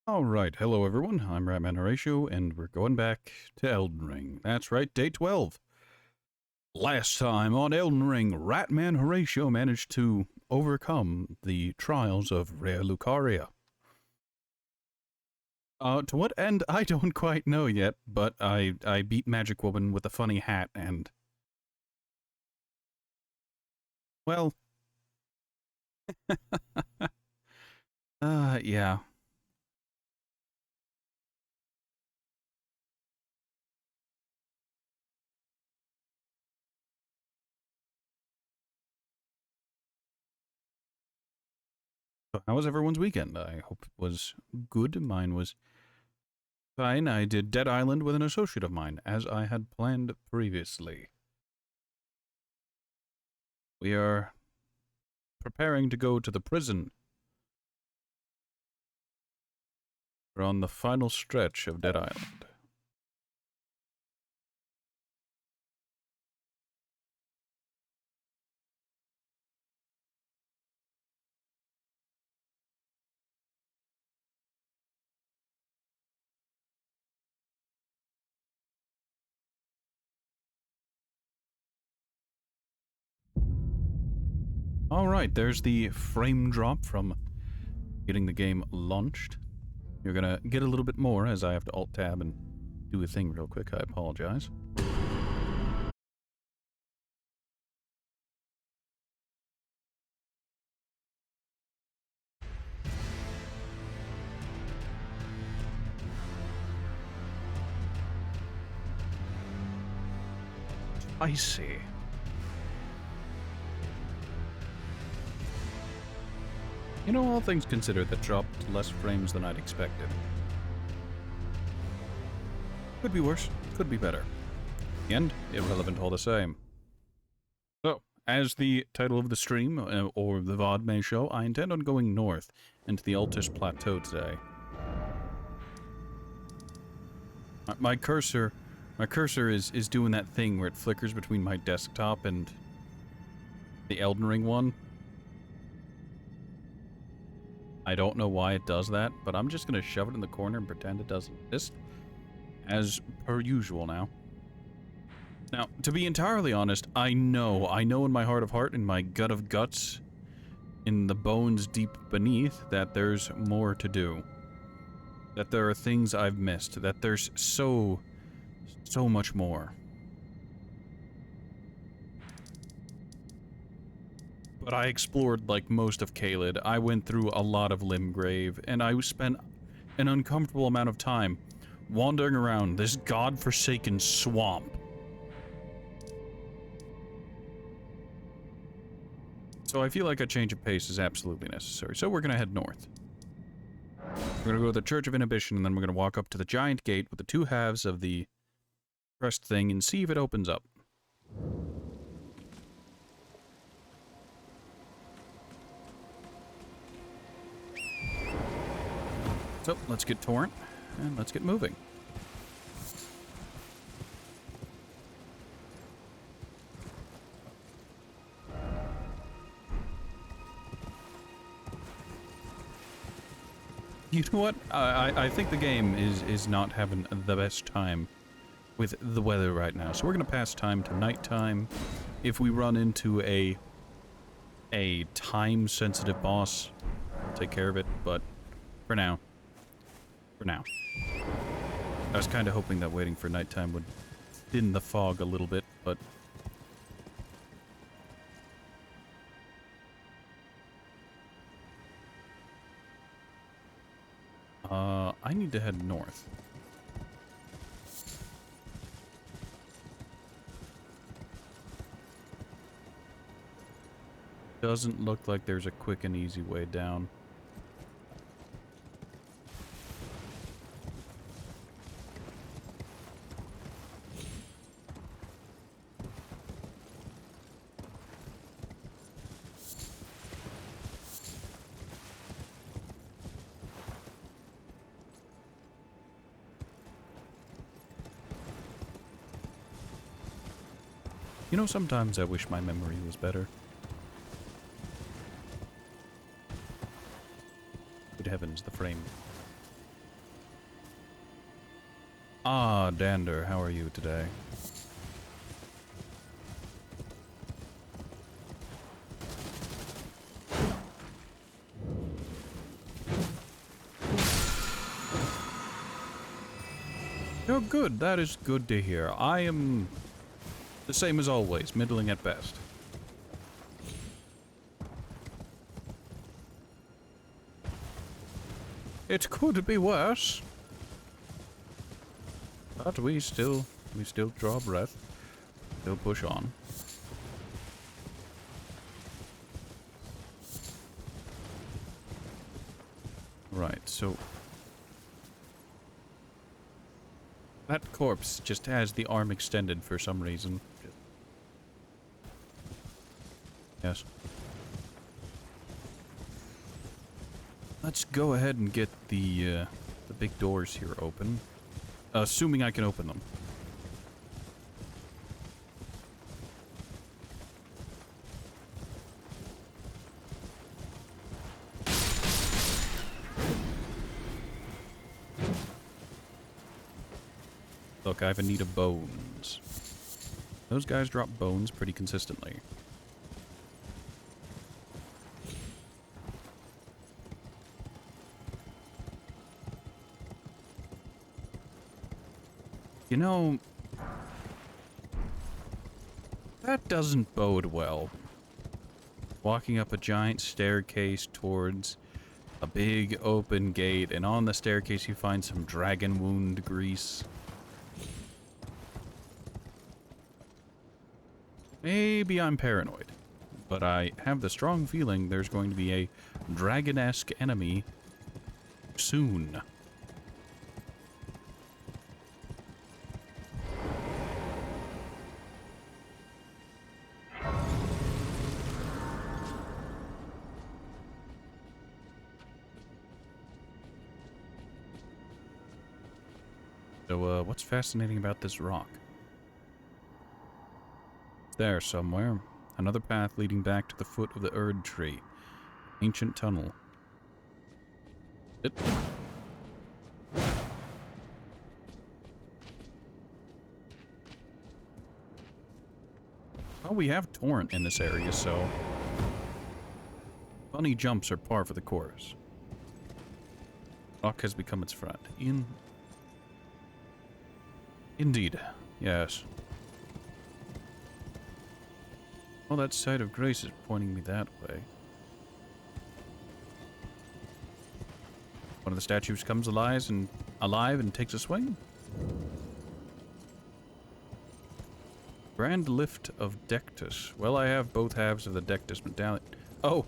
Alright, hello everyone, I'm Ratman Horatio, and we're going back to Elden Ring. That's right, day 12. Last time on Elden Ring, Ratman Horatio managed to overcome the trials of Rare Lucaria. To what end, I don't quite know yet, but I beat Magic Woman with a funny hat and... well... yeah. So how was everyone's weekend? I hope it was good. Mine was fine. I did Dead Island with an associate of mine, as I had planned previously. We are preparing to go to the prison. We're on the final stretch of Dead Island. Alright, there's the frame drop from getting the game launched. You're gonna get a little bit more as I have to Alt-Tab and do a thing real quick. I apologize. Spicy. You know, all things considered, that dropped less frames than I'd expected. Could be worse, could be better. In the end, irrelevant all the same. So, as the title of the stream, or the VOD may show, I intend on going north into the Altish Plateau today. My cursor is doing that thing where it flickers between my desktop and the Elden Ring one. I don't know why it does that, but I'm just gonna shove it in the corner and pretend it doesn't exist, as per usual now. Now, to be entirely honest, I know in my heart of heart, in my gut of guts, in the bones deep beneath, that there's more to do. That there are things I've missed, that there's so much more. But I explored like most of Caelid. I went through a lot of Limgrave, and I spent an uncomfortable amount of time wandering around this godforsaken swamp. So I feel like a change of pace is absolutely necessary. So we're gonna head north. We're gonna go to the Church of Inhibition, and then we're gonna walk up to the giant gate with the two halves of the crest thing and see if it opens up. So, let's get Torrent, and let's get moving. You know what? I think the game is not having the best time with the weather right now, so we're gonna pass time to nighttime. If we run into a time-sensitive boss, we'll take care of it, but for now. I was kind of hoping that waiting for nighttime would thin the fog a little bit, but... I need to head north. Doesn't look like there's a quick and easy way down. You know, sometimes I wish my memory was better. Good heavens, the frame. Ah, Dander, how are you today? Oh, good. That is good to hear. I am the same as always, middling at best. It could be worse. But we still draw breath. Still push on. Right, so that corpse just has the arm extended for some reason. Yes. Let's go ahead and get the big doors here open. Assuming I can open them. Look, I have a need of bones. Those guys drop bones pretty consistently. You know, that doesn't bode well. Walking up a giant staircase towards a big open gate, and on the staircase you find some dragon wound grease. Maybe I'm paranoid, but I have the strong feeling there's going to be a dragon-esque enemy soon. So, what's fascinating about this rock? There somewhere. Another path leading back to the foot of the Erd tree. Ancient tunnel. Oh, we have Torrent in this area, so bunny jumps are par for the course. Rock has become its friend. Indeed, yes. Well, that site of grace is pointing me that way. One of the statues comes alive and takes a swing. Grand Lift of Dectus. Well, I have both halves of the Dectus medallion. Oh!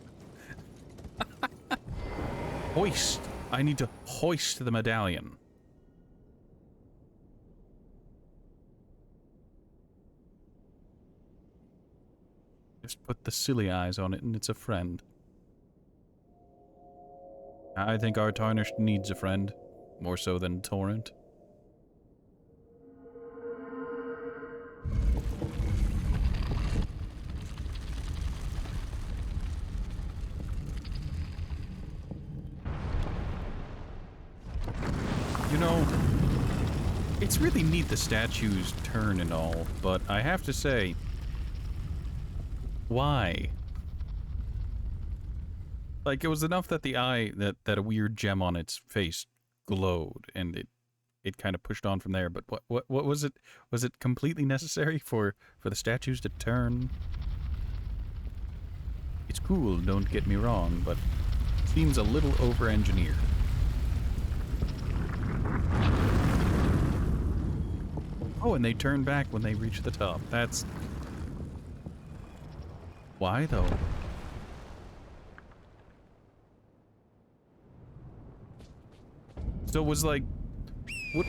Hoist! I need to hoist the medallion. Just put the silly eyes on it and it's a friend. I think our Tarnished needs a friend. More so than Torrent. You know, it's really neat the statues turn and all, but I have to say, why? Like, it was enough that the eye, that a weird gem on its face glowed, and it kind of pushed on from there, but what was it? Was it completely necessary for the statues to turn? It's cool, don't get me wrong, but it seems a little over-engineered. Oh, and they turn back when they reach the top. That's... Why, though? So it was like...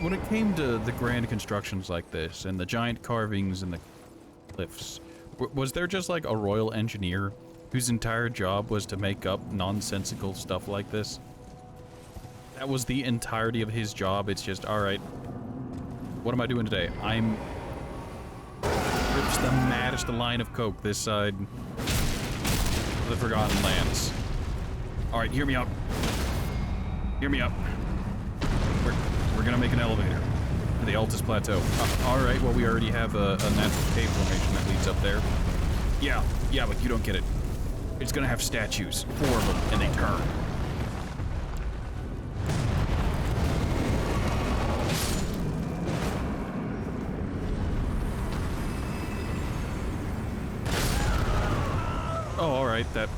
When it came to the grand constructions like this, and the giant carvings and the cliffs, was there just like a royal engineer whose entire job was to make up nonsensical stuff like this? That was the entirety of his job. It's just, alright, what am I doing today? I'm... Rips the maddest line of coke this side of the Forgotten Lands. Alright, hear me out. Hear me out. We're gonna make an elevator. The Altus Plateau. Alright, well, we already have a natural cave formation that leads up there. Yeah, but you don't get it. It's gonna have statues, 4 of them, and they turn. Oh, alright, that...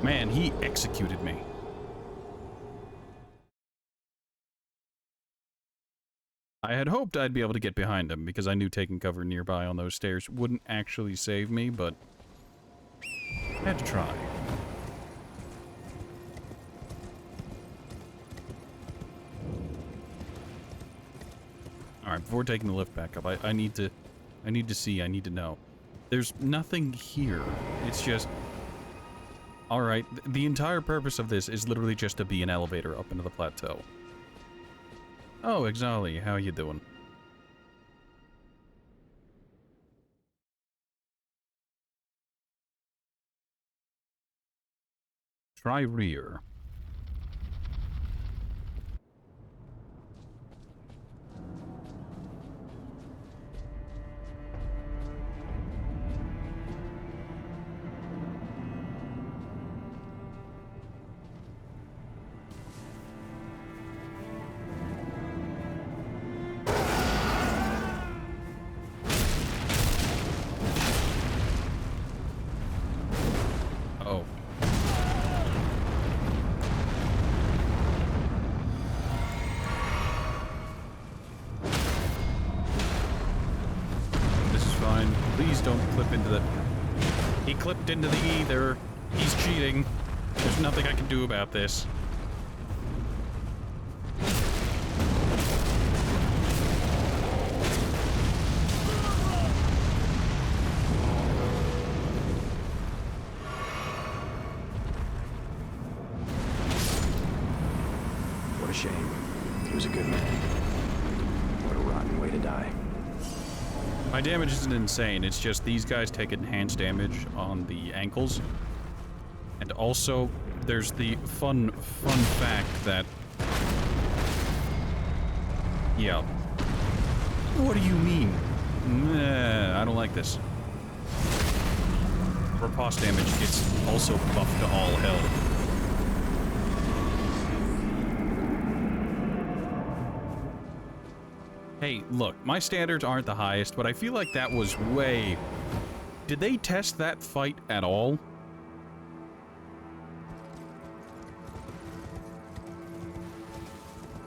Man, he executed me. I had hoped I'd be able to get behind him, because I knew taking cover nearby on those stairs wouldn't actually save me, but... had to try. Alright, before taking the lift back up, I need to see, I need to know. There's nothing here. It's just... Alright, the entire purpose of this is literally just to be an elevator up into the plateau. Oh, Exali, how you doing? Try rear. Oh. This is fine. Please don't clip into the... He clipped into the ether. He's cheating. There's nothing I can do about this. What a shame. He was a good man. What a rotten way to die. My damage isn't insane, it's just these guys take enhanced damage on the ankles. And also, there's the fun fact that... Yeah. What do you mean? Nah, I don't like this. Riposte damage gets also buffed to all hell. Hey, look, my standards aren't the highest, but I feel like that was way... Did they test that fight at all?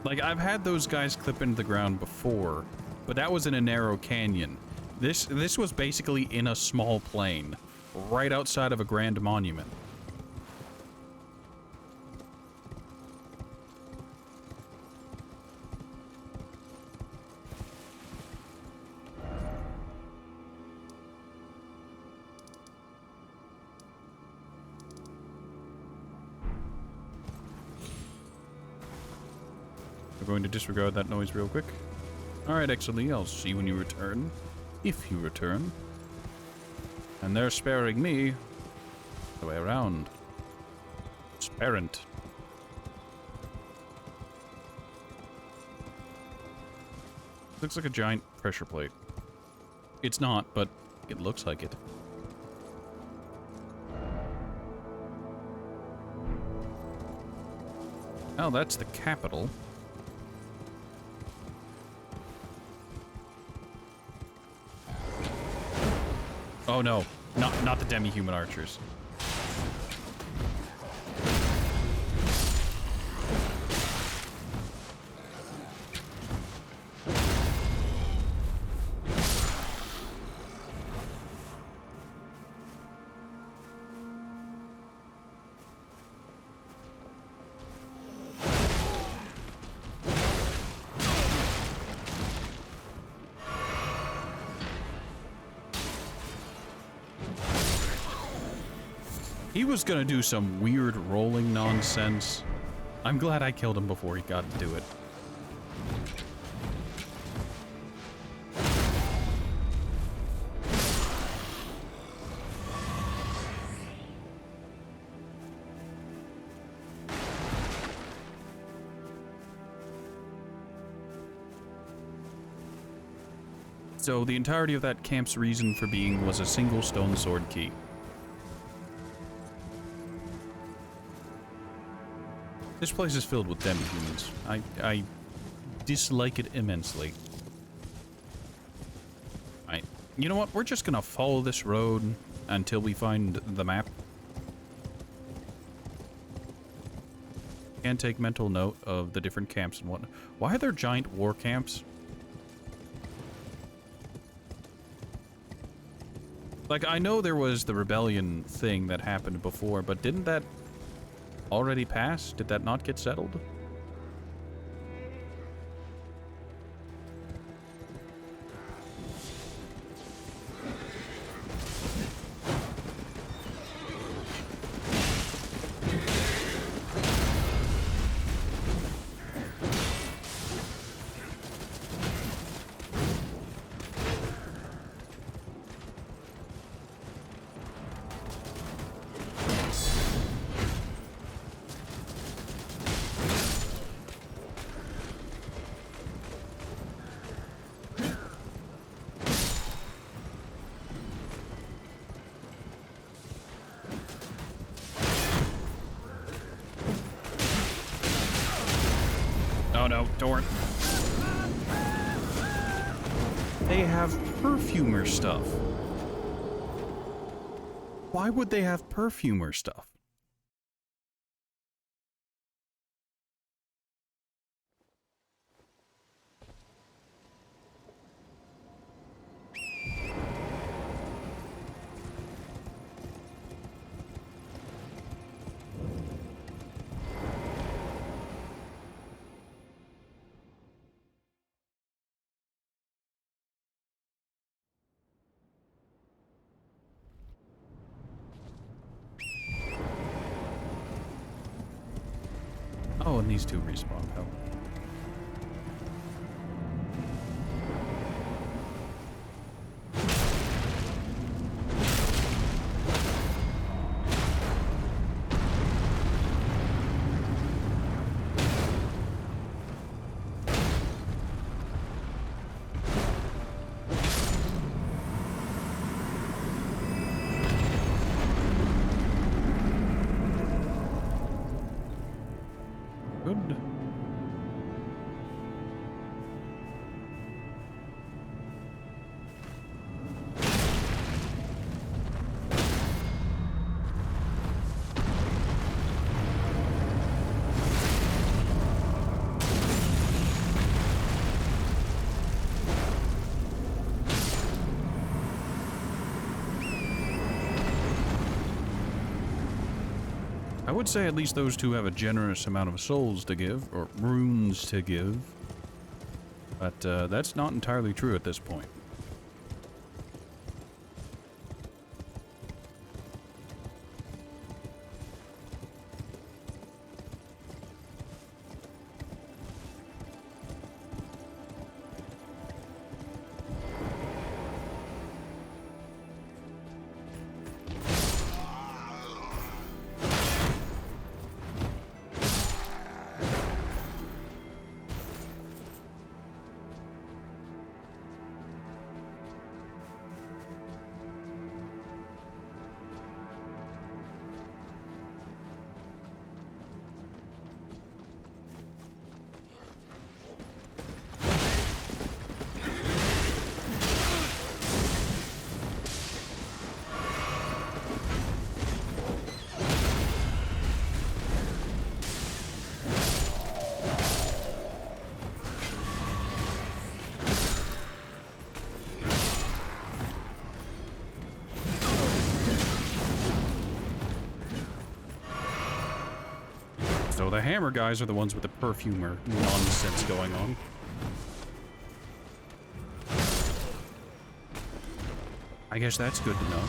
Like, I've had those guys clip into the ground before, but that was in a narrow canyon. This was basically in a small plain, right outside of a grand monument. We're going to disregard that noise real quick. Alright, Exali, I'll see you when you return. If you return. And they're sparing me the way around. Sparent. Looks like a giant pressure plate. It's not, but it looks like it. Oh, that's the capital. Oh no, not the demi-human archers. He was gonna do some weird rolling nonsense. I'm glad I killed him before he got to do it. So the entirety of that camp's reason for being was a single stone sword key. This place is filled with demi-humans. I dislike it immensely. Right. You know what? We're just gonna follow this road until we find the map. And take mental note of the different camps and whatnot. Why are there giant war camps? Like, I know there was the rebellion thing that happened before, but didn't that already pass? Did that not get settled? Oh no, Torrent. They have perfumer stuff. Why would they have perfumer stuff? Oh, and these two respawn. Oh. Good. I would say at least those two have a generous amount of souls to give, or runes to give. But that's not entirely true at this point. So the hammer guys are the ones with the perfumer nonsense going on. I guess that's good to know.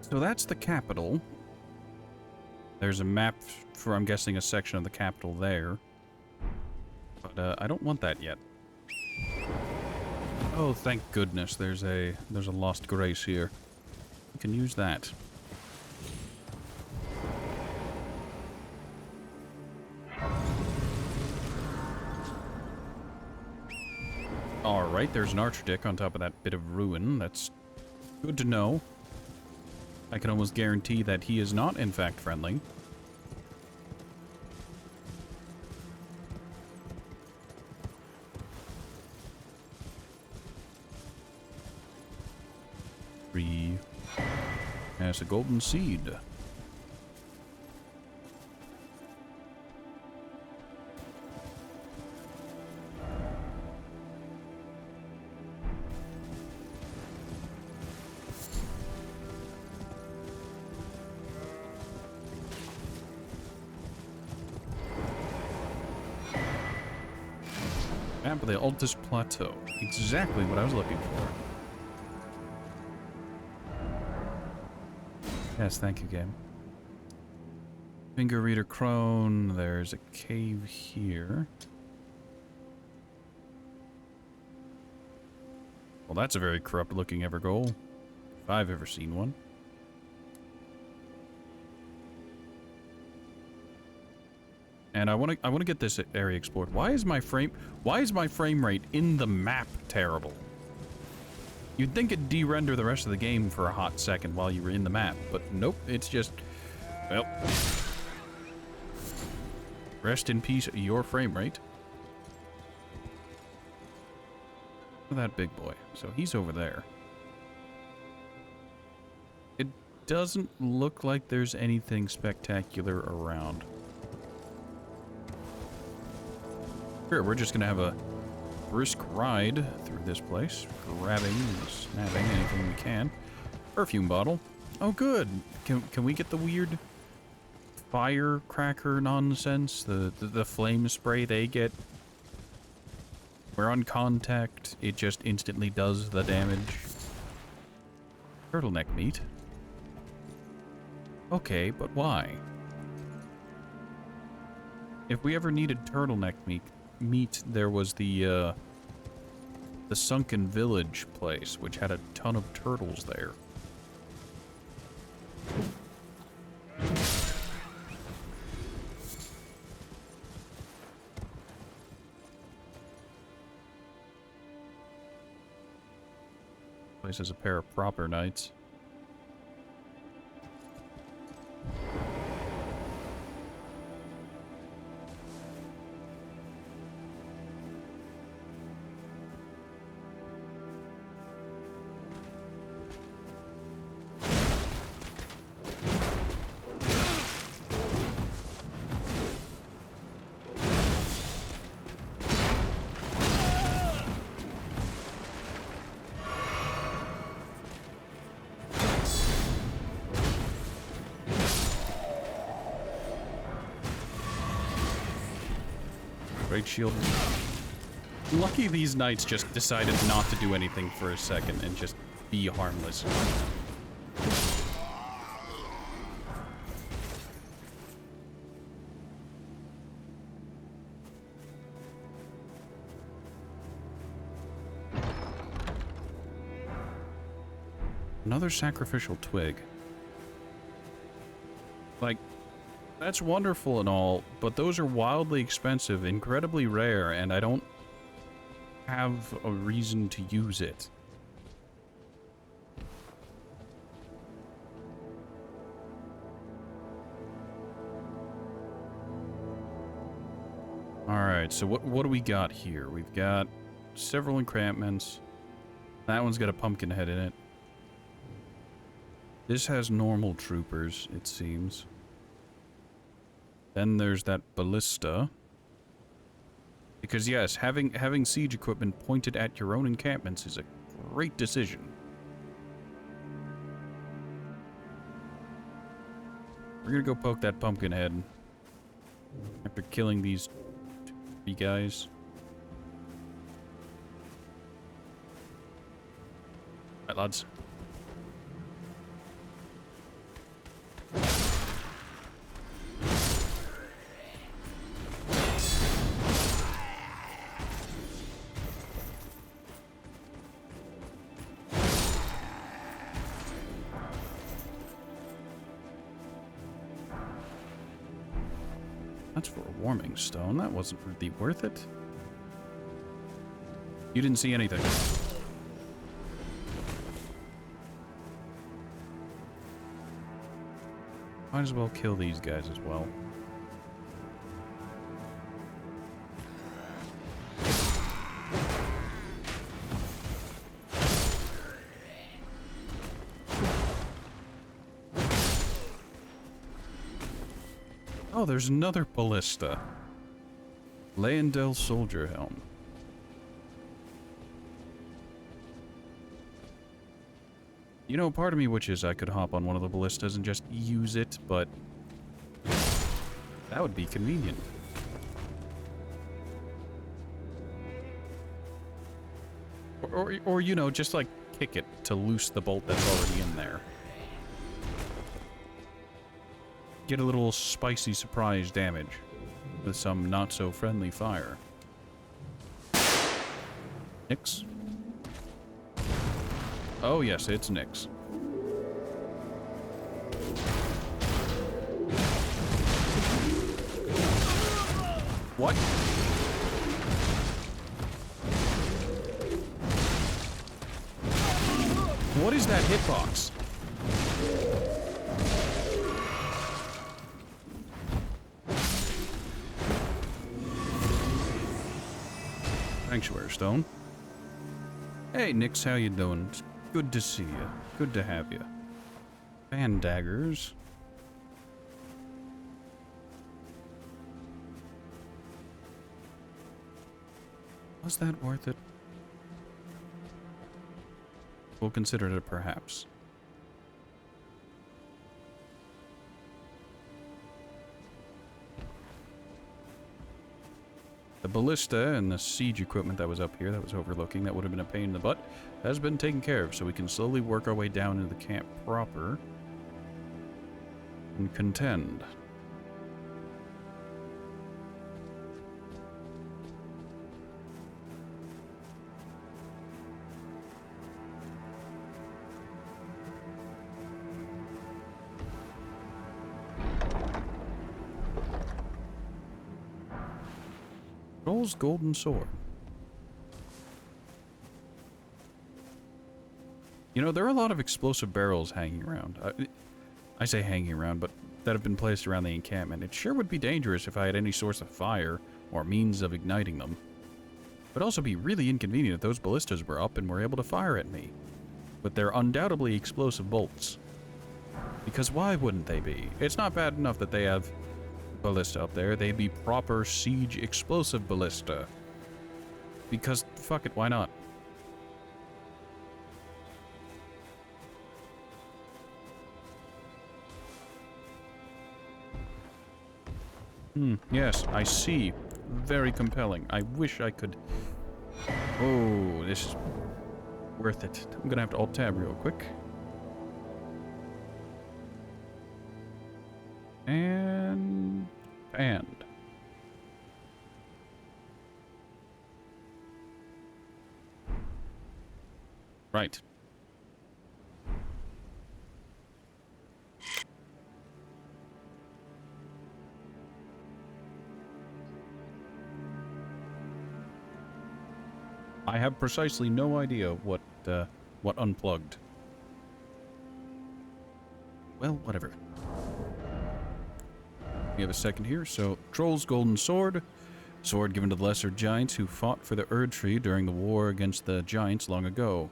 So that's the capital. There's a map for, I'm guessing, a section of the capital there. But I don't want that yet. Oh, thank goodness there's a lost grace here. We can use that. Alright, there's an archdick on top of that bit of ruin. That's good to know. I can almost guarantee that he is not, in fact, friendly. Three. Has a golden seed. Map of the Altus Plateau. Exactly what I was looking for. Yes, thank you, game. Finger Reader Crone. There's a cave here. Well, that's a very corrupt-looking Evergoal, if I've ever seen one. And I want to get this area explored. Why is my frame rate in the map terrible? You'd think it'd de-render the rest of the game for a hot second while you were in the map, but nope, it's just, well, rest in peace, your frame rate. Look at that big boy. So he's over there. It doesn't look like there's anything spectacular around. Sure, we're just gonna have a brisk ride through this place, grabbing and snapping anything we can. Perfume bottle. Oh, good. Can we get the weird firecracker nonsense? The flame spray they get? We're on contact. It just instantly does the damage. Turtleneck meat. Okay, but why? If we ever needed turtleneck meat, there was the Sunken Village place, which had a ton of turtles there. Place has a pair of proper knights. Great shield. Lucky these knights just decided not to do anything for a second and just be harmless. Another sacrificial twig. Like, that's wonderful and all, but those are wildly expensive, incredibly rare, and I don't have a reason to use it. Alright, so what do we got here? We've got several encampments. That one's got a pumpkin head in it. This has normal troopers, it seems. Then there's that ballista. Because yes, having siege equipment pointed at your own encampments is a great decision. We're gonna go poke that pumpkin head after killing these three guys. Alright, lads. That's for a warming stone. That wasn't really worth it. You didn't see anything. Might as well kill these guys as well. Oh, there's another ballista. Leyendell Soldier Helm. You know, part of me wishes I could hop on one of the ballistas and just use it, but that would be convenient. Or you know, just like kick it to loose the bolt that's already in there. Get a little spicy surprise damage with some not-so-friendly fire. Nix. Oh yes, it's Nix. What? What is that hitbox? Sanctuary Stone. Hey, Nix, how you doing? It's good to see you. Good to have you. Fan daggers. Was that worth it? We'll consider it perhaps. The ballista and the siege equipment that was up here, that was overlooking, that would have been a pain in the butt, has been taken care of, so we can slowly work our way down into the camp proper and contend. Troll's golden sword. You know, there are a lot of explosive barrels hanging around. I say hanging around, but that have been placed around the encampment. It sure would be dangerous if I had any source of fire or means of igniting them. It would also be really inconvenient if those ballistas were up and were able to fire at me with their undoubtedly explosive bolts. Because why wouldn't they be? It's not bad enough that they have ballista up there. They'd be proper siege explosive ballista. Because, fuck it, why not? Yes, I see. Very compelling. I wish I could... Oh, this is worth it. I'm gonna have to alt-tab real quick. And... Banned. Right. I have precisely no idea what unplugged. Well, whatever. We have a second here, so Troll's golden sword. Sword given to the lesser giants who fought for the Erd Tree during the war against the giants long ago.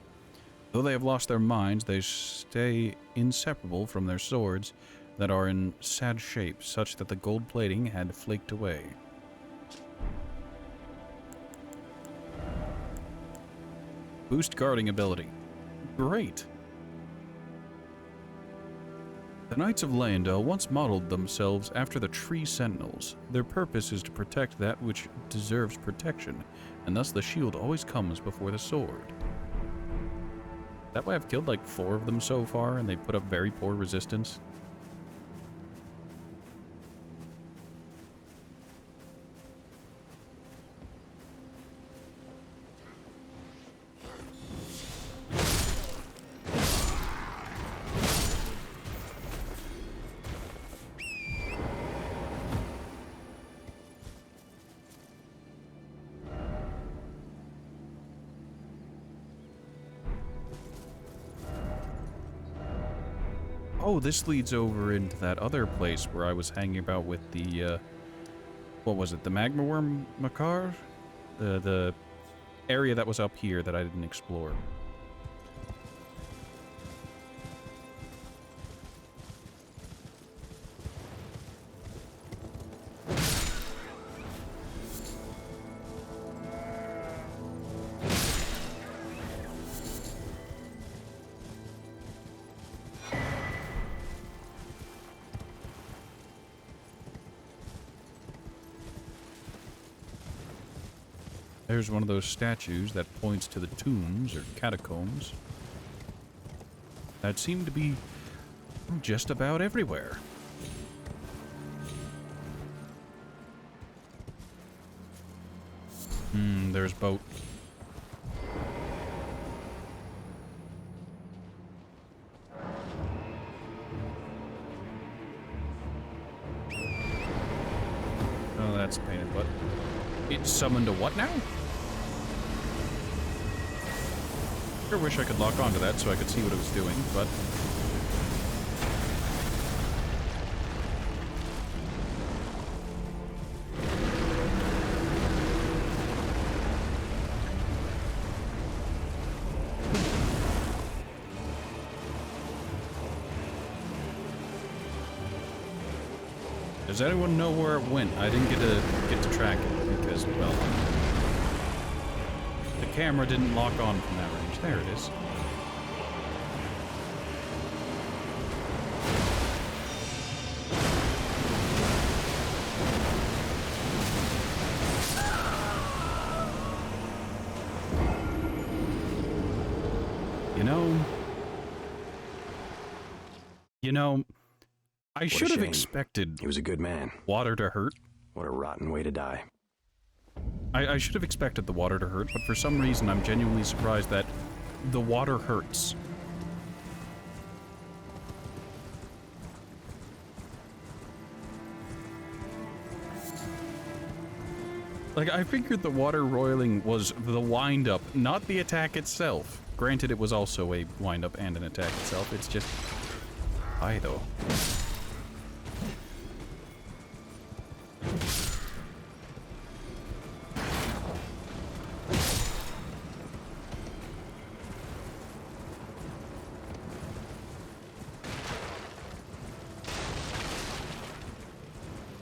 Though they have lost their minds, they stay inseparable from their swords that are in sad shape, such that the gold plating had flaked away. Boost guarding ability. Great. The Knights of Leyendell once modeled themselves after the Tree Sentinels. Their purpose is to protect that which deserves protection, and thus the shield always comes before the sword. That way I've killed like 4 of them so far, and they put up very poor resistance. Oh, this leads over into that other place where I was hanging about with the, what was it? The magma worm macaque? The area that was up here that I didn't explore. There's one of those statues that points to the tombs or catacombs that seem to be just about everywhere. There's boat. Oh, that's a pain in the butt. It summoned a what now? I wish I could lock onto that so I could see what it was doing, but... Does anyone know where it went? I didn't get to track it because, well... the camera didn't lock on from that range. There it is. You know, I should have expected he was a good man. Water to hurt. What a rotten way to die. I should have expected the water to hurt, but for some reason I'm genuinely surprised that the water hurts. Like, I figured the water roiling was the wind-up, not the attack itself. Granted, it was also a wind-up and an attack itself. It's just... why, though?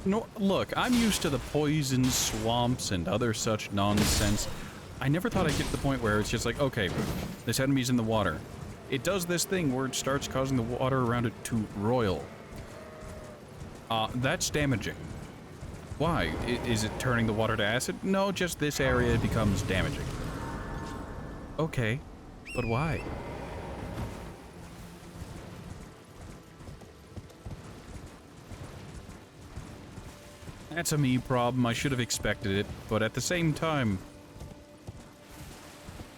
No, look, I'm used to the poison swamps and other such nonsense. I never thought I'd get to the point where it's just like, okay, this enemy's in the water. It does this thing where it starts causing the water around it to roil. That's damaging. Why? Is it turning the water to acid? No, just this area becomes damaging. Okay, but why? That's a me problem. I should have expected it, but at the same time...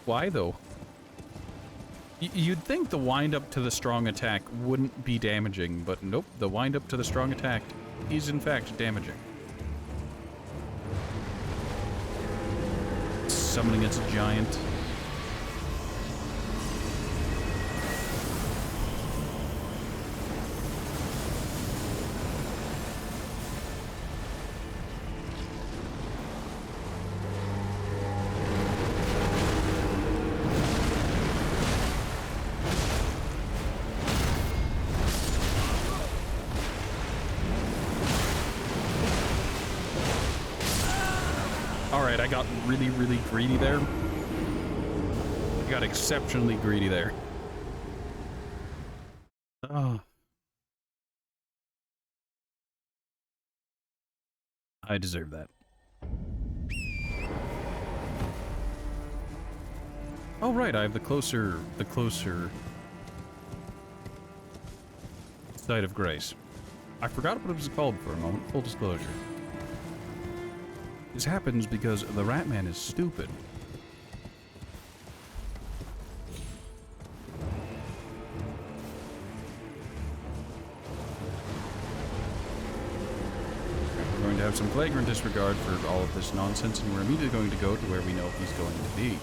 why, though? You'd think the wind-up to the strong attack wouldn't be damaging, but nope, the wind-up to the strong attack is in fact damaging. Summoning its giant... Alright, I got really, really greedy there. I got exceptionally greedy there. Oh. I deserve that. Oh, right, I have the closer Site of Grace. I forgot what it was called for a moment, full disclosure. This happens because the Ratman is stupid. We're going to have some flagrant disregard for all of this nonsense, and we're immediately going to go to where we know he's going to be.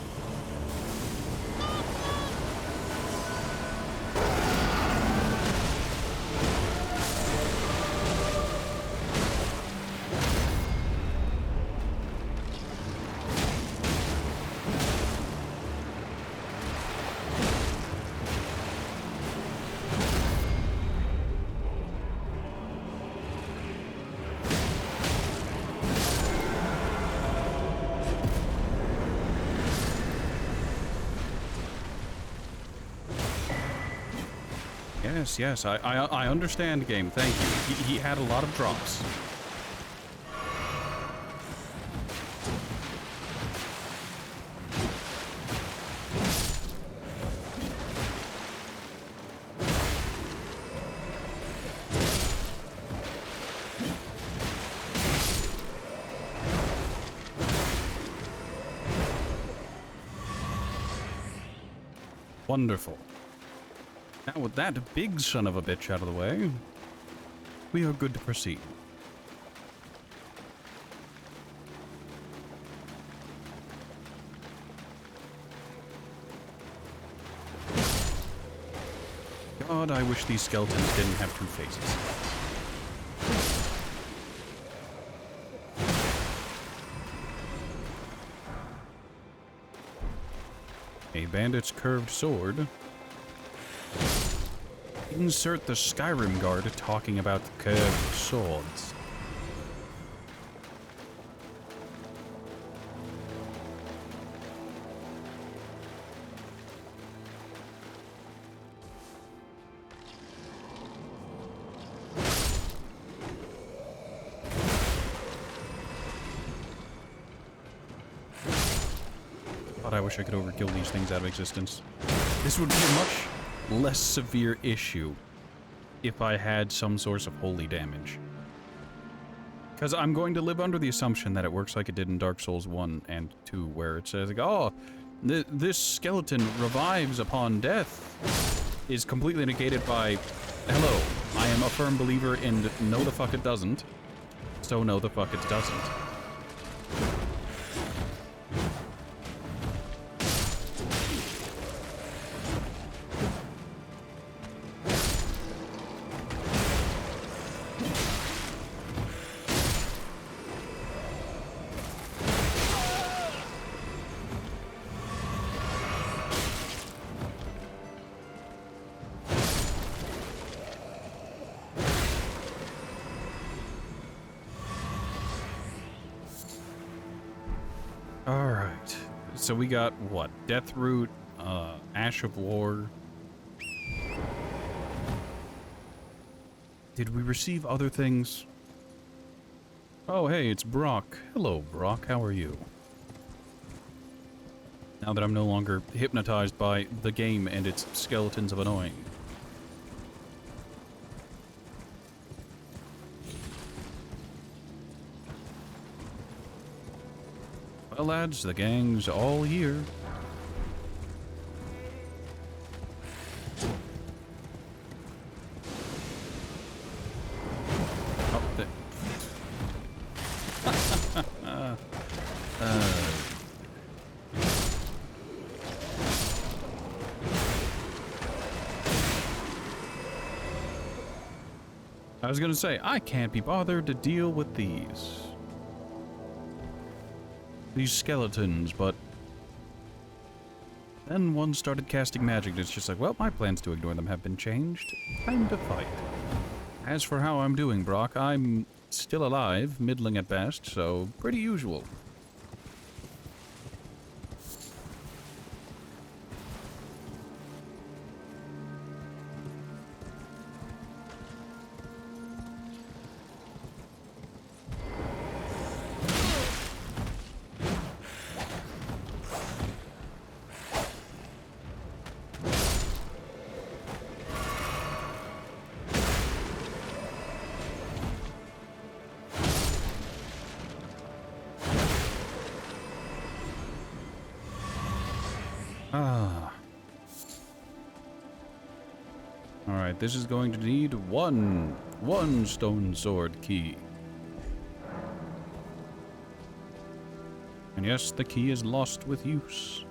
Yes, yes, I understand, game. Thank you. He had a lot of drops. Wonderful. Now with that big son of a bitch out of the way, we are good to proceed. God, I wish these skeletons didn't have two faces. A bandit's curved sword. Insert the Skyrim guard talking about curved swords. God, I wish I could overkill these things out of existence. This would be a much less severe issue if I had some source of holy damage. Because I'm going to live under the assumption that it works like it did in Dark Souls 1 and 2, where it says, like, oh, this skeleton revives upon death, is completely negated by, hello, I am a firm believer in no the fuck it doesn't, so no the fuck it doesn't. Alright, so we got, what, Deathroot, Ash of War. Did we receive other things? Oh, hey, it's Brock. Hello, Brock, how are you? Now that I'm no longer hypnotized by the game and its skeletons of annoying. Well, lads, the gang's all here. Oh, I was gonna say, I can't be bothered to deal with these skeletons, but then one started casting magic and it's just like, well, my plans to ignore them have been changed. Time to fight. As for how I'm doing, Brock, I'm still alive, middling at best, so pretty usual. Ah. Alright, this is going to need one stone sword key. And yes, the key is lost with use.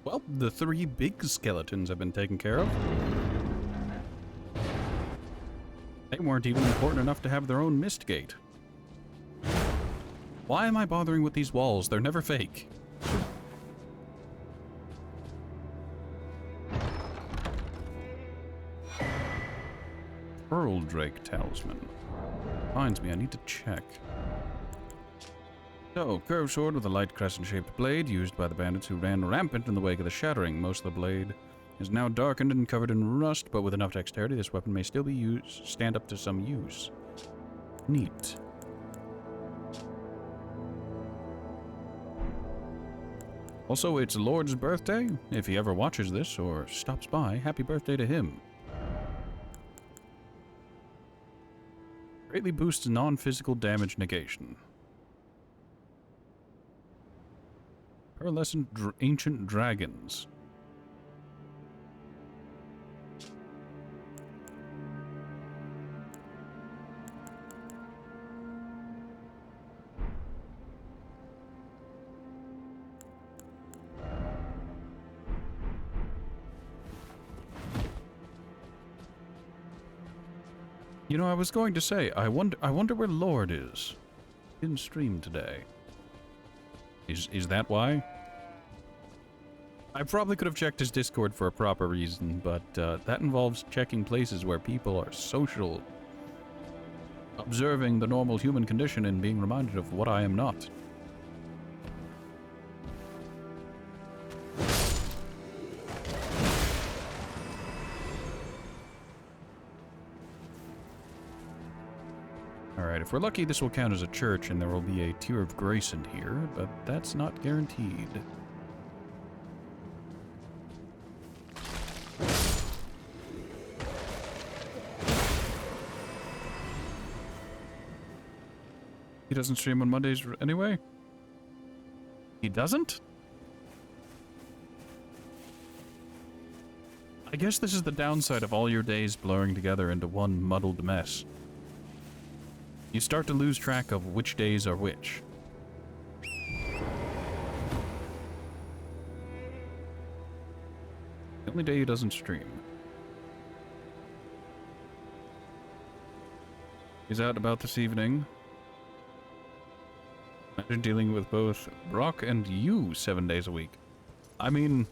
Well, the 3 big skeletons have been taken care of. They weren't even important enough to have their own mist gate. Why am I bothering with these walls? They're never fake. Pearl Drake Talisman. Reminds me, I need to check. So, curved sword with a light crescent-shaped blade used by the bandits who ran rampant in the wake of the Shattering. Most of the blade is now darkened and covered in rust, but with enough dexterity, this weapon may still be used, stand up to some use. Neat. Also, it's Lord's birthday. If he ever watches this or stops by, happy birthday to him. Greatly boosts non-physical damage negation. Pearlescent Ancient Dragons. You know, I was going to say, I wonder where Lord is. Didn't stream today. Is that why? I probably could have checked his Discord for a proper reason, but that involves checking places where people are social, observing the normal human condition, and being reminded of what I am not. Alright, if we're lucky, this will count as a church and there will be a tier of grace in here, but that's not guaranteed. He doesn't stream on Mondays anyway? He doesn't? I guess this is the downside of all your days blurring together into one muddled mess. You start to lose track of which days are which. The only day he doesn't stream. He's out about this evening. Imagine dealing with both Brock and you 7 days a week. I mean,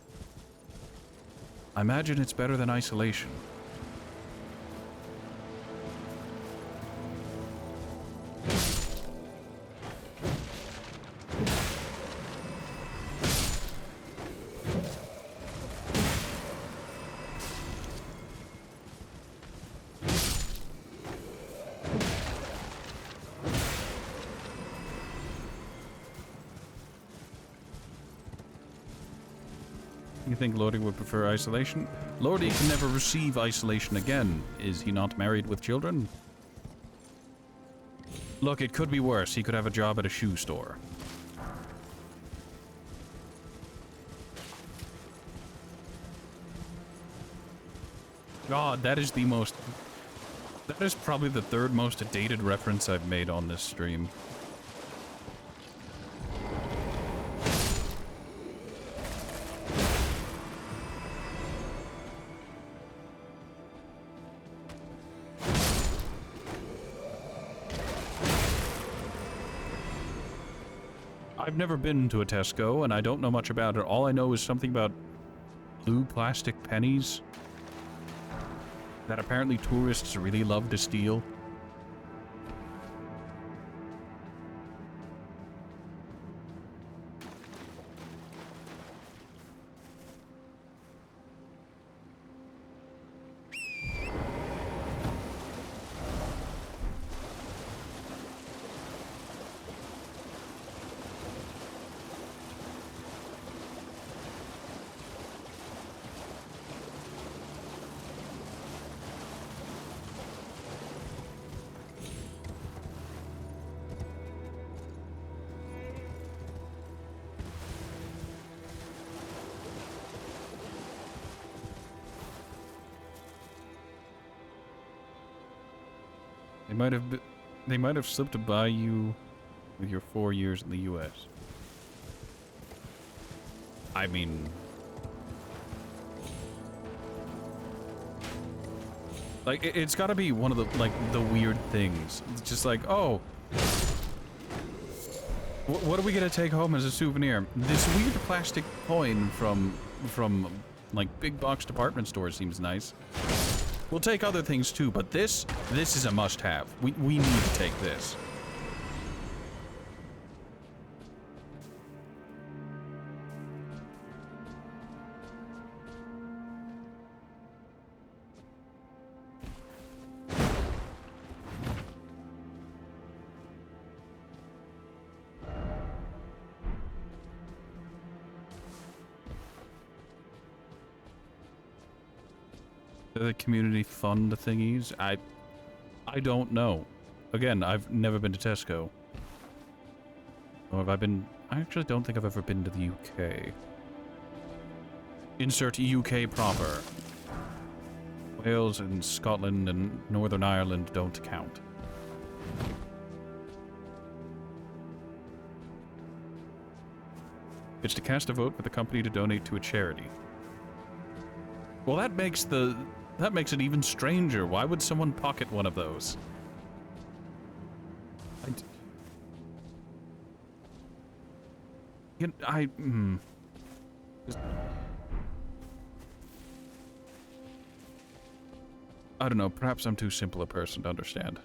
I imagine it's better than isolation. You think Lordy would prefer isolation? Lordy can never receive isolation again. Is he not married with children? Look, it could be worse. He could have a job at a shoe store. God, that is the most... That is probably the third most dated reference I've made on this stream. I've never been to a Tesco, and I don't know much about it. All I know is something about blue plastic pennies that apparently tourists really love to steal. They might have slipped by you with your 4 years in the U.S. I mean, like, it's got to be one of the weird things. It's just like, oh, What are we gonna take home as a souvenir? This weird plastic coin from like big box department store seems nice. We'll take other things too, but this is a must-have. We need to take this. The community fund thingies? I don't know. Again, I've never been to Tesco. Or have I been... I actually don't think I've ever been to the UK. Insert UK proper. Wales and Scotland and Northern Ireland don't count. It's to cast a vote for the company to donate to a charity. Well, that makes it even stranger. Why would someone pocket one of those? I don't know. Perhaps I'm too simple a person to understand.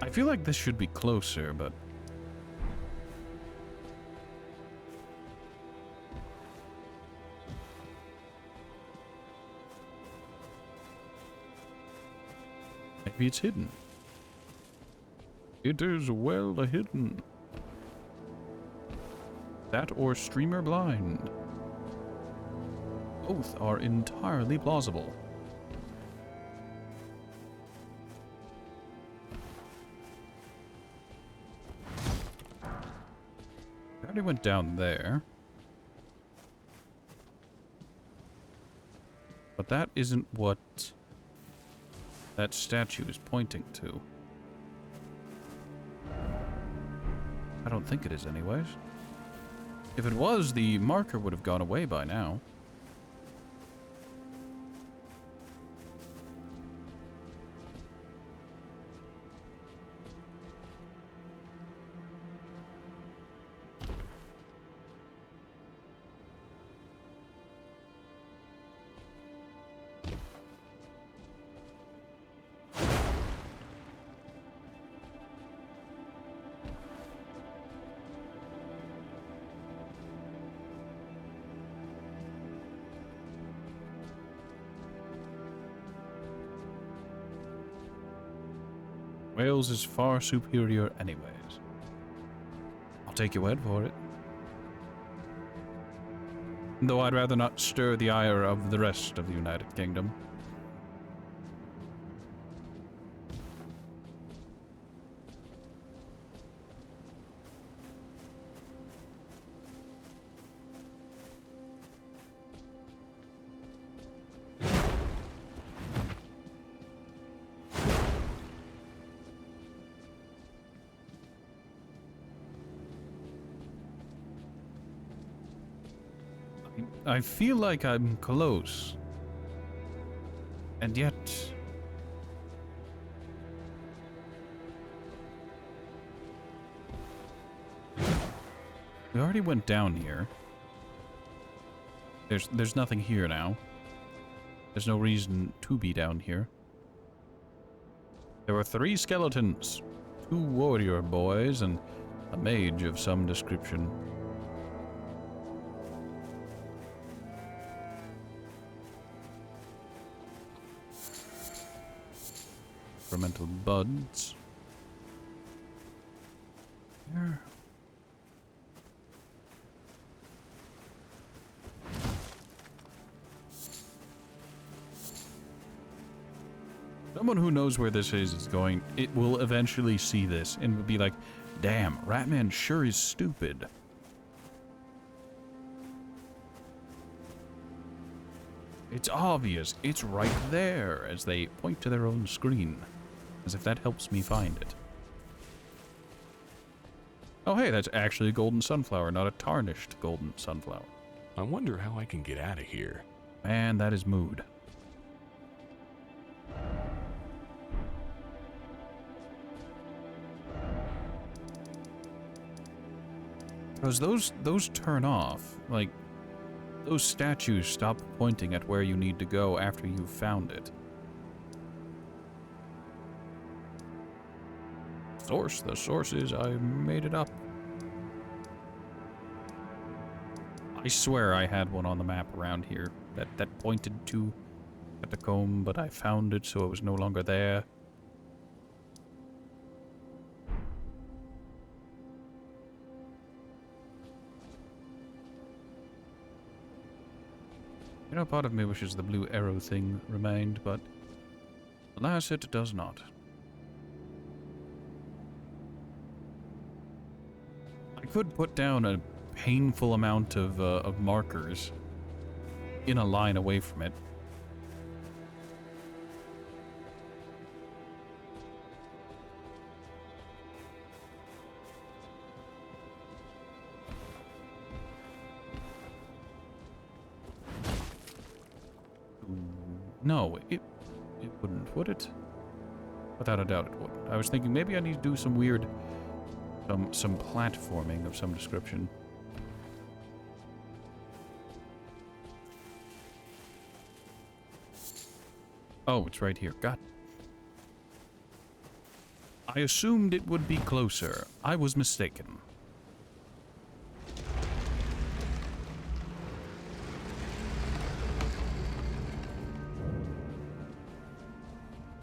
I feel like this should be closer, but... maybe it's hidden. It is well hidden. That or streamer blind. Both are entirely plausible. I already went down there. But that isn't what that statue is pointing to. I don't think it is anyways. If it was, the marker would have gone away by now. Wales is far superior anyways. I'll take your word for it. Though I'd rather not stir the ire of the rest of the United Kingdom. I feel like I'm close. And yet... we already went down here. There's nothing here now. There's no reason to be down here. There were 3 skeletons, 2 warrior boys, and a mage of some description. Experimental buds. Here. Someone who knows where this is going, it will eventually see this and will be like, damn, Ratman sure is stupid. It's obvious. It's right there, as they point to their own screen. As if that helps me find it. Oh, hey, that's actually a golden sunflower, not a tarnished golden sunflower. I wonder how I can get out of here. Man, that is mood. Because those turn off. Like, those statues stop pointing at where you need to go after you've found it. Source. The source is I made it up. I swear I had one on the map around here that pointed to catacomb, but I found it, so it was no longer there. You know, part of me wishes the blue arrow thing remained, but alas, it does not. I could put down a painful amount of markers in a line away from it. No, it wouldn't, would it? Without a doubt it wouldn't. I was thinking maybe I need to do some weird, some platforming of some description. Oh, it's right here. God. I assumed it would be closer. I was mistaken.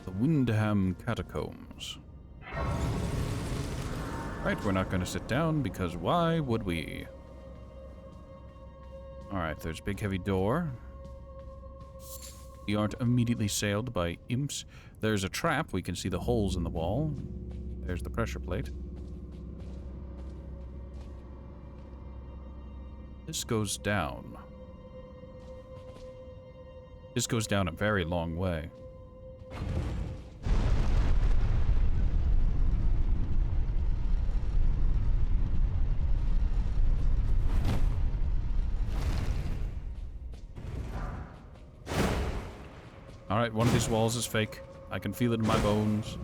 The Windham Catacombs. Right, we're not going to sit down because why would we? Alright, there's a big heavy door. We aren't immediately assailed by imps. There's a trap. We can see the holes in the wall. There's the pressure plate. This goes down. This goes down a very long way. Alright, one of these walls is fake. I can feel it in my bones.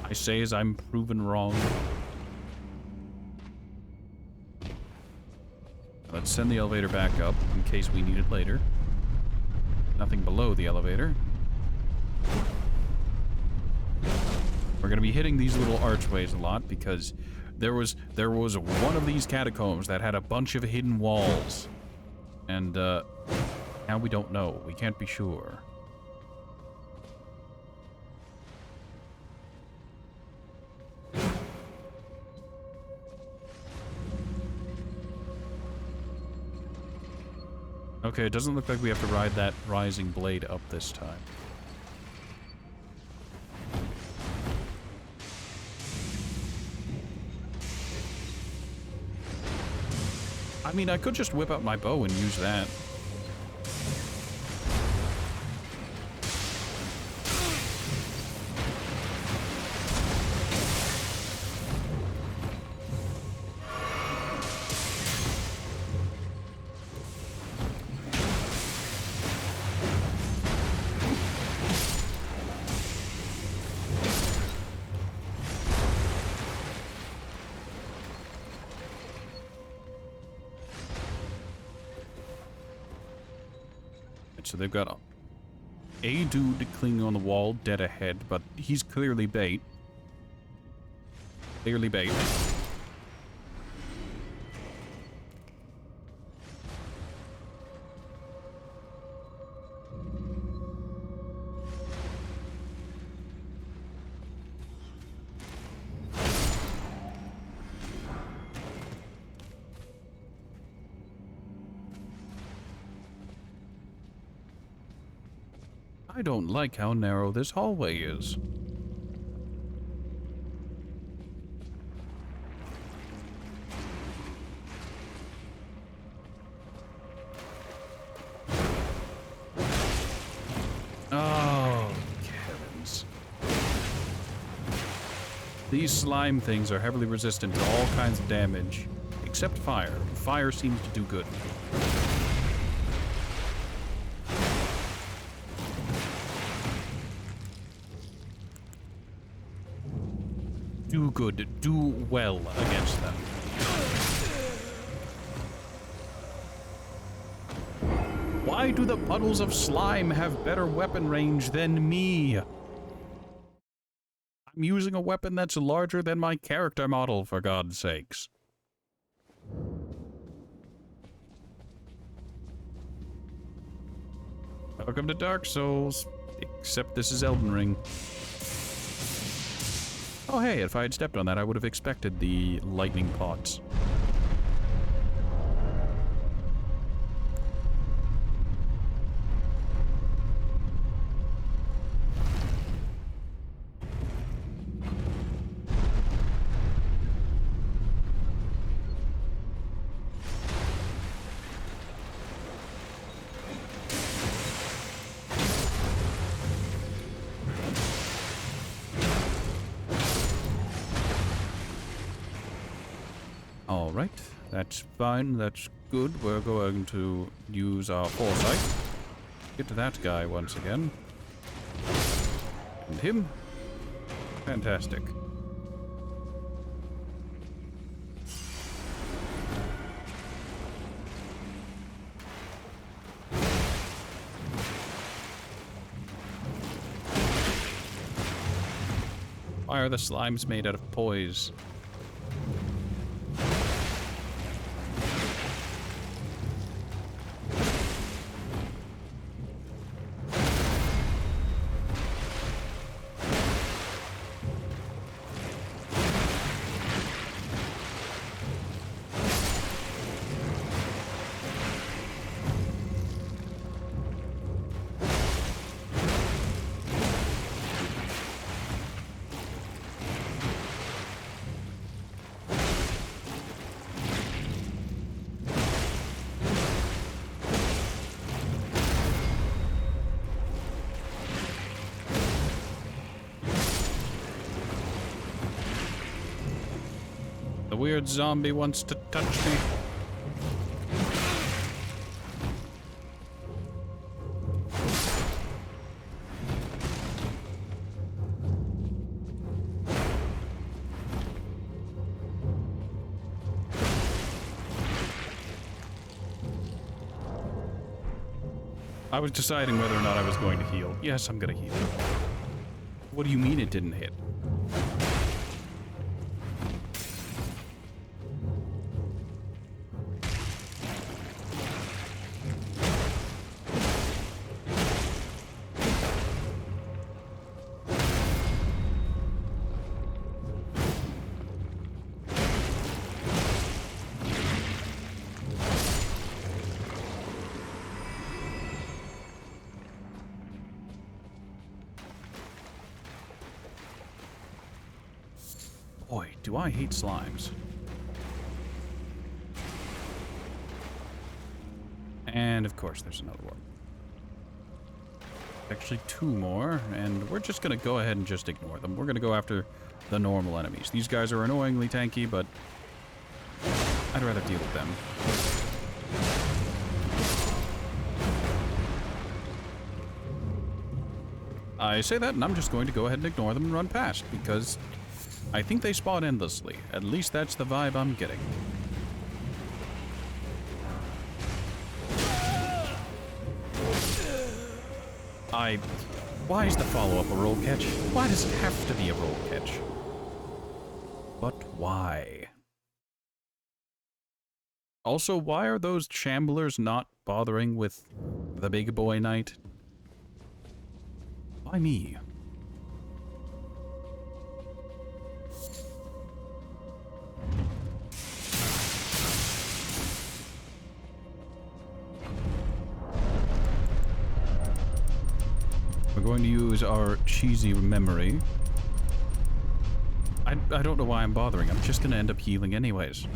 I say as I'm proven wrong. Let's send the elevator back up in case we need it later. Nothing below the elevator. We're going to be hitting these little archways a lot because there was one of these catacombs that had a bunch of hidden walls. And, now we don't know. We can't be sure. Okay, it doesn't look like we have to ride that rising blade up this time. I mean, I could just whip out my bow and use that. So they've got a dude clinging on the wall, dead ahead, but he's clearly bait. Clearly bait. I don't like how narrow this hallway is. Oh, heavens. These slime things are heavily resistant to all kinds of damage, except fire. Fire seems to do good. Do good, do well against them. Why do the puddles of slime have better weapon range than me? I'm using a weapon that's larger than my character model, for God's sakes. Welcome to Dark Souls, except this is Elden Ring. Oh hey, if I had stepped on that, I would have expected the lightning pots. Alright, that's fine, that's good. We're going to use our foresight. Get to that guy once again. And him. Fantastic. Why are the slimes made out of poise? The weird zombie wants to touch me. I was deciding whether or not I was going to heal. Yes, I'm gonna heal. What do you mean it didn't hit? Boy, do I hate slimes. And of course there's another one. Actually two more, and we're just gonna go ahead and just ignore them. We're gonna go after the normal enemies. These guys are annoyingly tanky, but I'd rather deal with them. I say that, and I'm just going to go ahead and ignore them and run past, because I think they spawn endlessly. At least that's the vibe I'm getting. Why is the follow-up a roll catch? Why does it have to be a roll catch? But why? Also, why are those chamblers not bothering with the big boy knight? Why me? We're going to use our cheesy memory. I don't know why I'm bothering. I'm just going to end up healing anyways.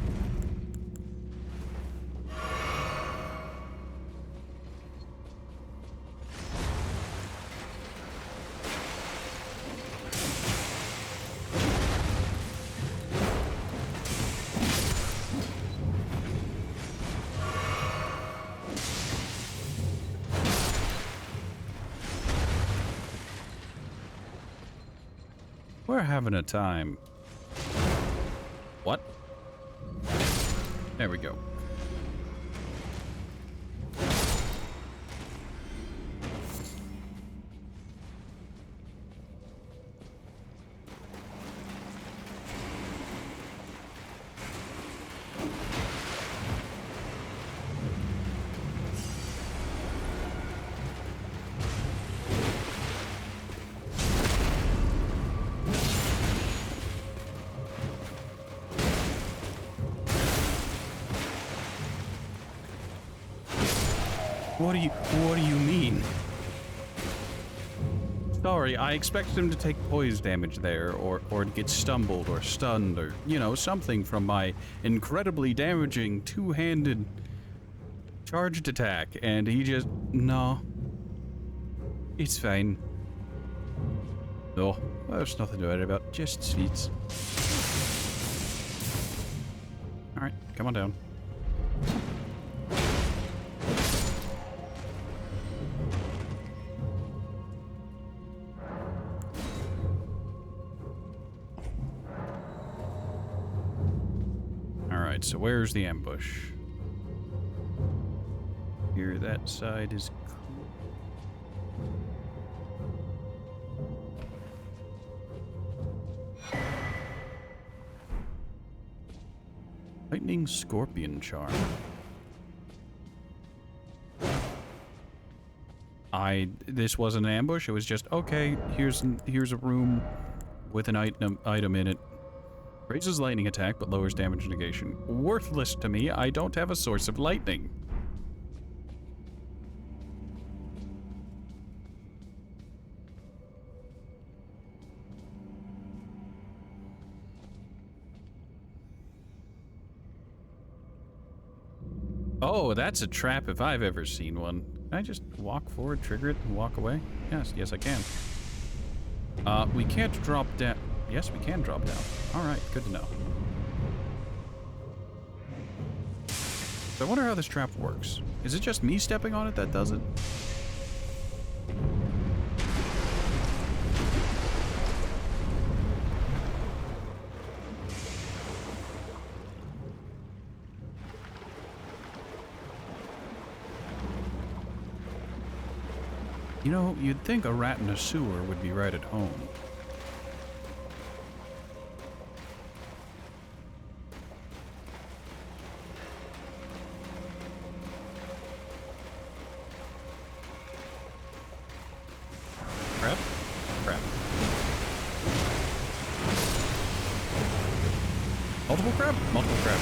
are having a time. What? There we go. What do you mean? Sorry, I expected him to take poise damage there, or to get stumbled or stunned, or, you know, something from my incredibly damaging two-handed charged attack, and he just... No. It's fine. No, there's nothing to worry about, just sweets. Alright, come on down. Alright, so where's the ambush? Here, that side is cool. Lightning Scorpion Charm. This wasn't an ambush, it was just, okay, here's a room with an item in it. Raises lightning attack, but lowers damage negation. Worthless to me, I don't have a source of lightning. Oh, that's a trap if I've ever seen one. Can I just walk forward, trigger it, and walk away? Yes, I can. We can't drop down. Yes, we can drop down. Alright, good to know. So I wonder how this trap works. Is it just me stepping on it that does it? You know, you'd think a rat in a sewer would be right at home. Crab? Crab. Multiple crab? Multiple crab.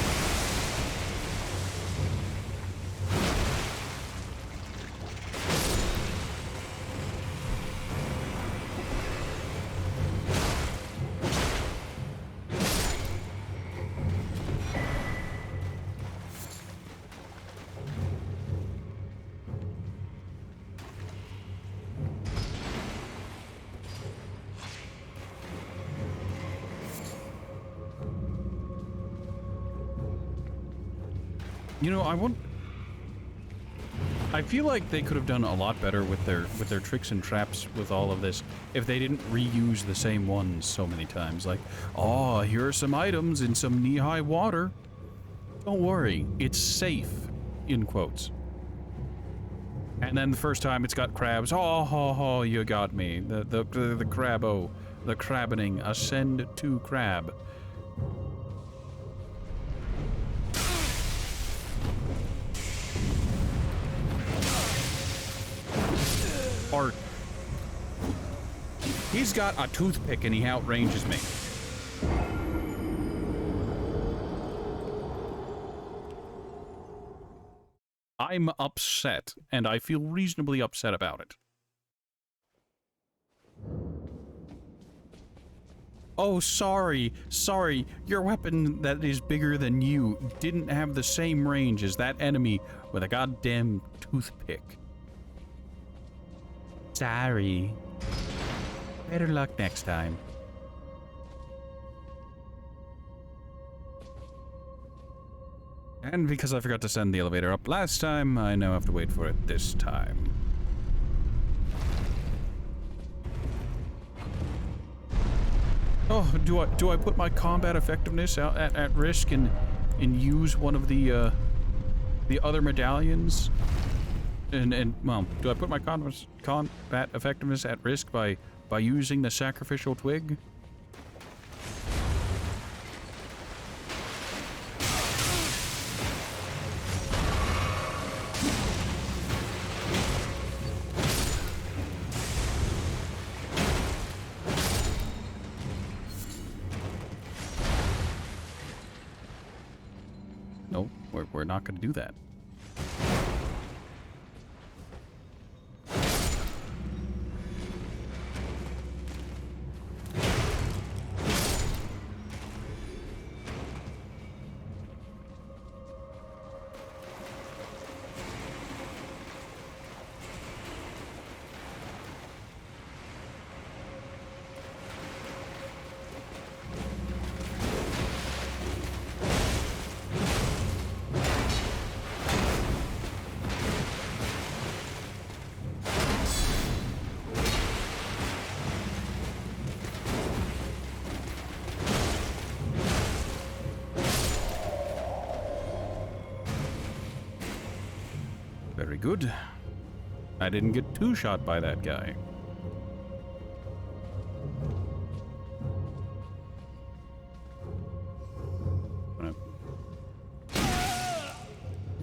You know, I feel like they could have done a lot better with their tricks and traps with all of this if they didn't reuse the same ones so many times. Like, oh, here are some items in some knee-high water. Don't worry, it's safe, in quotes. And then the first time it's got crabs. Oh, you got me. The crabbo, the crabbening. Ascend to crab. Or he's got a toothpick and he outranges me. I'm upset, and I feel reasonably upset about it. Oh, sorry, your weapon that is bigger than you didn't have the same range as that enemy with a goddamn toothpick. Sorry. Better luck next time. And because I forgot to send the elevator up last time, I now have to wait for it this time. Oh, do I put my combat effectiveness out at risk and use one of the other medallions? And well, do I put my combat effectiveness at risk by using the sacrificial twig? No, we're not going to do that. Very good. I didn't get two-shot by that guy.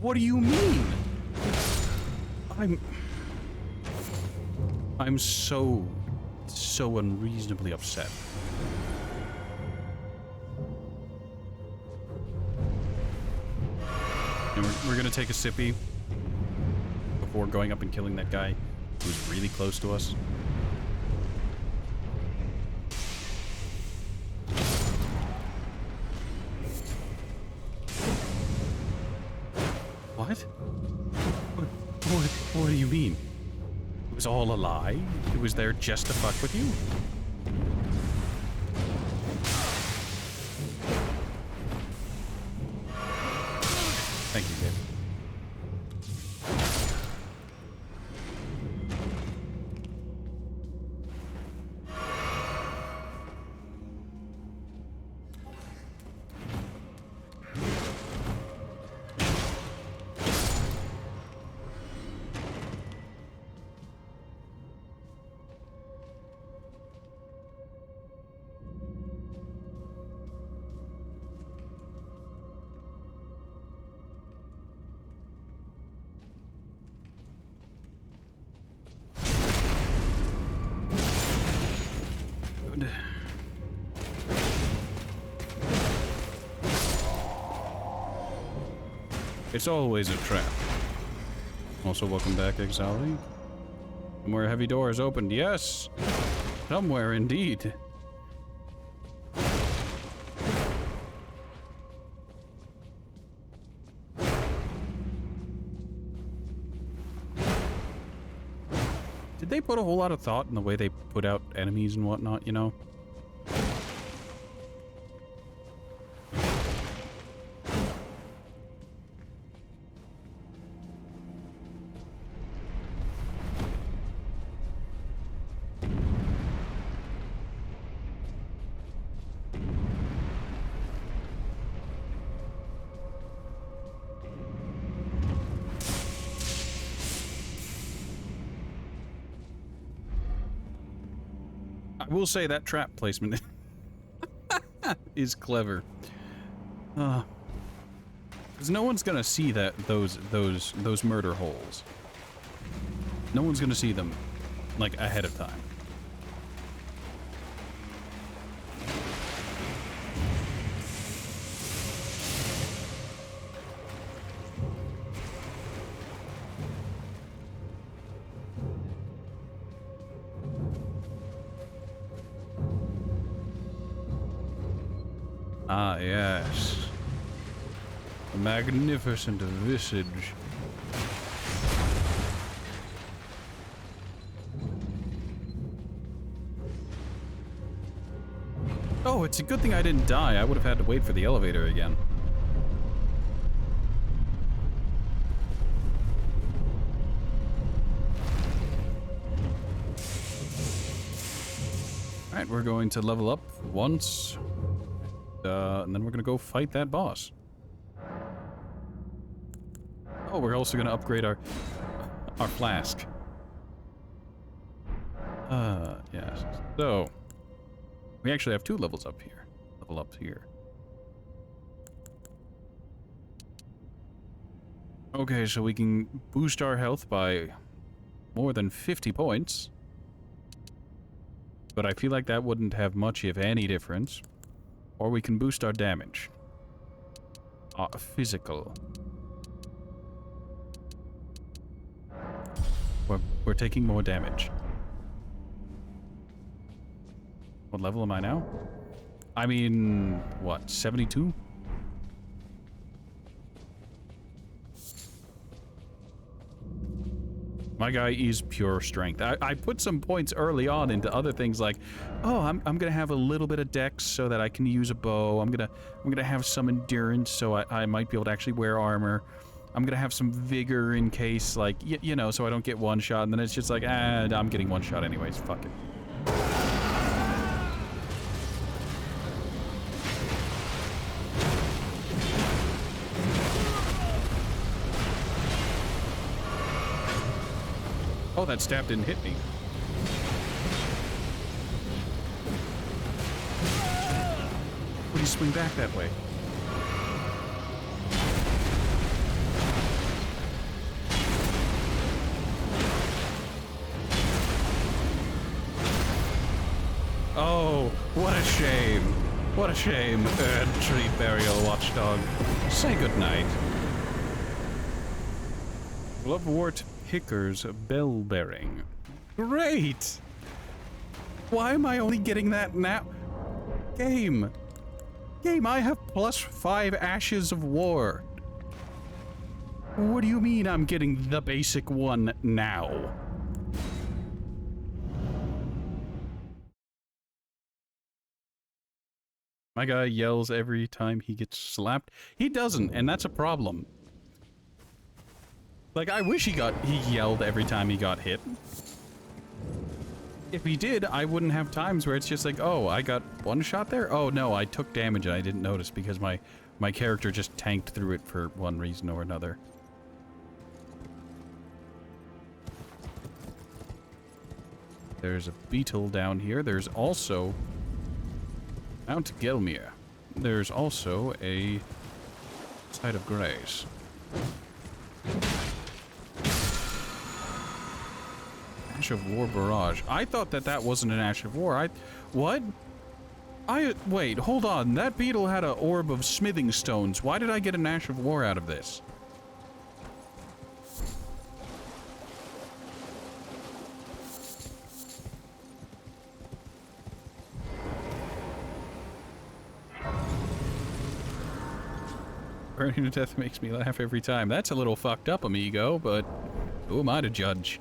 What do you mean? I'm so unreasonably upset. And we're gonna take a sippy before going up and killing that guy who's really close to us. What? What do you mean? It was all a lie? It was there just to fuck with you? Thank you, Gabe. It's always a trap. Also, welcome back, Exali. Somewhere heavy doors opened. Yes! Somewhere, indeed. Did they put a whole lot of thought in the way they put out enemies and whatnot, you know? I will say that trap placement is clever. Because no one's gonna see those murder holes. No one's gonna see them, like, ahead of time. Ah, yes. A magnificent visage. Oh, it's a good thing I didn't die. I would have had to wait for the elevator again. Alright, Alright, we're going to level up once. And then we're going to go fight that boss. Oh, we're also going to upgrade our flask. Yes. So, we actually have 2 levels up here. Level up here. Okay, so we can boost our health by more than 50 points. But I feel like that wouldn't have much, if any, difference. Or we can boost our damage. Physical. We're taking more damage. What level am I now? I mean, what, 72? My guy is pure strength. I put some points early on into other things like, oh, I'm gonna have a little bit of dex so that I can use a bow. I'm gonna have some endurance so I might be able to actually wear armor. I'm gonna have some vigor in case, like, you know, so I don't get one shot. And then it's just like, I'm getting one shot anyways. Fuck it. Oh, that stab didn't hit me. Would he swing back that way? Oh, what a shame. What a shame. Tree burial watchdog. Say goodnight. Glovewort Hicker's bell bearing. Great! Why am I only getting that now? Game, I have +5 Ashes of War. What do you mean I'm getting the basic one now? My guy yells every time he gets slapped. He doesn't, and that's a problem. Like, I wish he yelled every time he got hit. If he did, I wouldn't have times where it's just like, oh, I got one shot there? Oh, no, I took damage and I didn't notice because my character just tanked through it for one reason or another. There's a beetle down here. There's also Mount Gelmir. There's also a site of grace. Ash of War Barrage. I thought that wasn't an Ash of War. Wait, hold on. That beetle had an orb of smithing stones. Why did I get an Ash of War out of this? Burning to death makes me laugh every time. That's a little fucked up, amigo, but who am I to judge?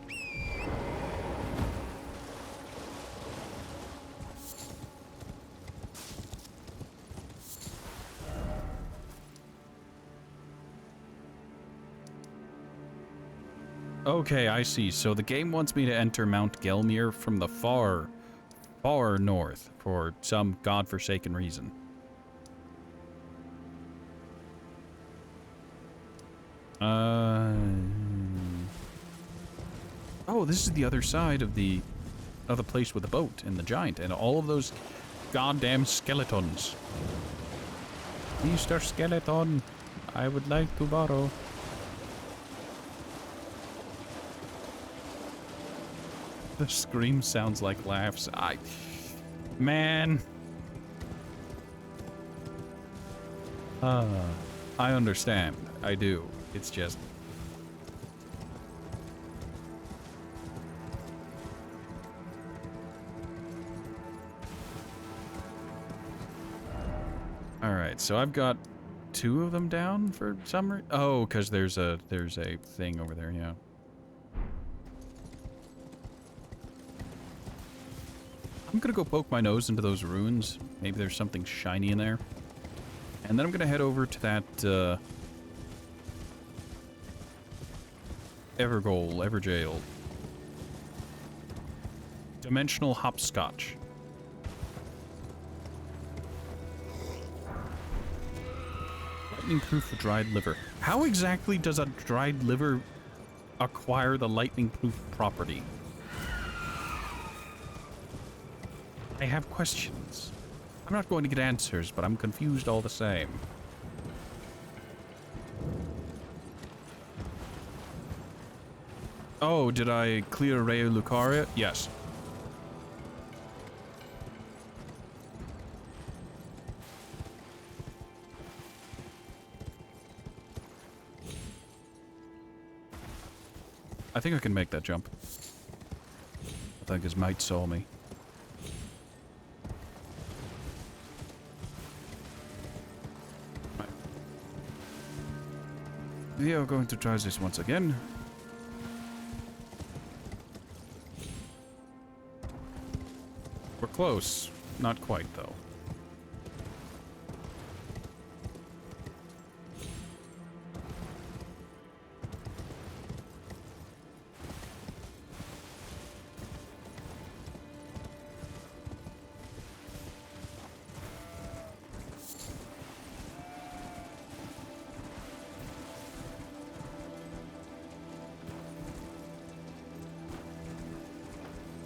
Okay, I see. So the game wants me to enter Mount Gelmir from the far, far north for some godforsaken reason. Oh, this is the other side of the place with the boat and the giant and all of those goddamn skeletons. Mr. Skeleton, I would like to borrow. The scream sounds like laughs. Man. I understand. I do. It's just... Alright, so I've got 2 of them down for some reason. Oh, because there's a thing over there, yeah. I'm gonna go poke my nose into those ruins. Maybe there's something shiny in there. And then I'm gonna head over to that, Everjail. Dimensional hopscotch. lightning proof for dried liver. How exactly does a dried liver acquire the lightning proof property? I have questions. I'm not going to get answers, but I'm confused all the same. Oh, did I clear Raya Lucaria? Yes. I think I can make that jump. I think his mate saw me. Right. We are going to try this once again. We're close. Not quite, though.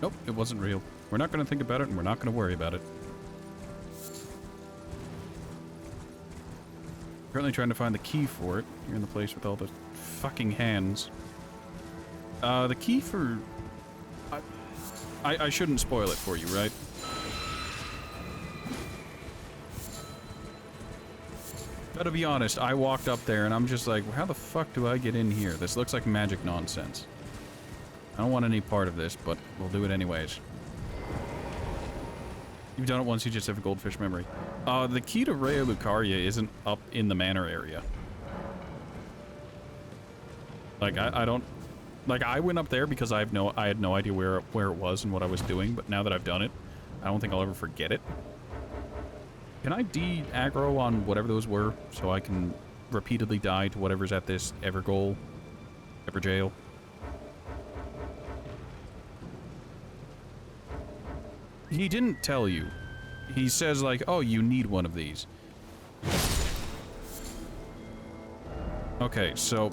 Nope, it wasn't real. We're not going to think about it, and we're not going to worry about it. Currently trying to find the key for it. Here in the place with all the fucking hands. The key for... I shouldn't spoil it for you, right? But to be honest, I walked up there and I'm just like, how the fuck do I get in here? This looks like magic nonsense. I don't want any part of this, but we'll do it anyways. You've done it once, you just have a goldfish memory. The key to Raya Lucaria isn't up in the manor area. Like, I don't... Like, I went up there because I had no idea where it was and what I was doing, but now that I've done it, I don't think I'll ever forget it. Can I de-aggro on whatever those were, so I can repeatedly die to whatever's at this Evergoal? Everjail? He didn't tell you. He says, like, oh, you need one of these. Okay, so...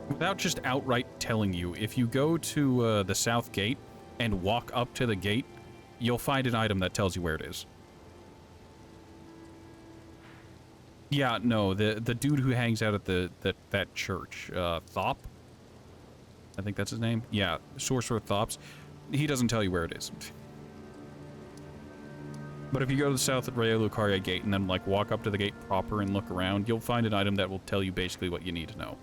Without just outright telling you, if you go to the south gate and walk up to the gate, you'll find an item that tells you where it is. Yeah, no, the dude who hangs out at that church, Thop? I think that's his name? Yeah, Sorcerer Thops. He doesn't tell you where it is. But if you go to the south at Raya Lucaria gate and then, like, walk up to the gate proper and look around, you'll find an item that will tell you basically what you need to know.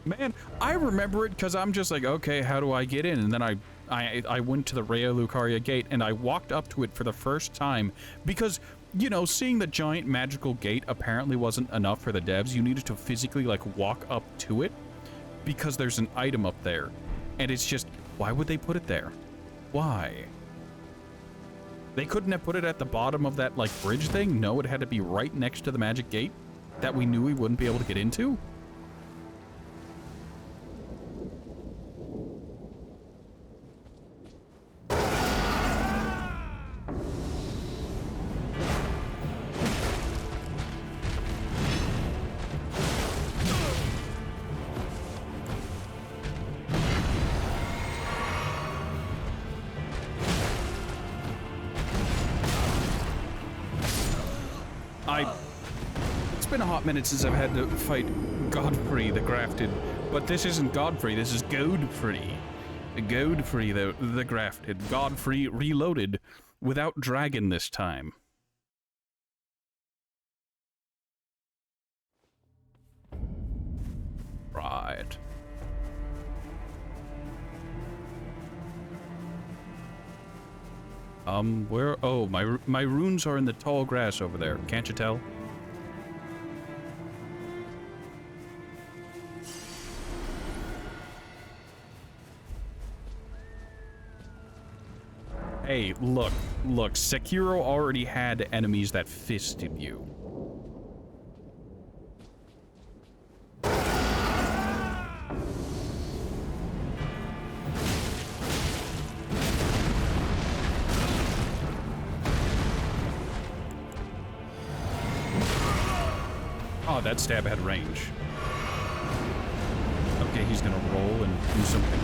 Man, I remember it because I'm just like, okay, how do I get in? And then I went to the Raya Lucaria gate and I walked up to it for the first time because, you know, seeing the giant magical gate apparently wasn't enough for the devs. You needed to physically, like, walk up to it because there's an item up there. And it's just, why would they put it there? Why? They couldn't have put it at the bottom of that, like, bridge thing? No, it had to be right next to the magic gate that we knew we wouldn't be able to get into? It's been a hot minute since I've had to fight Godfrey the Grafted, but this isn't Godfrey, this is Godfrey. Godfrey the Grafted. Godfrey reloaded without dragon this time. Right. Where? Oh, my runes are in the tall grass over there. Can't you tell? Hey, look. Sekiro already had enemies that fisted you. Oh, that stab had range. Okay, he's gonna roll and do something.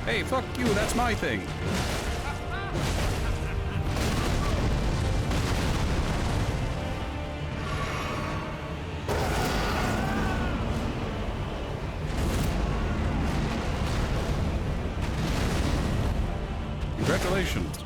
Hey, fuck you, that's my thing. Congratulations.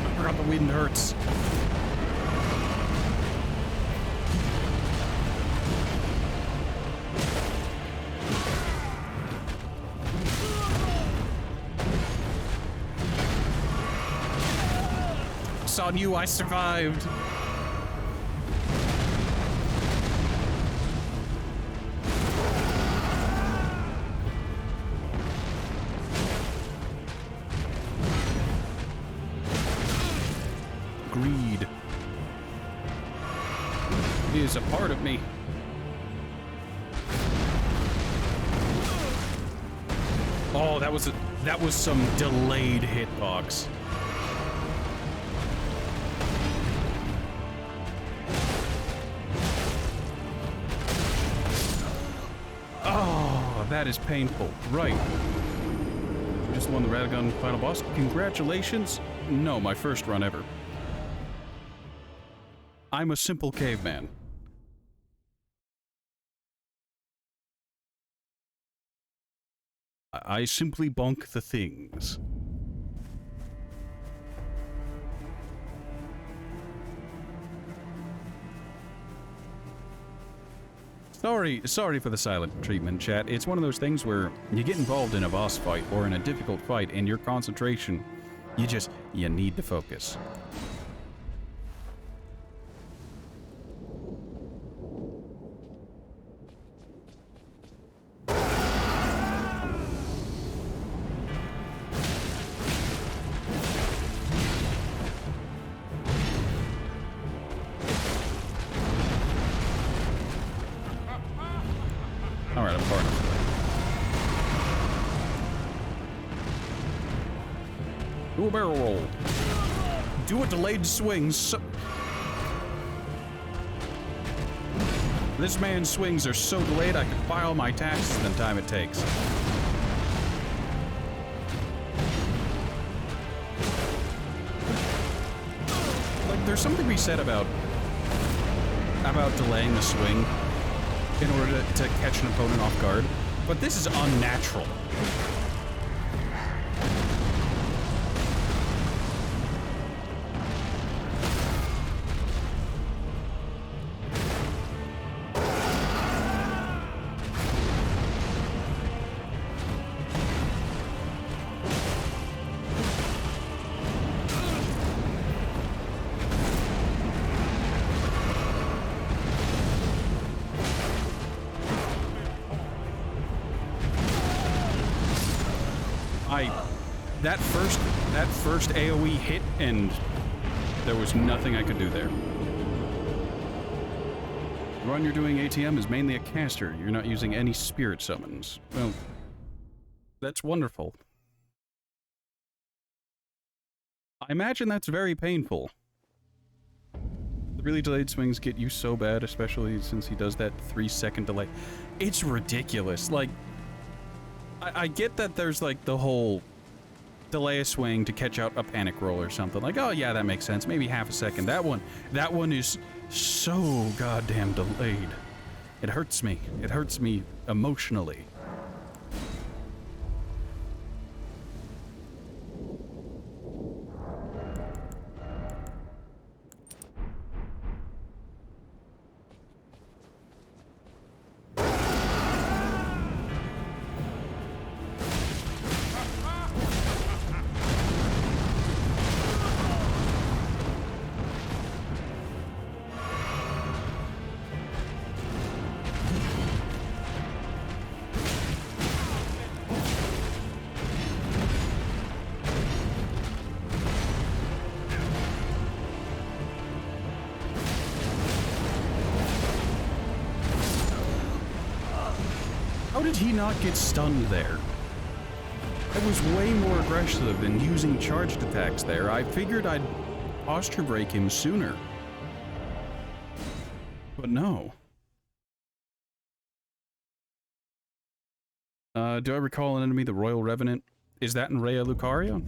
I forgot the wind hurts. On you, I survived. Greed. It is a part of me. Oh, that was some delayed hitbox. That is painful. Right. You just won the Radagon final boss. Congratulations. No, my first run ever. I'm a simple caveman. I simply bonk the things. Sorry for the silent treatment, chat. It's one of those things where you get involved in a boss fight or in a difficult fight and your concentration, you need to focus. Alright, I'm far enough away. Do a barrel roll. Do a delayed swing. This man's swings are so delayed I can file my taxes in the time it takes. Like, there's something to be said about delaying the swing in order to catch an opponent off guard, but this is unnatural. That first AoE hit, and there was nothing I could do there. The run you're doing ATM is mainly a caster. You're not using any spirit summons. Well, that's wonderful. I imagine that's very painful. The really delayed swings get you so bad, especially since he does that 3-second delay. It's ridiculous. Like, I get that there's like the whole delay a swing to catch out a panic roll or something. Like, oh yeah, that makes sense. Maybe half a second. That one is so goddamn delayed. It hurts me. It hurts me emotionally. did he not get stunned there? I was way more aggressive in using charged attacks there. I figured I'd posture break him sooner. But no. Do I recall an enemy, the Royal Revenant? Is that in Raya Lucaria?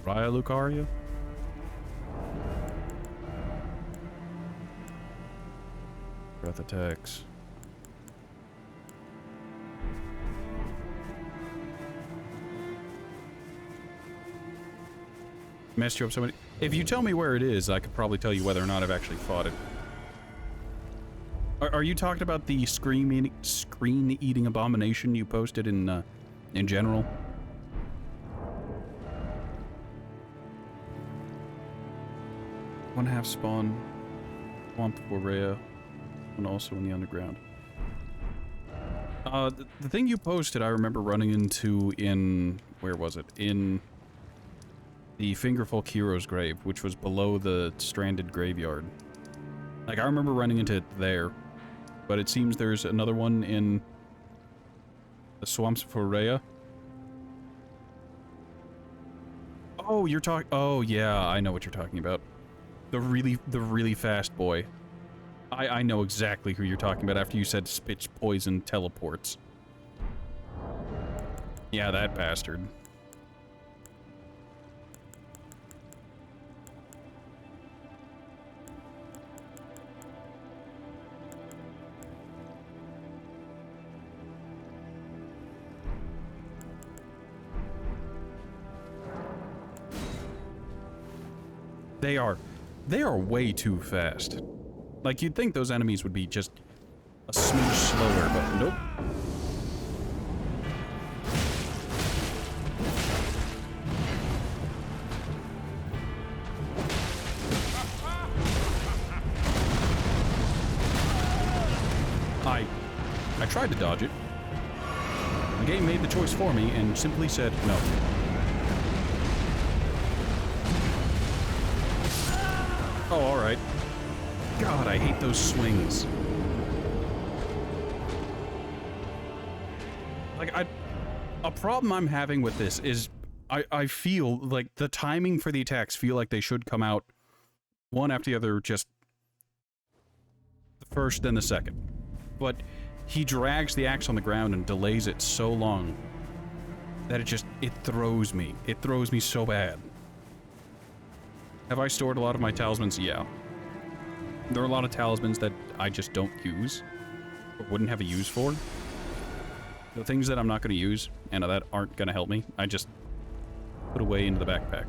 Raya Lucaria? Breath attacks. Messed you up so many. If you tell me where it is, I could probably tell you whether or not I've actually fought it. Are you talking about the screen-eating abomination you posted in general? One half spawn, swamp for Rhea, and also in the underground. The thing you posted, I remember running into in... where was it? In the Fingerfolk Hero's grave, which was below the stranded graveyard. Like, I remember running into it there. But it seems there's another one in the swamps for Rhea. Oh, you're talking... oh, yeah, I know what you're talking about. The really fast boy. I know exactly who you're talking about after you said spits poison teleports. Yeah, that bastard. They are way too fast. Like, you'd think those enemies would be just a smidge slower, but nope. I tried to dodge it. The game made the choice for me and simply said no. Oh, alright. God, I hate those swings. Like, a problem I'm having with this is I feel like the timing for the attacks feel like they should come out one after the other, just the first, then the second. But he drags the axe on the ground and delays it so long that it throws me. It throws me so bad. Have I stored a lot of my talismans? Yeah. There are a lot of talismans that I just don't use, or wouldn't have a use for. The things that I'm not going to use, and that aren't going to help me, I just put away into the backpack.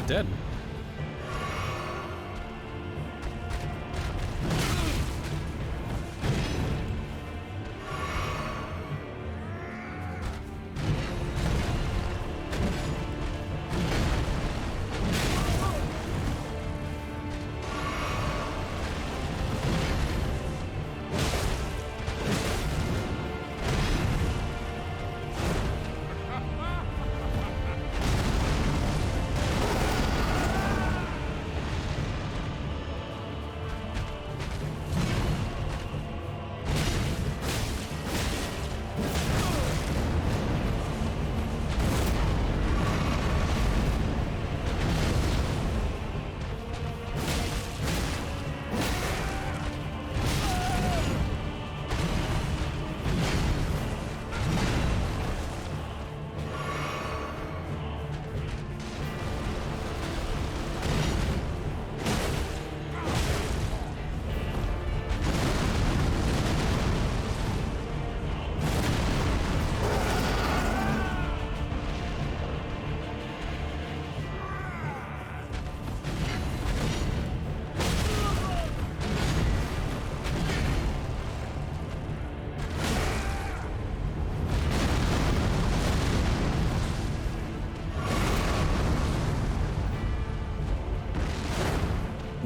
Dead.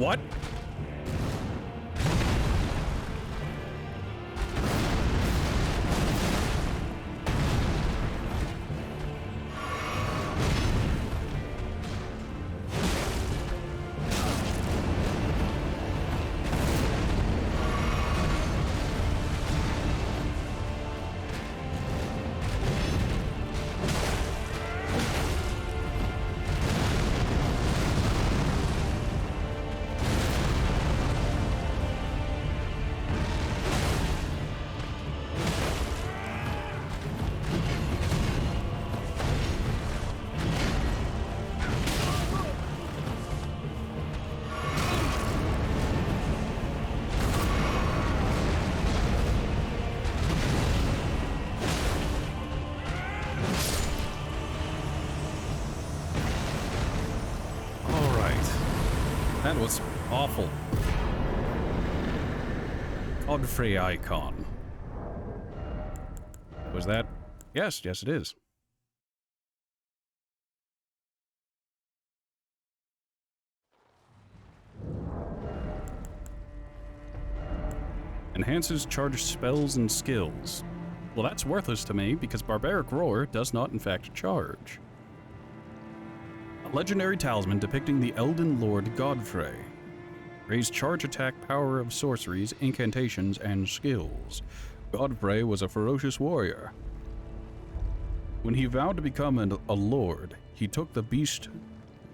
What? That was awful. Godfrey icon. Was that? Yes, yes it is. Enhances charged spells and skills. Well, that's worthless to me because Barbaric Roar does not in fact charge. A legendary talisman depicting the Elden Lord Godfrey. Raise charge attack power of sorceries, incantations, and skills. Godfrey was a ferocious warrior. When he vowed to become a lord, he took the beast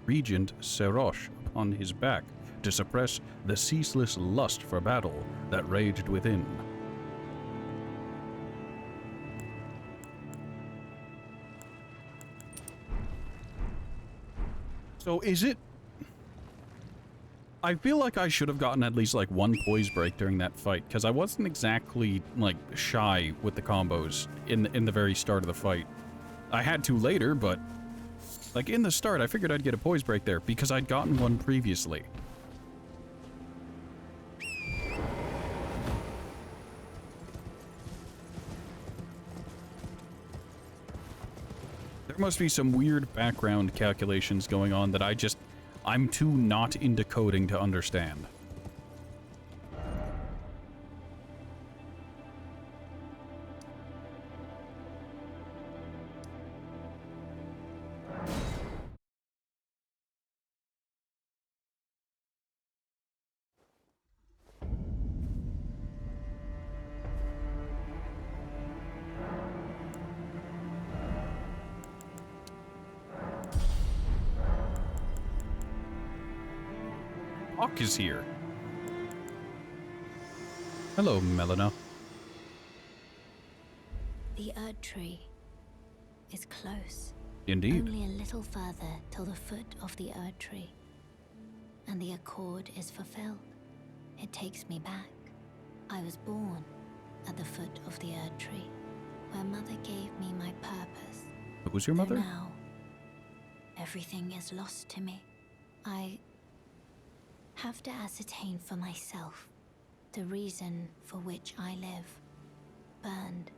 regent Serosh upon his back to suppress the ceaseless lust for battle that raged within. So is it... I feel like I should have gotten at least like one poise break during that fight, because I wasn't exactly like shy with the combos in the very start of the fight. I had to later, but like in the start I figured I'd get a poise break there because I'd gotten one previously. There must be some weird background calculations going on that I'm too not into coding to understand. Hawk is here. Hello, Melina. The Erd Tree is close. Indeed. Only a little further till the foot of the Erd Tree. And the accord is fulfilled. It takes me back. I was born at the foot of the Erd Tree, where Mother gave me my purpose. Who was your Though mother? now, everything is lost to me. I have to ascertain for myself the reason for which I live, burned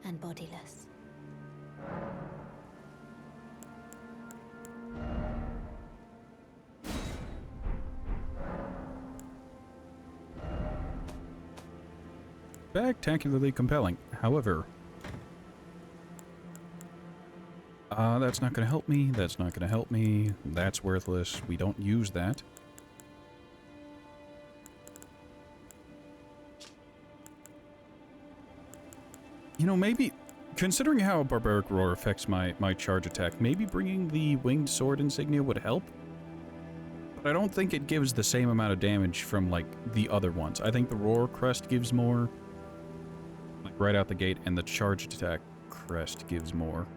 and bodiless. Spectacularly compelling. However, that's not going to help me. That's not going to help me. That's worthless. We don't use that. You know, maybe, considering how Barbaric Roar affects my charge attack, maybe bringing the Winged Sword insignia would help. But I don't think it gives the same amount of damage from, like, the other ones. I think the Roar Crest gives more, like, right out the gate, and the charge attack crest gives more.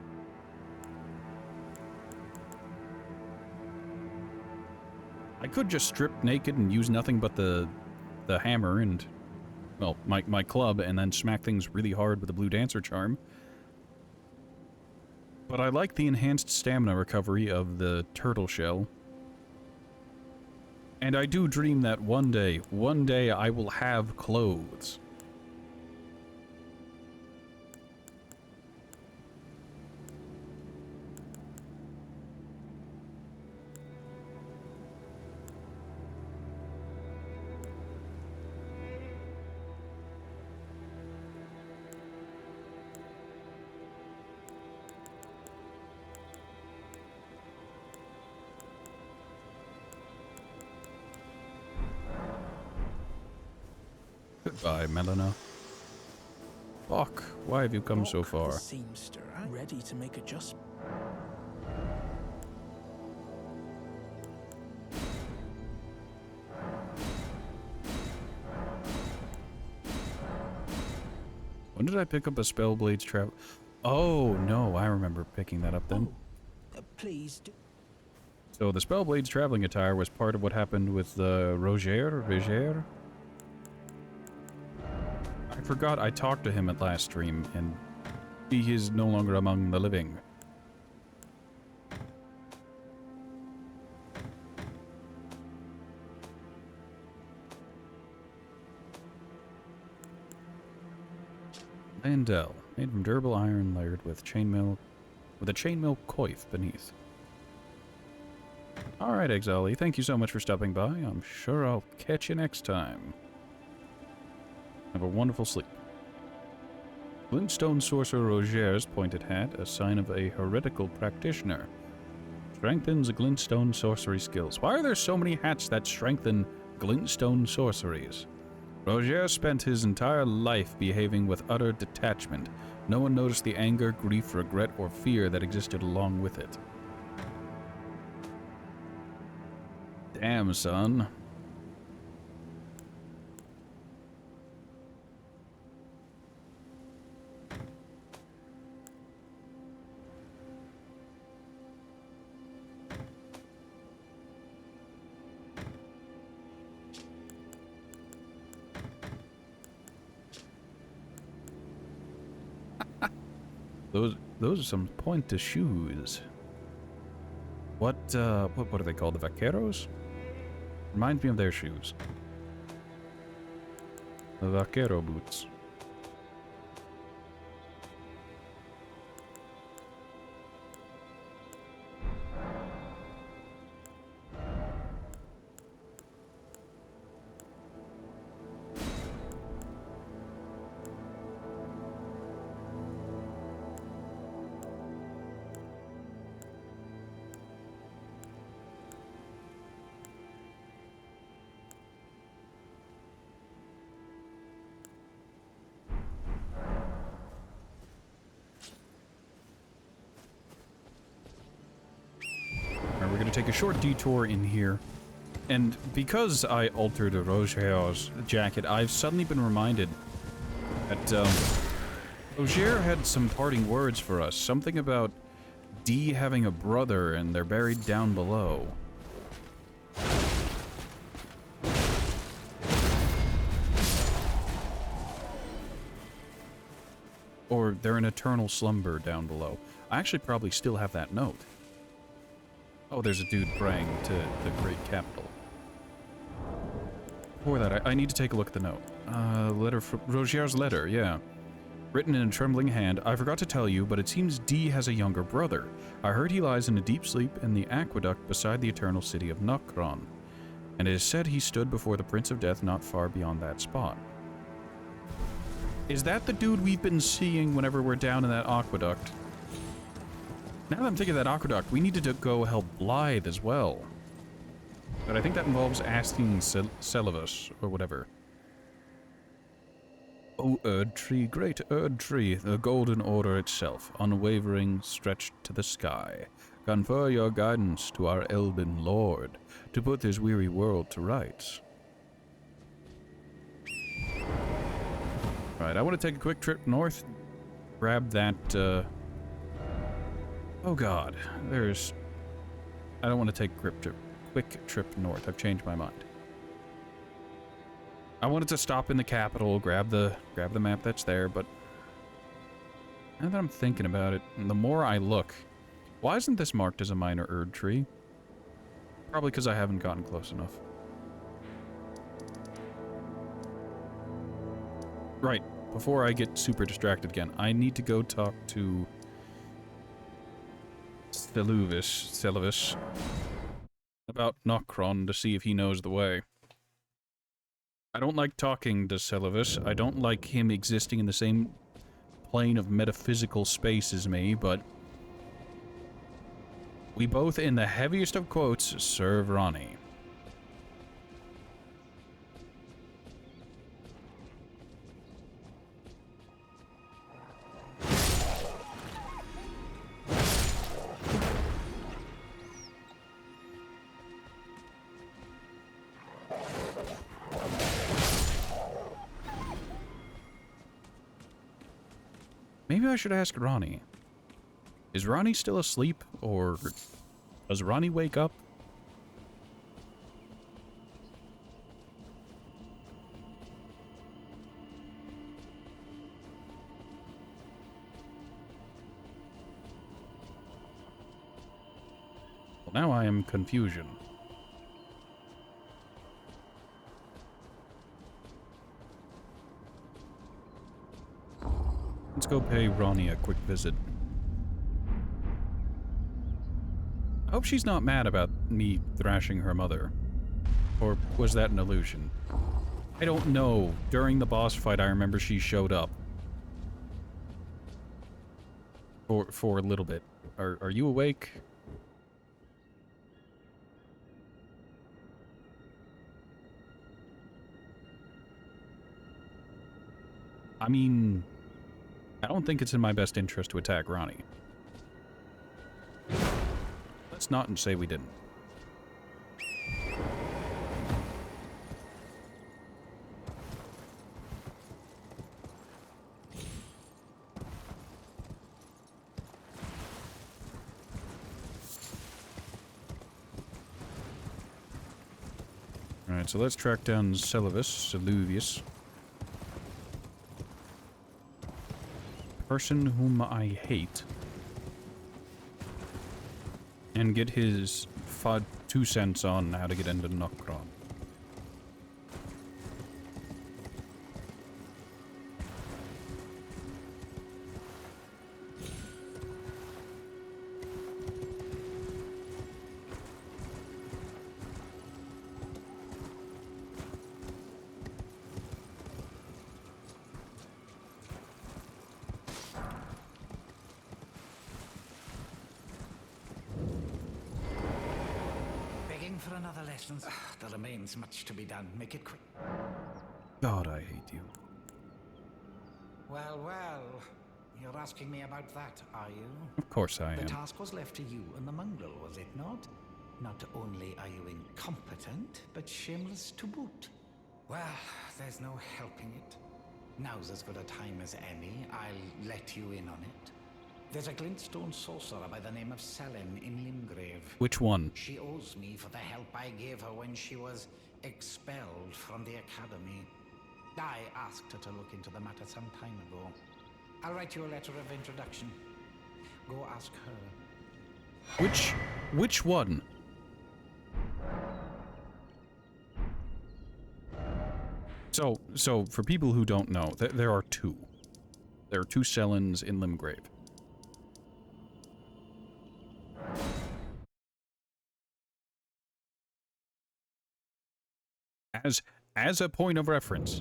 I could just strip naked and use nothing but the hammer and... well, my club, and then smack things really hard with the Blue Dancer charm. But I like the enhanced stamina recovery of the turtle shell. And I do dream that one day I will have clothes. Goodbye, Melina. Fuck, why have you come so Doc, far? the seamster, ready to make adjustments. When did I pick up a Spellblade's travel? Oh, no, I remember picking that up then. Please do. So the Spellblade's traveling attire was part of what happened with Roger? I forgot I talked to him at last stream, and he is no longer among the living. Landell, made from durable iron layered with a chainmail coif beneath. Alright, Exali, thank you so much for stopping by. I'm sure I'll catch you next time. Have a wonderful sleep. Glintstone Sorcerer Roger's pointed hat, a sign of a heretical practitioner. Strengthens glintstone sorcery skills. Why are there so many hats that strengthen glintstone sorceries? Roger spent his entire life behaving with utter detachment. No one noticed the anger, grief, regret, or fear that existed along with it. Damn, son. Those are some pointy shoes. What are they called? The vaqueros? Reminds me of their shoes. The vaquero boots. We're going to take a short detour in here. And because I altered Roger's jacket, I've suddenly been reminded that Roger had some parting words for us. Something about Dee having a brother and they're buried down below. Or they're in eternal slumber down below. I actually probably still have that note. Oh, there's a dude praying to the great capital. Before that, I need to take a look at the note. Letter from Roger's letter, yeah. Written in a trembling hand, I forgot to tell you, but it seems Dee has a younger brother. I heard he lies in a deep sleep in the aqueduct beside the eternal city of Nokron. And it is said he stood before the Prince of Death not far beyond that spot. Is that the dude we've been seeing whenever we're down in that aqueduct? Now that I'm thinking of that aqueduct, we need to go help Blythe as well. But I think that involves asking Celavus, or whatever. O Erd Tree, great Erd Tree, the golden order itself, unwavering, stretched to the sky. Confer your guidance to our Elden Lord, to put this weary world to rights. Right, I want to take a quick trip north, grab that, oh god, I don't want to take a quick trip north. I've changed my mind. I wanted to stop in the capital, grab the map that's there, but now that I'm thinking about it, the more I look, why isn't this marked as a minor Erd tree? Probably because I haven't gotten close enough. Right, before I get super distracted again, I need to go talk to Celavus about Nokron to see if he knows the way. I don't like talking to Celavus. I don't like him existing in the same plane of metaphysical space as me, but we both, in the heaviest of quotes, serve Ronnie. Maybe I should ask Ronnie. Is Ronnie still asleep, or does Ronnie wake up? Well, now I am confusion. Let's go pay Ronnie a quick visit. I hope she's not mad about me thrashing her mother. Or was that an illusion? I don't know. During the boss fight, I remember she showed up. For a little bit. Are you awake? I mean, I don't think it's in my best interest to attack Ronnie. Let's not say we didn't. Alright, so let's track down Celuvius. Person whom I hate. And get his 2 cents on how to get into Nokron. For another lesson. There remains much to be done. Make it quick. God, I hate you. Well, well. You're asking me about that, are you? Of course I am. The task was left to you and the mongrel, was it not? Not only are you incompetent, but shameless to boot. Well, there's no helping it. Now's as good a time as any. I'll let you in on it. There's a glintstone sorcerer by the name of Selene in Limgrave. Which one? She owes me for the help I gave her when she was expelled from the academy. I asked her to look into the matter some time ago. I'll write you a letter of introduction. Go ask her. Which one? So for people who don't know, there are two. There are 2 Selens in Limgrave. As a point of reference,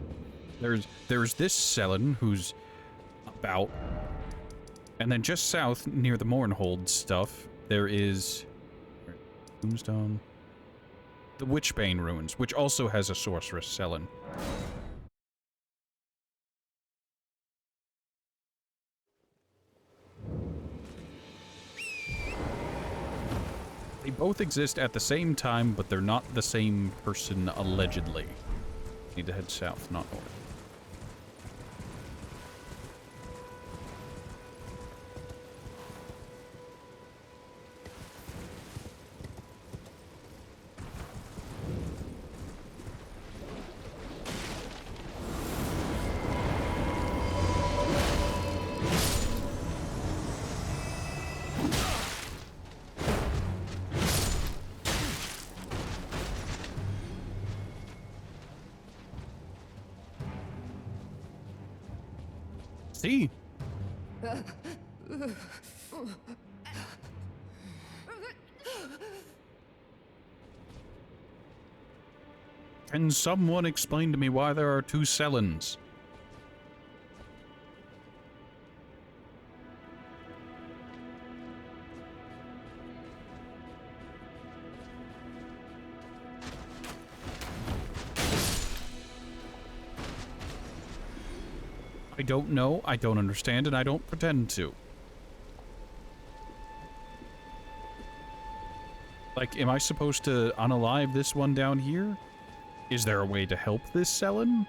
there's this Selen who's about, and then just south near the Mournhold stuff, there is Tombstone, the Witchbane ruins, which also has a sorceress Selen. They both exist at the same time, but they're not the same person, allegedly. Need to head south, not north. See? Can someone explain to me why there are 2 Selens? I don't know, I don't understand, and I don't pretend to. Like, am I supposed to unalive this one down here? Is there a way to help this Selen?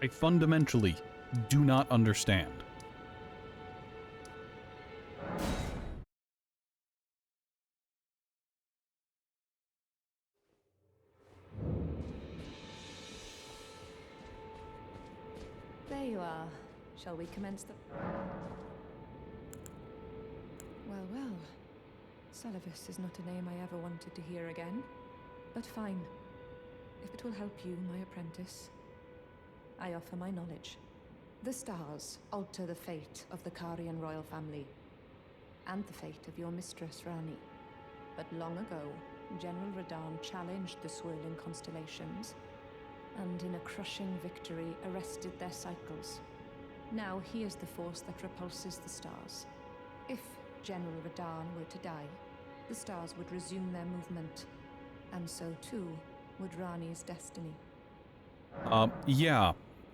I fundamentally do not understand. There you are. Shall we commence the... Well, well. Sullivis is not a name I ever wanted to hear again. But fine. If it will help you, my apprentice, I offer my knowledge. The stars alter the fate of the Karian royal family, and the fate of your mistress, Rani. But long ago, General Radahn challenged the swirling constellations, and in a crushing victory arrested their cycles. Now he is the force that repulses the stars. If General Radahn were to die, the stars would resume their movement, and so too would Rani's destiny.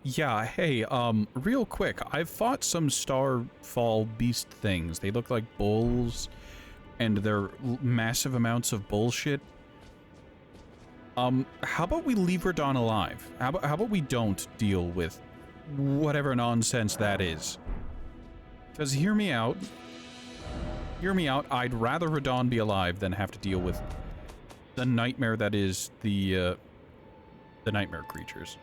Yeah, hey, real quick, I've fought some Starfall beast things. They look like bulls, and they're massive amounts of bullshit. How about we leave Radahn alive? How about we don't deal with whatever nonsense that is? Because hear me out. Hear me out, I'd rather Radahn be alive than have to deal with the nightmare that is the nightmare creatures.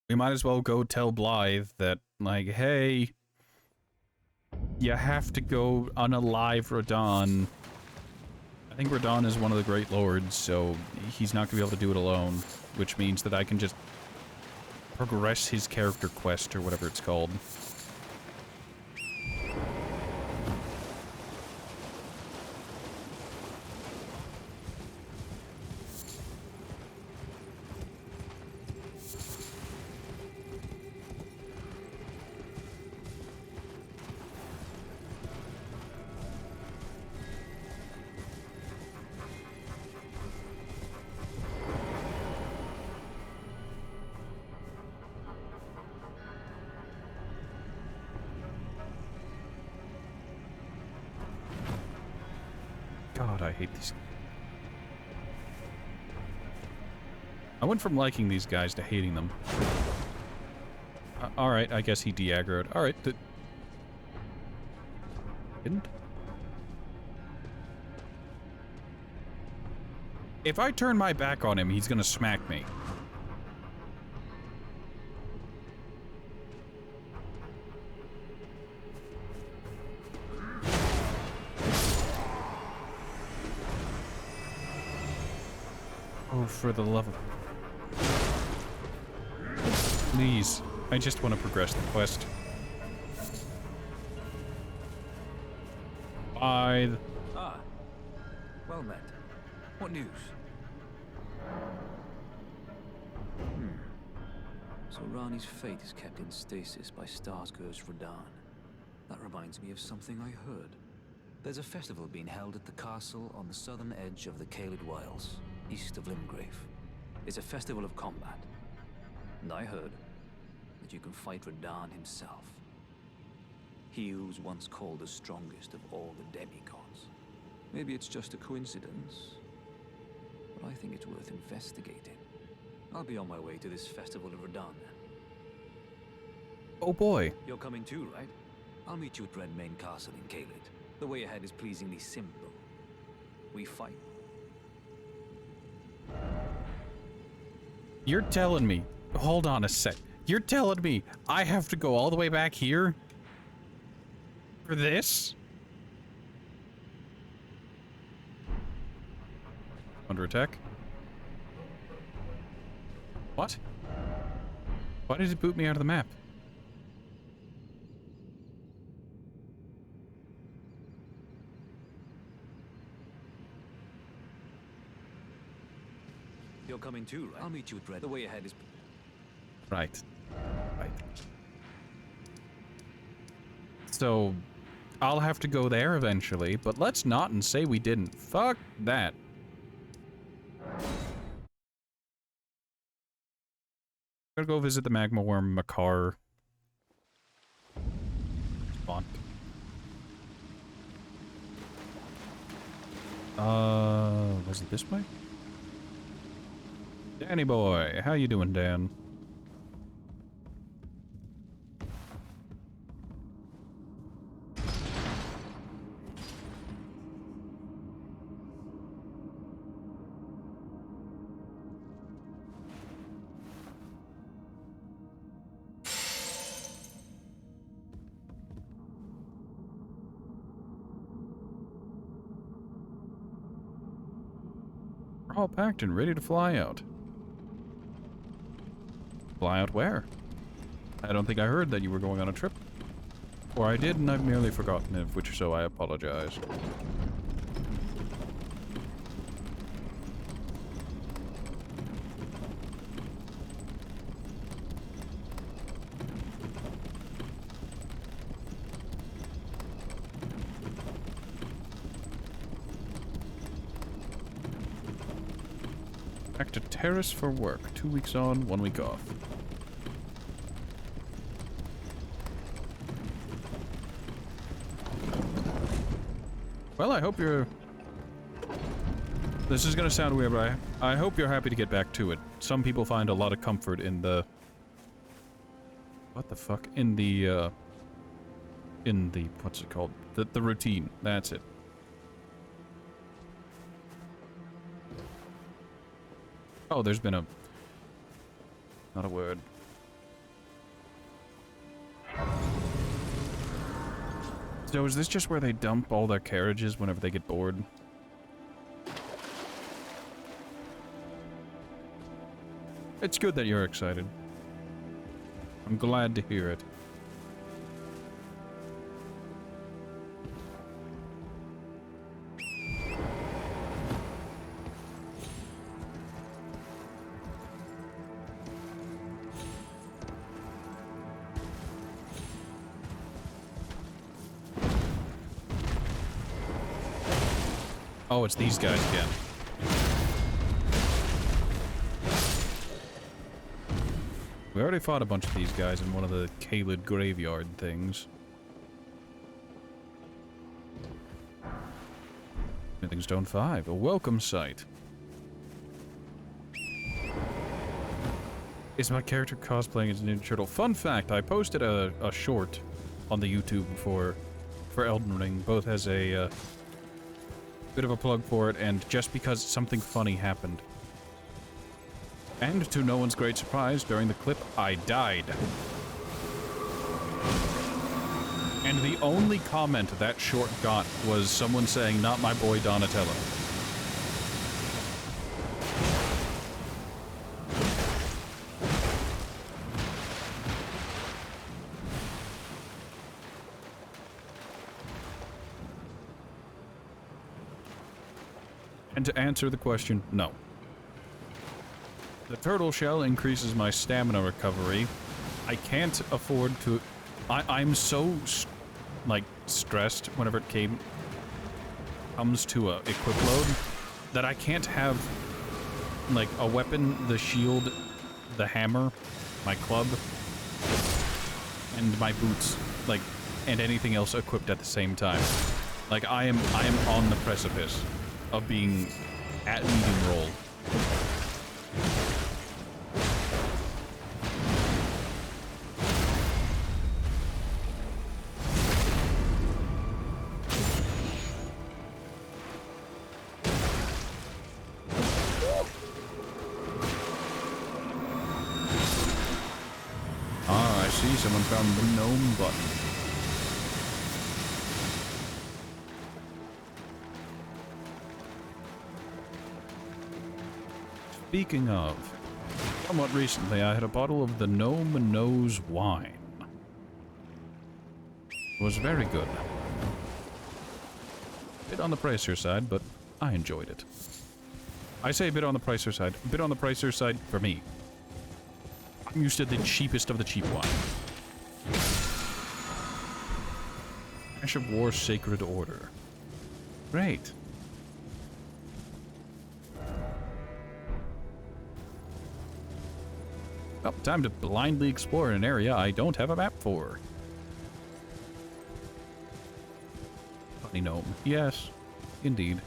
We might as well go tell Blythe that, like, hey, you have to go unalive Radahn. I think Radahn is one of the Great Lords, so he's not going to be able to do it alone, which means that I can just progress his character quest, or whatever it's called. God, I hate these. I went from liking these guys to hating them. Alright, I guess he de-aggroed. Alright, didn't? If I turn my back on him, he's gonna smack me. Oh, for the love of... Please. I just want to progress the quest. Bye. Ah. Well met. What news? So Rani's fate is kept in stasis by Starscourge Radahn. That reminds me of something I heard. There's a festival being held at the castle on the southern edge of the Caelid Wilds, east of Limgrave. It's a festival of combat. And I heard that you can fight Radahn himself. He who was once called the strongest of all the demigods. Maybe it's just a coincidence, but I think it's worth investigating. I'll be on my way to this festival of Radahn then. Oh boy. You're coming too, right? I'll meet you at Redmane Castle in Caelid. The way ahead is pleasingly simple. We fight. You're telling me... Hold on a sec. You're telling me I have to go all the way back here? For this? Under attack? What? Why did it boot me out of the map? You're coming too, right? I'll meet you at Red. The way ahead is... Right. Right. So, I'll have to go there eventually, but let's not and say we didn't. Fuck that. Gotta go visit the magma worm Makar. Spawn. Was it this way? Danny boy, how you doing, Dan? We're all packed and ready to fly out. Fly out where? I don't think I heard that you were going on a trip. Or I did, and I've merely forgotten, if which so I apologize. Back to Terrace for work. 2 weeks on, 1 week off. Well, I hope you're... This is gonna sound weird, but I hope you're happy to get back to it. Some people find a lot of comfort in the... What the fuck? In the, what's it called? The routine. That's it. Oh, there's been a... Not a word. So is this just where they dump all their carriages whenever they get bored? It's good that you're excited. I'm glad to hear it. Oh, it's these guys again. We already fought a bunch of these guys in one of the Caelid graveyard things. Smithing Stone 5, a welcome sight. Is my character cosplaying as a Ninja Turtle? Fun fact, I posted a short on the YouTube for Elden Ring, both as a bit of a plug for it, and just because something funny happened. And to no one's great surprise, during the clip, I died. And the only comment that short got was someone saying, "Not my boy Donatello." And to answer the question, no. The turtle shell increases my stamina recovery. I can't afford to... I'm so, like, stressed whenever it comes to a equip load that I can't have, like, a weapon, the shield, the hammer, my club, and my boots, like, and anything else equipped at the same time. Like, I am on the precipice of being at medium roll. Ah, I see. Someone found the gnome button. Speaking of, somewhat recently I had a bottle of the Gnome Nose wine. It was very good. Bit on the pricier side, but I enjoyed it. I say a bit on the pricier side. A bit on the pricier side for me. I'm used to the cheapest of the cheap wine. Ash of War Sacred Order. Great. Well, time to blindly explore an area I don't have a map for. Funny gnome. Yes, indeed.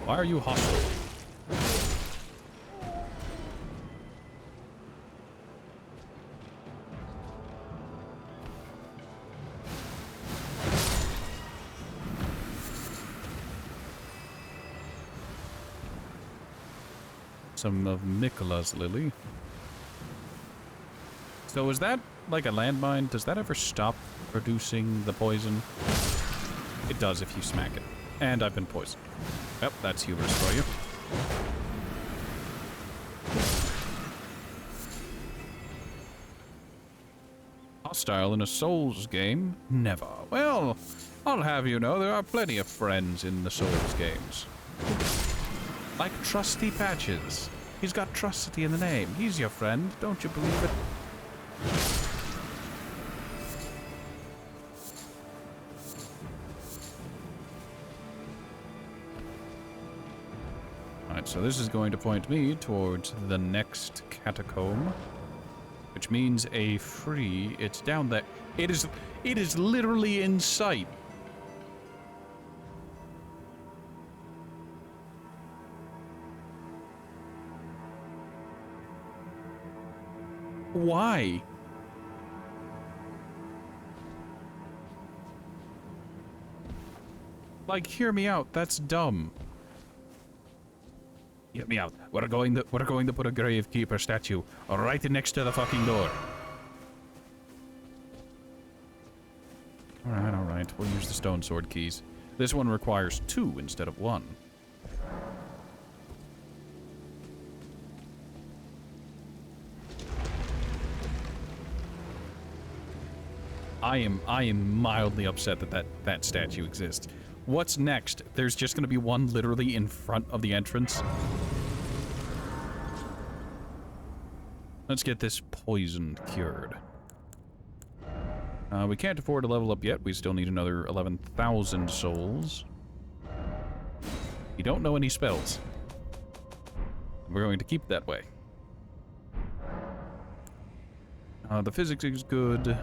Why are you hostile? Some of Nicola's lily. So is that like a landmine? Does that ever stop producing the poison? It does if you smack it. And I've been poisoned. Yep, that's humorous for you. Hostile in a Souls game? Never. Well, I'll have you know there are plenty of friends in the Souls games. Like Trusty Patches. He's got Trusty in the name. He's your friend, don't you believe it? Alright, so this is going to point me towards the next catacomb. Which means a free... It's down there. It is literally in sight. Why? Like, hear me out. That's dumb. Hear me out. We're going to put a gravekeeper statue right next to the fucking door. Alright, alright. We'll use the stone sword keys. This one requires 2 instead of 1. I am mildly upset that statue exists. What's next? There's just gonna be one literally in front of the entrance. Let's get this poison cured. We can't afford to level up yet. We still need another 11,000 souls. We don't know any spells. We're going to keep it that way. The physics is good.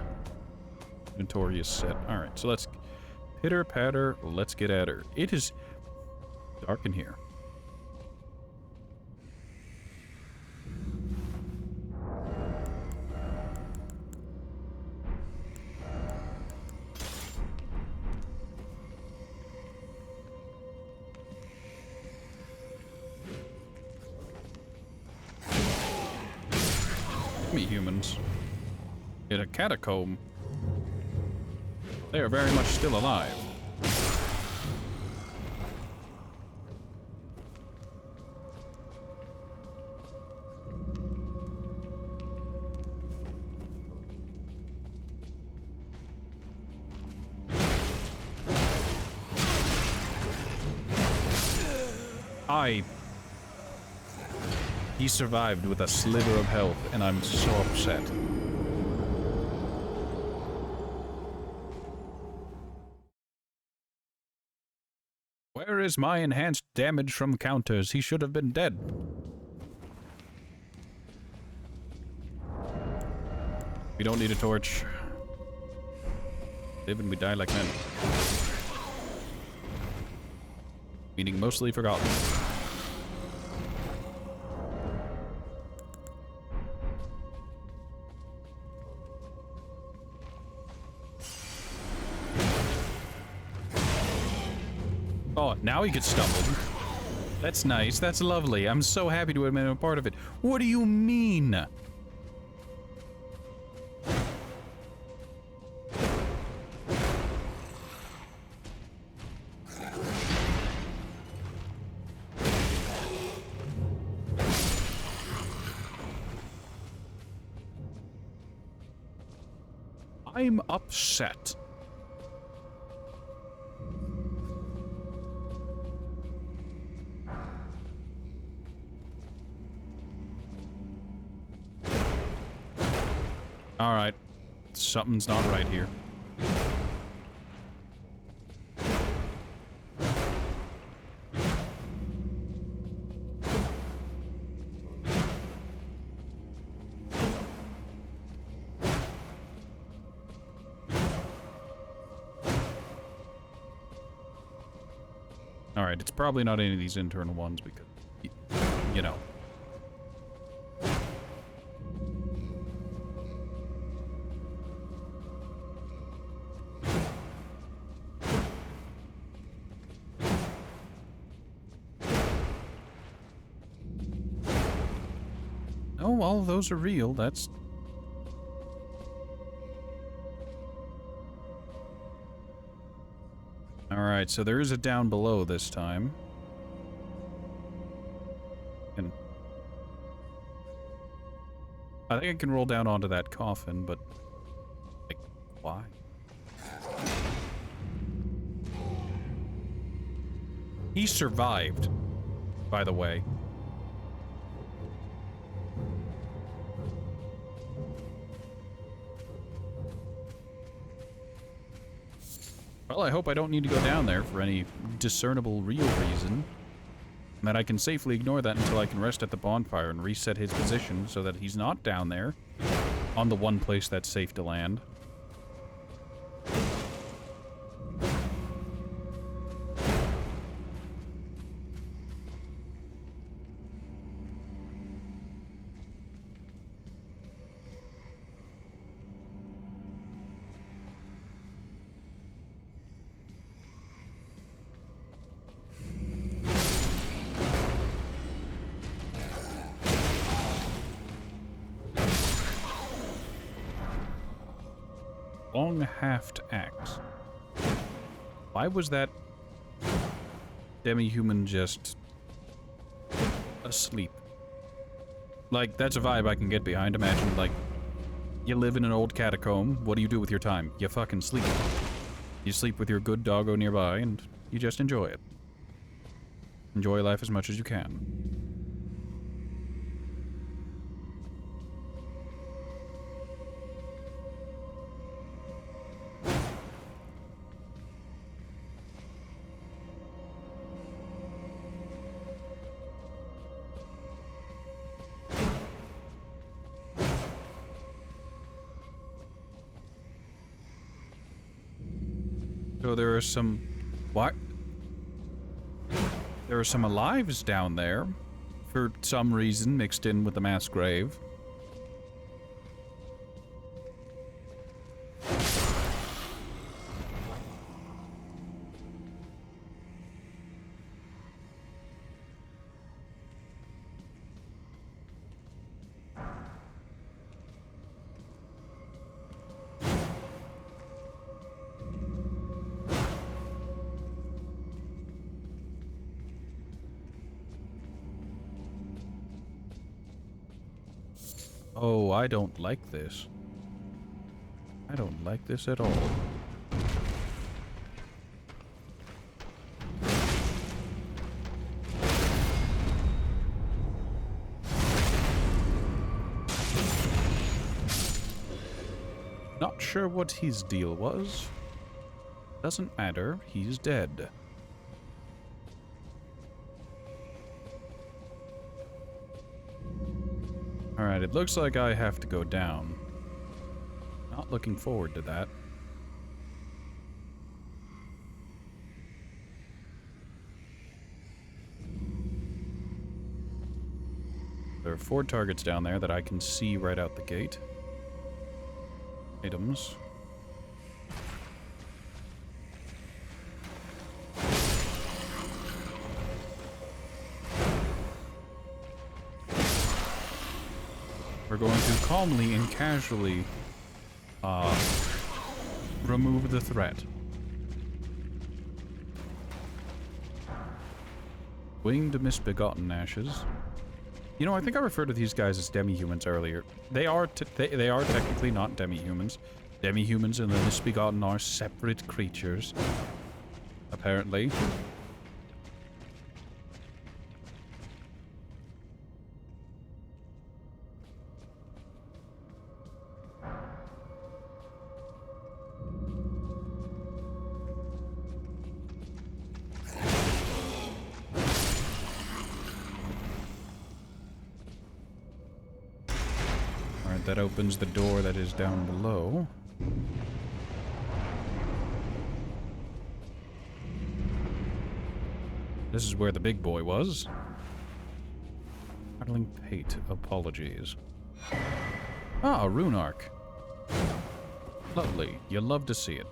Inventory is set. Alright, so let's pitter patter, let's get at her. It is dark in here. Me humans. In a catacomb. They are very much still alive. He survived with a sliver of health, and I'm so upset. Where is my enhanced damage from counters? He should have been dead. We don't need a torch. Live and we die like men. Meaning mostly forgotten. Oh, now he gets stumbled. That's nice. That's lovely. I'm so happy to have been a part of it. What do you mean? I'm upset. Alright. Something's not right here. Alright, it's probably not any of these internal ones because, you know. Oh, all of those are real. That's... Alright, so there is a down below this time. And I think I can roll down onto that coffin, but... like, why? He survived, by the way. Well, I hope I don't need to go down there for any discernible real reason. And that I can safely ignore that until I can rest at the bonfire and reset his position so that he's not down there on the one place that's safe to land. Long-haft axe. Why was that demi-human just asleep? Like, that's a vibe I can get behind. Imagine, like, you live in an old catacomb. What do you do with your time? You fucking sleep. You sleep with your good doggo nearby, and you just enjoy it. Enjoy life as much as you can. So there are some... what? There are some alives down there, for some reason, mixed in with the mass grave. Oh, I don't like this. I don't like this at all. Not sure what his deal was. Doesn't matter, he's dead. Alright, it looks like I have to go down. Not looking forward to that. There are 4 targets down there that I can see right out the gate. Items. We're going to calmly and casually remove the threat. Winged misbegotten ashes. You know, I think I referred to these guys as demi-humans earlier. They are they are technically not demi-humans. Demi-humans and the misbegotten are separate creatures, apparently. That opens the door that is down below. This is where the big boy was. Battling Pate, apologies. Ah, a rune arc. Lovely. You love to see it.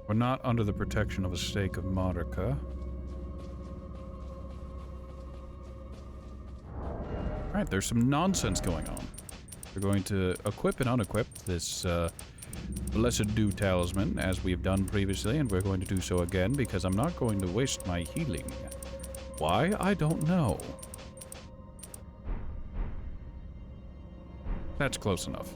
We're not under the protection of a stake of Marika. Alright, there's some nonsense going on. We're going to equip and unequip this Blessed Dew Talisman, as we've done previously, and we're going to do so again, because I'm not going to waste my healing. Why? I don't know. That's close enough.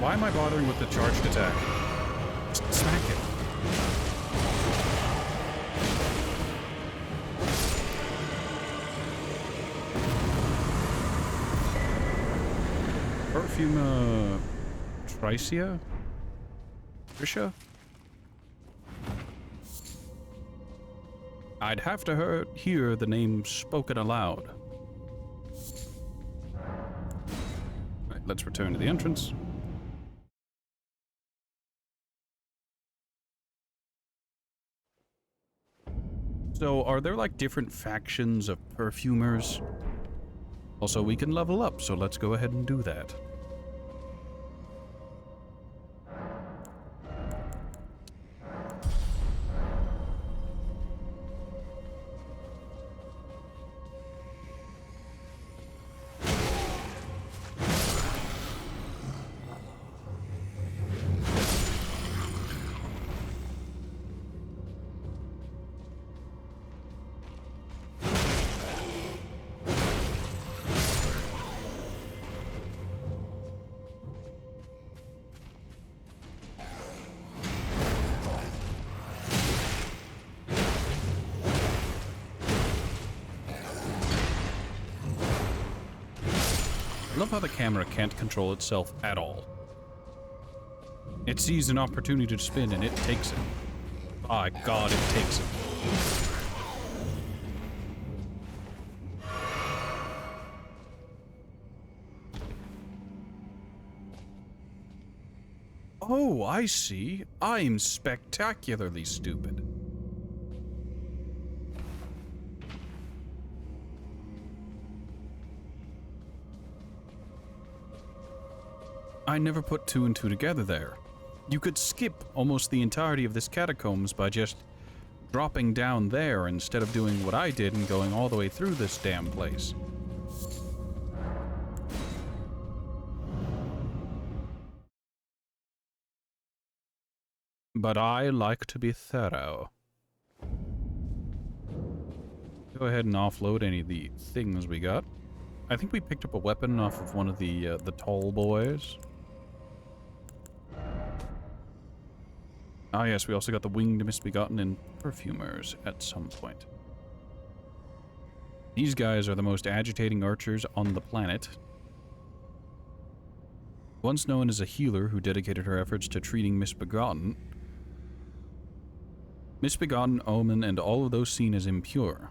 Why am I bothering with the charged attack? Just smack it. Perfume, Tricia? Trisha? I'd have to hear the name spoken aloud. Alright, let's return to the entrance. So, are there like different factions of perfumers? Also, we can level up, so let's go ahead and do that. I love how the camera can't control itself at all. It sees an opportunity to spin and it takes it. My God, it takes it. Oh, I see. I'm spectacularly stupid. I never put two and two together there. You could skip almost the entirety of this catacombs by just dropping down there instead of doing what I did and going all the way through this damn place. But I like to be thorough. Go ahead and offload any of the things we got. I think we picked up a weapon off of one of the tall boys. Ah yes, we also got the Winged Misbegotten and Perfumers at some point. These guys are the most agitating archers on the planet. Once known as a healer who dedicated her efforts to treating Misbegotten, Omen, and all of those seen as impure.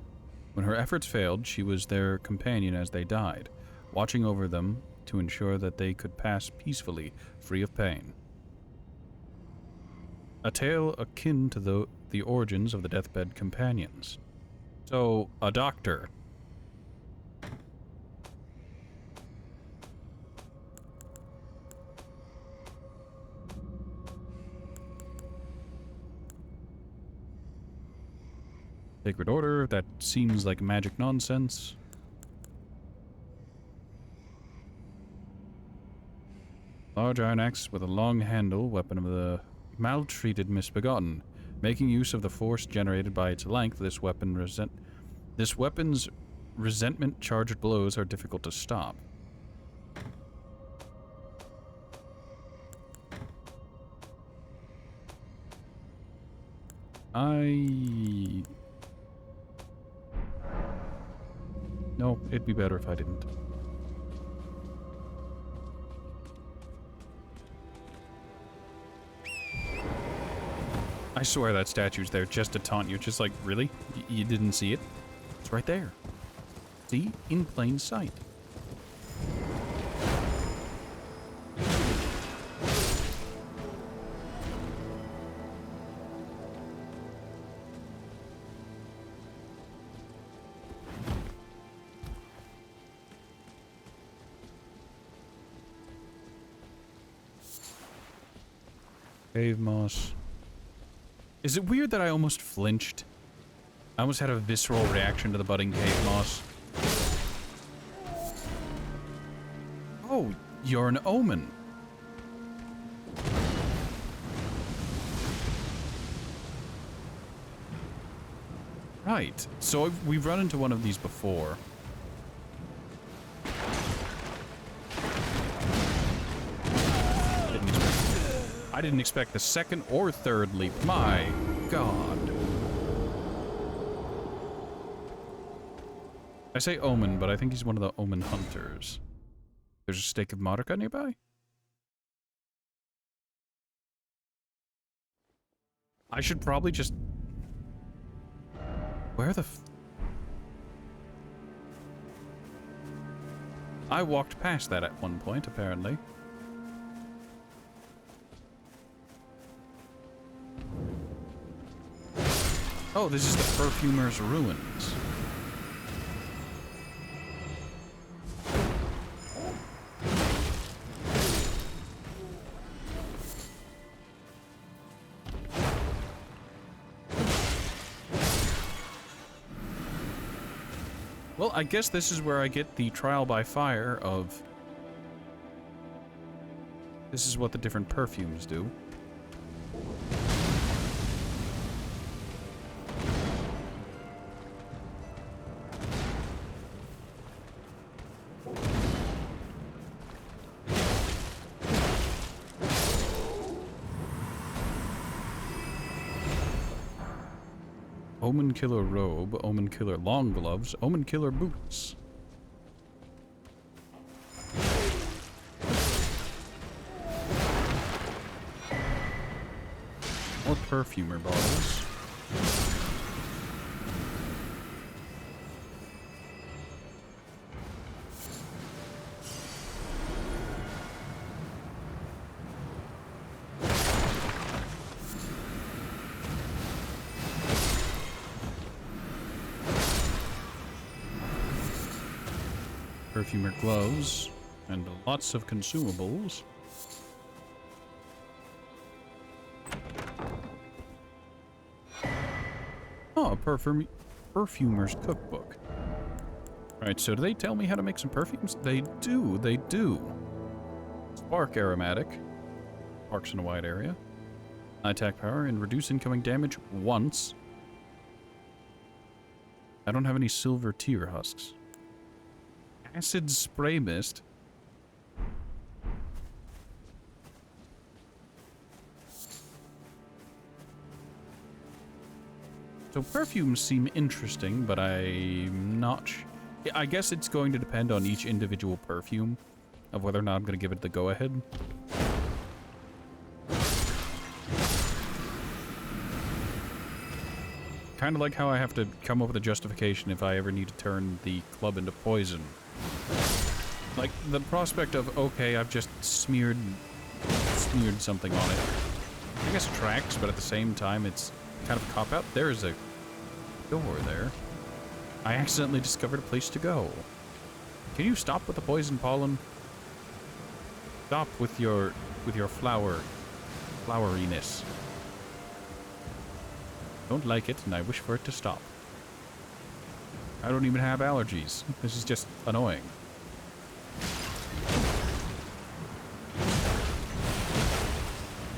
When her efforts failed, she was their companion as they died, watching over them to ensure that they could pass peacefully, free of pain. A tale akin to the origins of the deathbed companions. So, a doctor. Sacred Order, that seems like magic nonsense. Large iron axe with a long handle, weapon of the maltreated Misbegotten. Making use of the force generated by its length, this weapon's resentment-charged blows are difficult to stop. No, it'd be better if I didn't. I swear that statue's there just to taunt you. Just like, really? You didn't see it? It's right there. See? In plain sight. Cave moss. Is it weird that I almost flinched? I almost had a visceral reaction to the budding cave moss. Oh, you're an omen. Right. So we've run into one of these before. I didn't expect the second or third leap. My God. I say omen, but I think he's one of the omen hunters. There's a stake of Marika nearby? I should probably just... Where the f... I walked past that at one point, apparently. Oh, this is the Perfumer's Ruins. Well, I guess this is where I get the trial by fire of... This is what the different perfumes do. Omen Killer robe, Omen Killer long gloves, Omen Killer boots. More perfumer bottles. Perfumer gloves, and lots of consumables. Oh, a perfumer's cookbook. Right, so do they tell me how to make some perfumes? They do, they do. Spark aromatic. Sparks in a wide area. Attack power and reduce incoming damage once. I don't have any silver tear husks. Acid spray mist. So perfumes seem interesting, but I'm not I guess it's going to depend on each individual perfume of whether or not I'm going to give it the go-ahead. Kind of like how I have to come up with a justification if I ever need to turn the club into poison. Like, the prospect of, okay, I've just smeared something on it. I guess tracks, but at the same time, it's kind of a cop-out. There's a door there. I accidentally discovered a place to go. Can you stop with the poison pollen? Stop with your floweriness. Don't like it, and I wish for it to stop. I don't even have allergies. This is just annoying.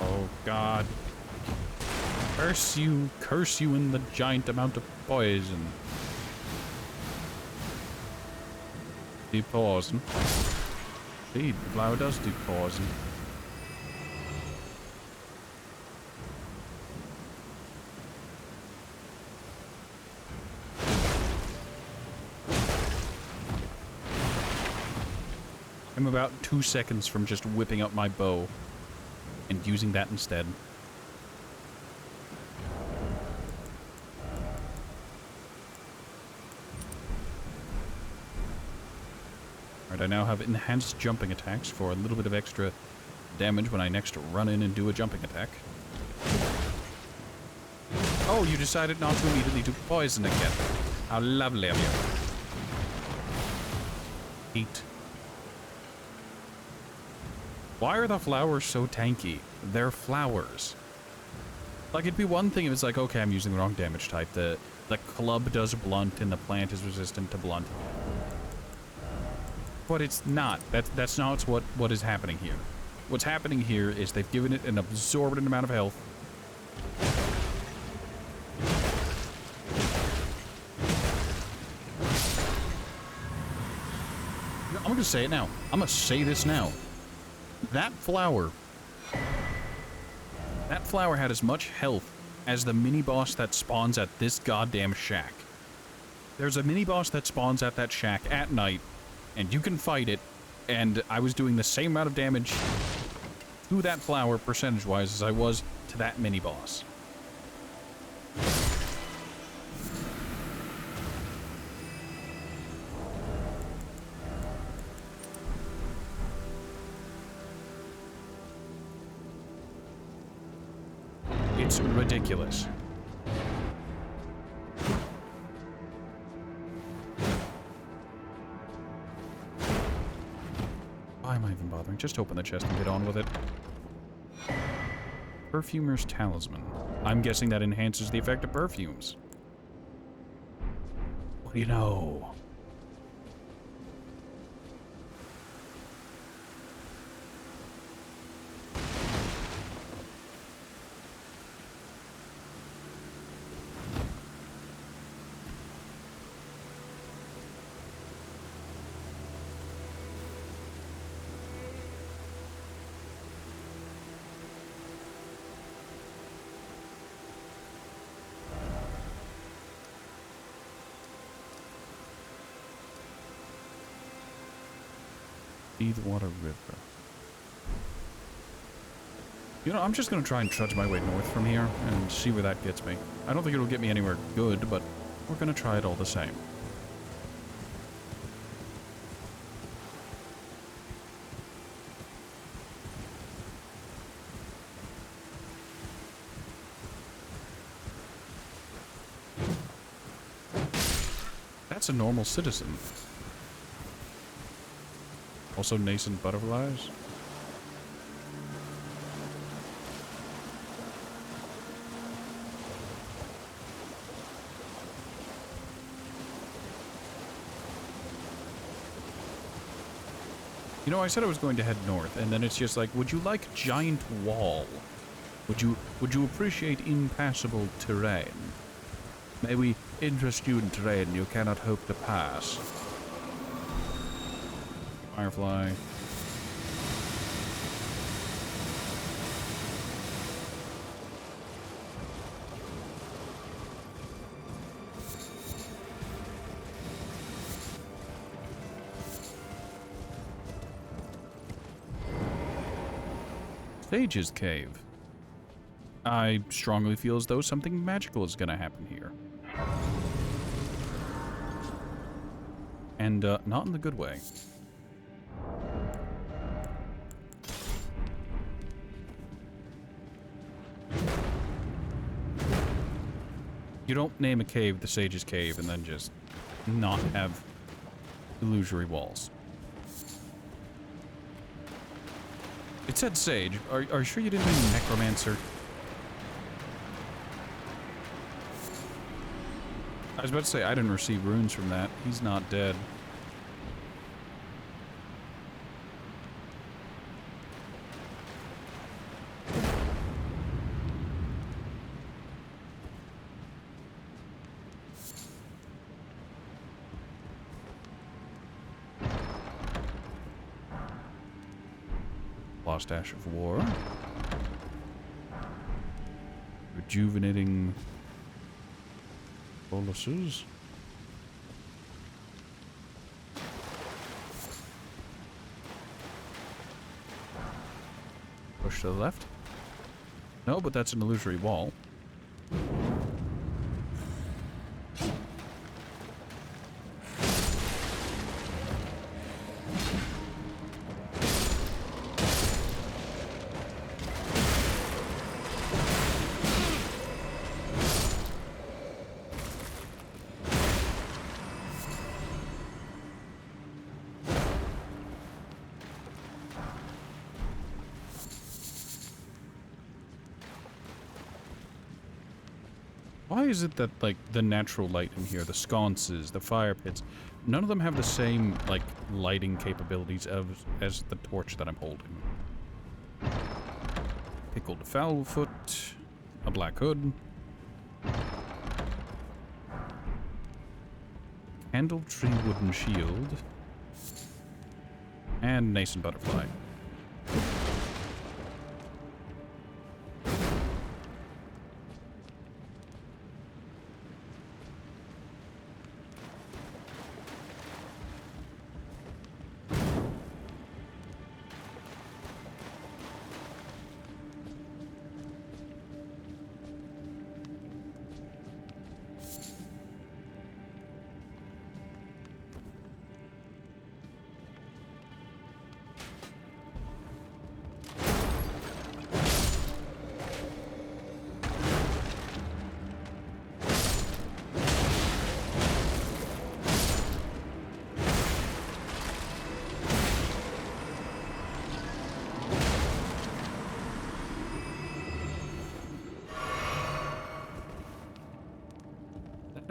Oh, God. Curse you in the giant amount of poison. Do poison. Indeed, the flower does do poison. I'm about 2 seconds from just whipping up my bow and using that instead. Alright, I now have enhanced jumping attacks for a little bit of extra damage when I next run in and do a jumping attack. Oh, you decided not to immediately do poison again. How lovely of you. Heat. Why are the flowers so tanky? They're flowers. Like, it'd be one thing if it's like, okay, I'm using the wrong damage type. The club does blunt and the plant is resistant to blunt. But it's not. That's not what is happening here. What's happening here is they've given it an absorbent amount of health. I'm gonna say it now. I'm gonna say this now. That flower had as much health as the mini-boss that spawns at this goddamn shack. There's a mini-boss that spawns at that shack at night, and you can fight it, and I was doing the same amount of damage to that flower percentage-wise as I was to that mini-boss. It's ridiculous. Why am I even bothering? Just open the chest and get on with it. Perfumer's Talisman. I'm guessing that enhances the effect of perfumes. What do you know? Water River. You know, I'm just going to try and trudge my way north from here and see where that gets me. I don't think it'll get me anywhere good, but we're going to try it all the same. That's a normal citizen. Also nascent butterflies. You know, I said I was going to head north, and then it's just like, would you like giant wall? Would you appreciate impassable terrain? May we interest you in terrain you cannot hope to pass? Firefly. Sage's Cave. I strongly feel as though something magical is gonna happen here. And, not in the good way. You don't name a cave the Sage's Cave and then just not have illusory walls. It said Sage. Are you sure you didn't mean Necromancer? I was about to say, I didn't receive runes from that. He's not dead. Lost Ash of War. Rejuvenating boluses. push to the left. No, but that's an illusory wall. Why is it that, like, the natural light in here, the sconces, the fire pits, none of them have the same, like, lighting capabilities as the torch that I'm holding? Pickled fowl foot, a black hood, candle tree wooden shield, and nascent butterfly.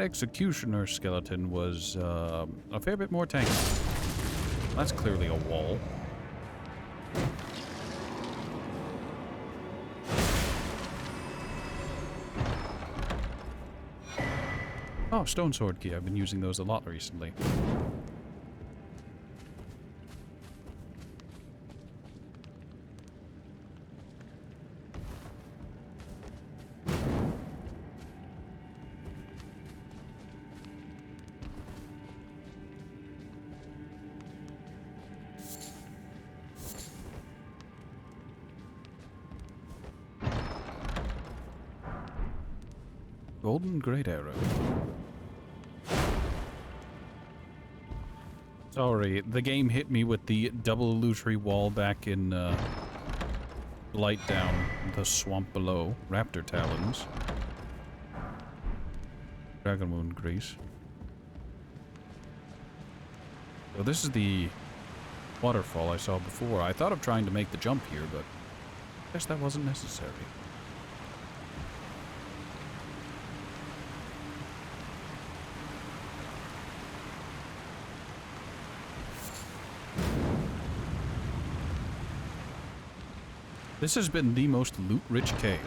Executioner skeleton was a fair bit more tanky. That's clearly a wall. Oh, stone sword key. I've been using those a lot recently. Golden great arrow. Sorry, the game hit me with the double illusory wall back in light down the swamp below. Raptor talons. Dragon wound grease. So this is the waterfall I saw before. I thought of trying to make the jump here, but I guess that wasn't necessary. This has been the most loot-rich cave.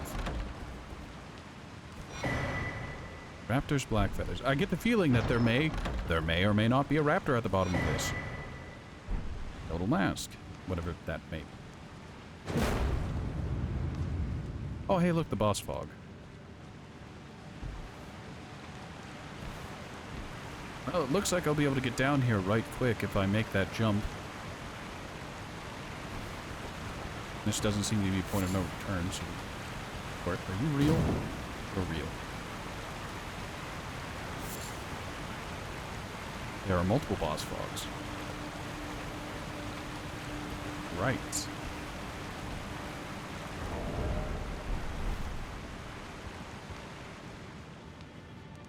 Raptor's black feathers. I get the feeling that there may or may not be a raptor at the bottom of this. Total mask. Whatever that may be. Oh, hey, look, the boss fog. Well, it looks like I'll be able to get down here right quick if I make that jump. This doesn't seem to be a point of no return, so... Are you real? Or real? There are multiple boss fogs. Right.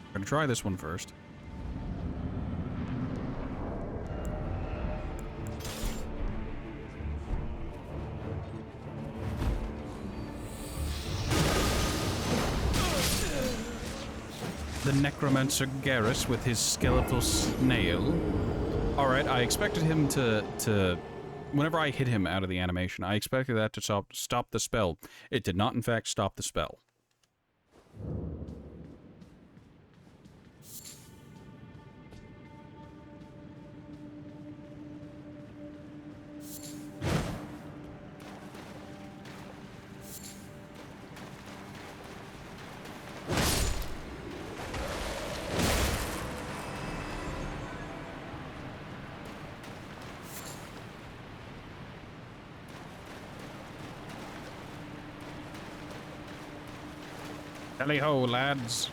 I'm gonna try this one first. The Necromancer Garrus with his skeletal snail. Alright, I expected him to... Whenever I hit him out of the animation, I expected that to stop the spell. It did not, in fact, stop the spell. Tally ho, lads.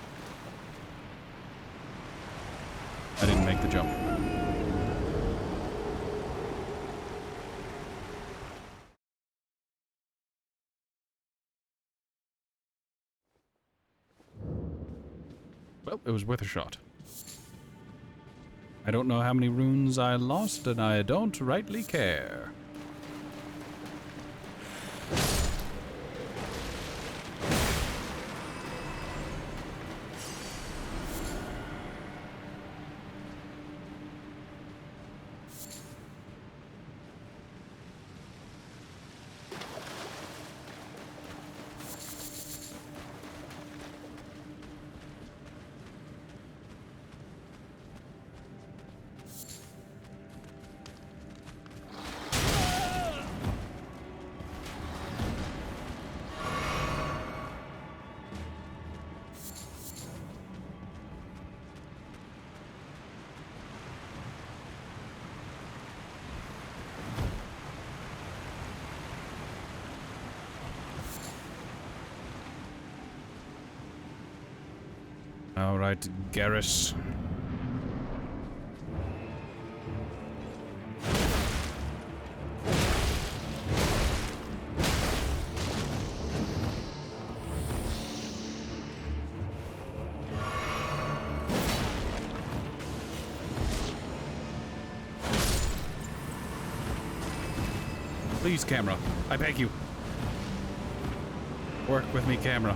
I didn't make the jump. Well, it was worth a shot. I don't know how many runes I lost, and I don't rightly care. Alright, Garrus. Please, camera. I beg you. Work with me, camera.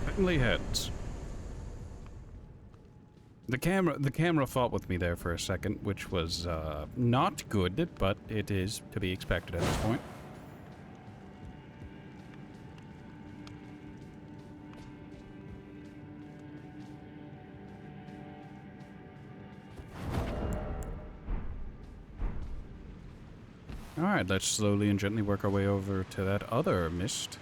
Certainly hits. The camera fought with me there for a second, which was not good, but it is to be expected at this point. Alright, let's slowly and gently work our way over to that other mist.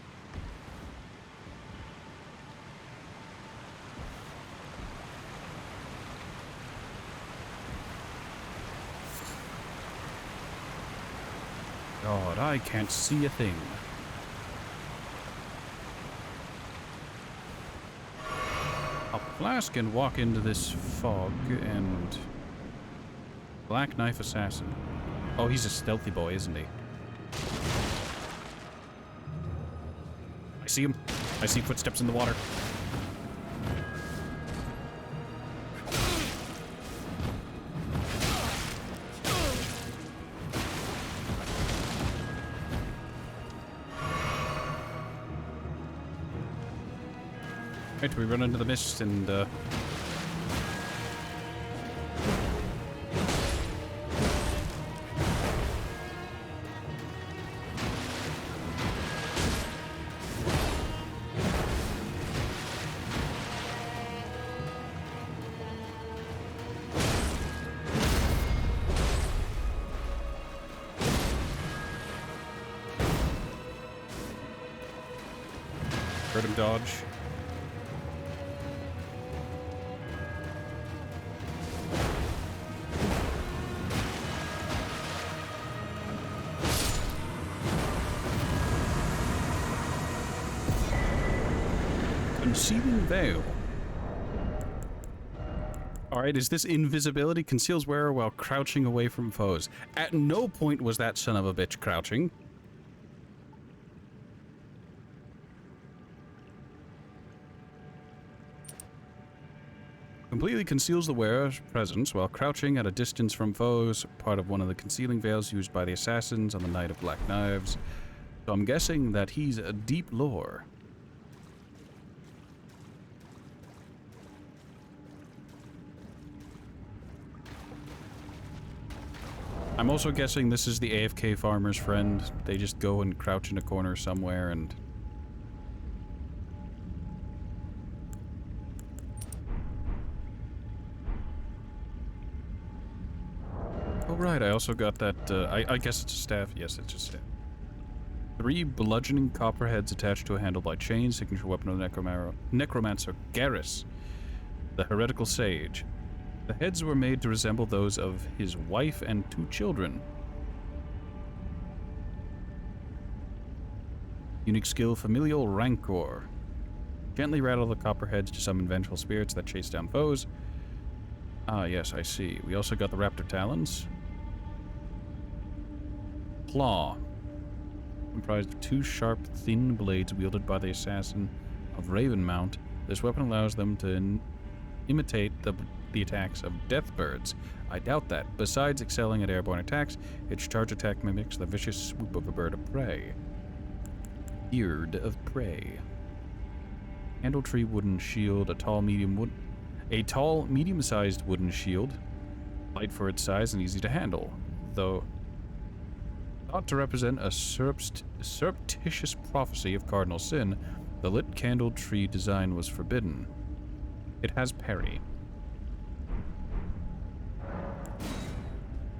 God, I can't see a thing. A flask and walk into this fog and... Black Knife Assassin. Oh, he's a stealthy boy, isn't he? I see him. I see footsteps in the water. Right, we run into the mist and, heard him dodge. Concealing Veil. Alright, is this invisibility? Conceals wearer while crouching away from foes. At no point was that son of a bitch crouching. Completely conceals the wearer's presence while crouching at a distance from foes, part of one of the concealing veils used by the assassins on the Night of Black Knives. So I'm guessing that he's a deep lore. I'm also guessing this is the AFK farmer's friend. They just go and crouch in a corner somewhere and... Oh right, I also got that, I guess it's a staff. Yes, it's a staff. 3 bludgeoning copperheads attached to a handle by chains, signature weapon of the necromancer Garrus, the heretical sage. The heads were made to resemble those of his wife and 2 children. Unique skill, Familial Rancor. Gently rattle the copperheads to summon vengeful spirits that chase down foes. Ah, yes, I see. We also got the raptor talons. Claw. Comprised of 2 sharp, thin blades wielded by the assassin of Ravenmount. This weapon allows them to imitate the attacks of deathbirds. I doubt that. Besides excelling at airborne attacks, its charge attack mimics the vicious swoop of a bird of prey. Beard of prey. Handletree wooden shield, a tall, medium-sized wooden shield, light for its size and easy to handle, though thought to represent a surreptitious prophecy of cardinal sin. The lit candle tree design was forbidden. It has parry.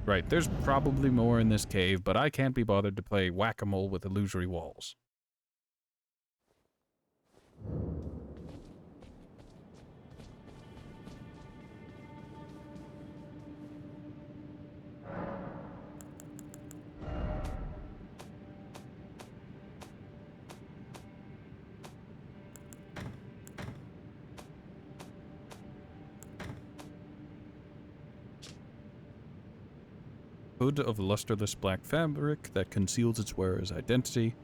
Right, there's probably more in this cave, but I can't be bothered to play whack-a-mole with illusory walls. Hood of lusterless black fabric that conceals its wearer's identity.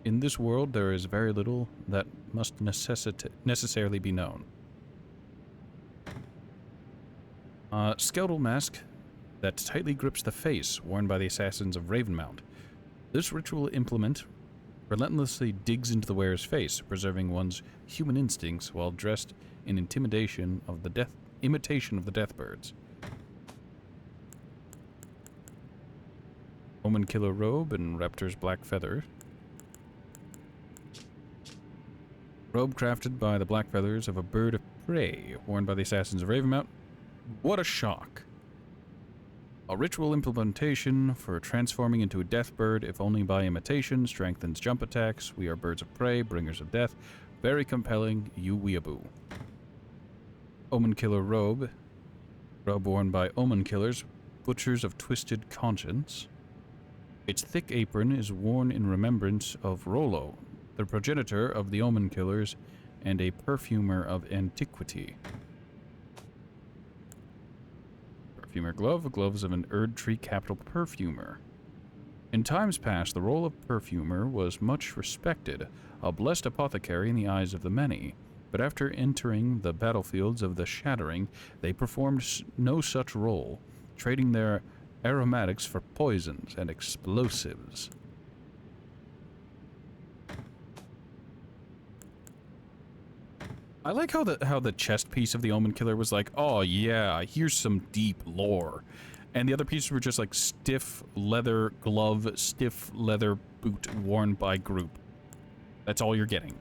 In this world, there is very little that must necessarily be known. Skeletal mask that tightly grips the face, worn by the assassins of Ravenmount. This ritual implement relentlessly digs into the wearer's face, preserving one's human instincts while dressed in imitation of the deathbirds. Omen Killer robe and Raptor's black feather. Robe crafted by the black feathers of a bird of prey, worn by the assassins of Ravenmount. What a shock! A ritual implementation for transforming into a death bird, if only by imitation, strengthens jump attacks. We are birds of prey, bringers of death. Very compelling, you weeaboo. Omen Killer robe. Robe worn by Omen Killers, butchers of twisted conscience. Its thick apron is worn in remembrance of Rollo, the progenitor of the Omen Killers and a perfumer of antiquity. Perfumer glove, gloves of an Erd Tree capital perfumer. In times past, the role of perfumer was much respected, a blessed apothecary in the eyes of the many. But after entering the battlefields of the Shattering, they performed no such role, trading their aromatics for poisons and explosives. I like how the chest piece of the Omen Killer was like, oh yeah, here's some deep lore. And the other pieces were just like stiff leather glove, stiff leather boot worn by group. That's all you're getting.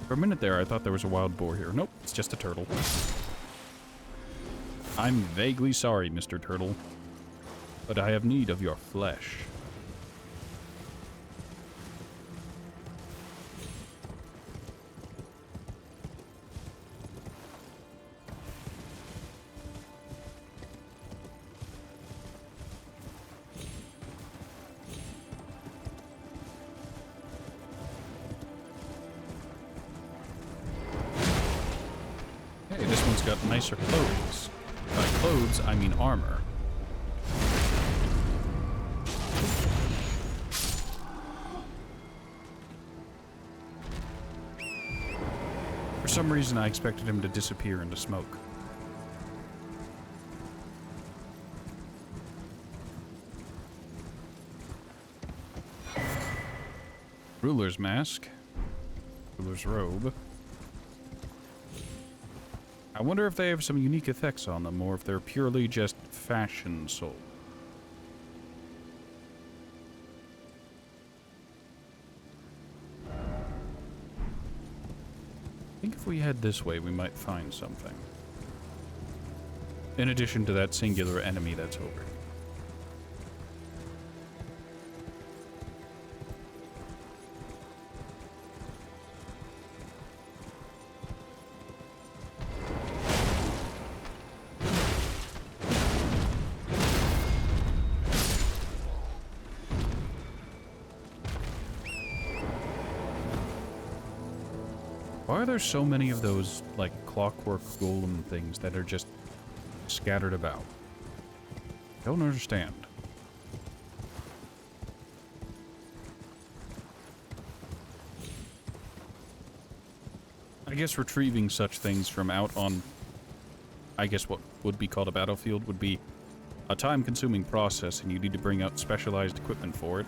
For a minute there, I thought there was a wild boar here. Nope, it's just a turtle. I'm vaguely sorry, Mr. Turtle, but I have need of your flesh. Got nicer clothes. By clothes, I mean armor. For some reason, I expected him to disappear into smoke. Ruler's mask. Ruler's robe. I wonder if they have some unique effects on them, or if they're purely just fashion sold. I think if we head this way, we might find something. In addition to that singular enemy that's over. Why are there so many of those, like, clockwork golem things that are just scattered about? Don't understand. I guess retrieving such things from out on, I guess what would be called a battlefield would be a time-consuming process, and you need to bring out specialized equipment for it.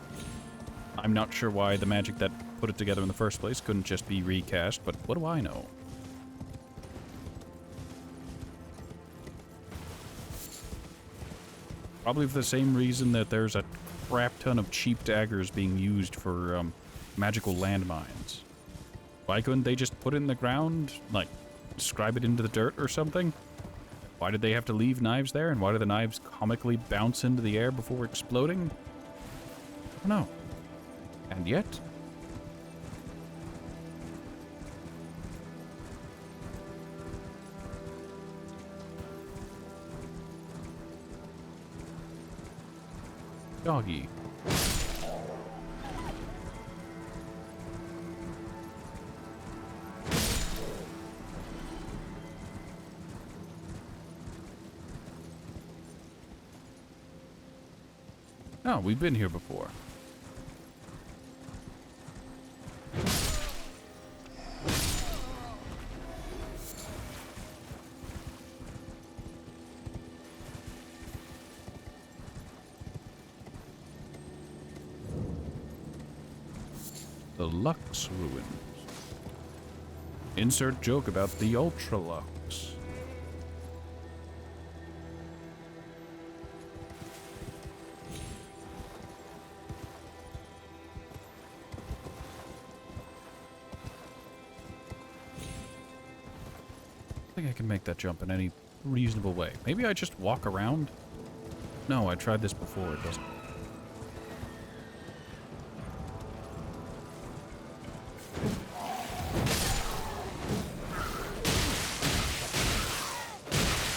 I'm not sure why the magic that put it together in the first place couldn't just be recast, but what do I know? Probably for the same reason that there's a crap ton of cheap daggers being used for magical landmines. Why couldn't they just put it in the ground, like, scribe it into the dirt or something? Why did they have to leave knives there, and why do the knives comically bounce into the air before exploding? I don't know. And yet... Doggy. Oh, we've been here before. The Lux Ruins. Insert joke about the Ultra Lux. I think I can make that jump in any reasonable way. Maybe I just walk around? No, I tried this before, it doesn't.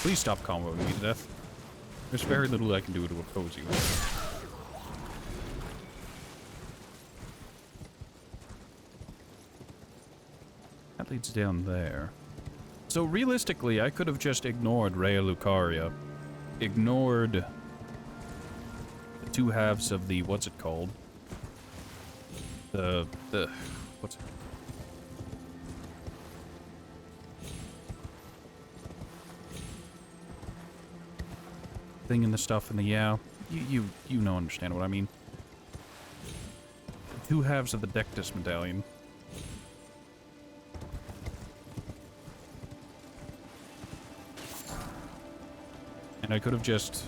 Please stop comboing me to death. There's very little I can do to oppose you. That leads down there. So realistically, I could have just ignored Rhea Lucaria. Ignored the two halves of the, what's it called? What's it? Thing in the stuff in the, yeah, you know, understand what I mean. The two halves of the Dectus medallion. And I could have just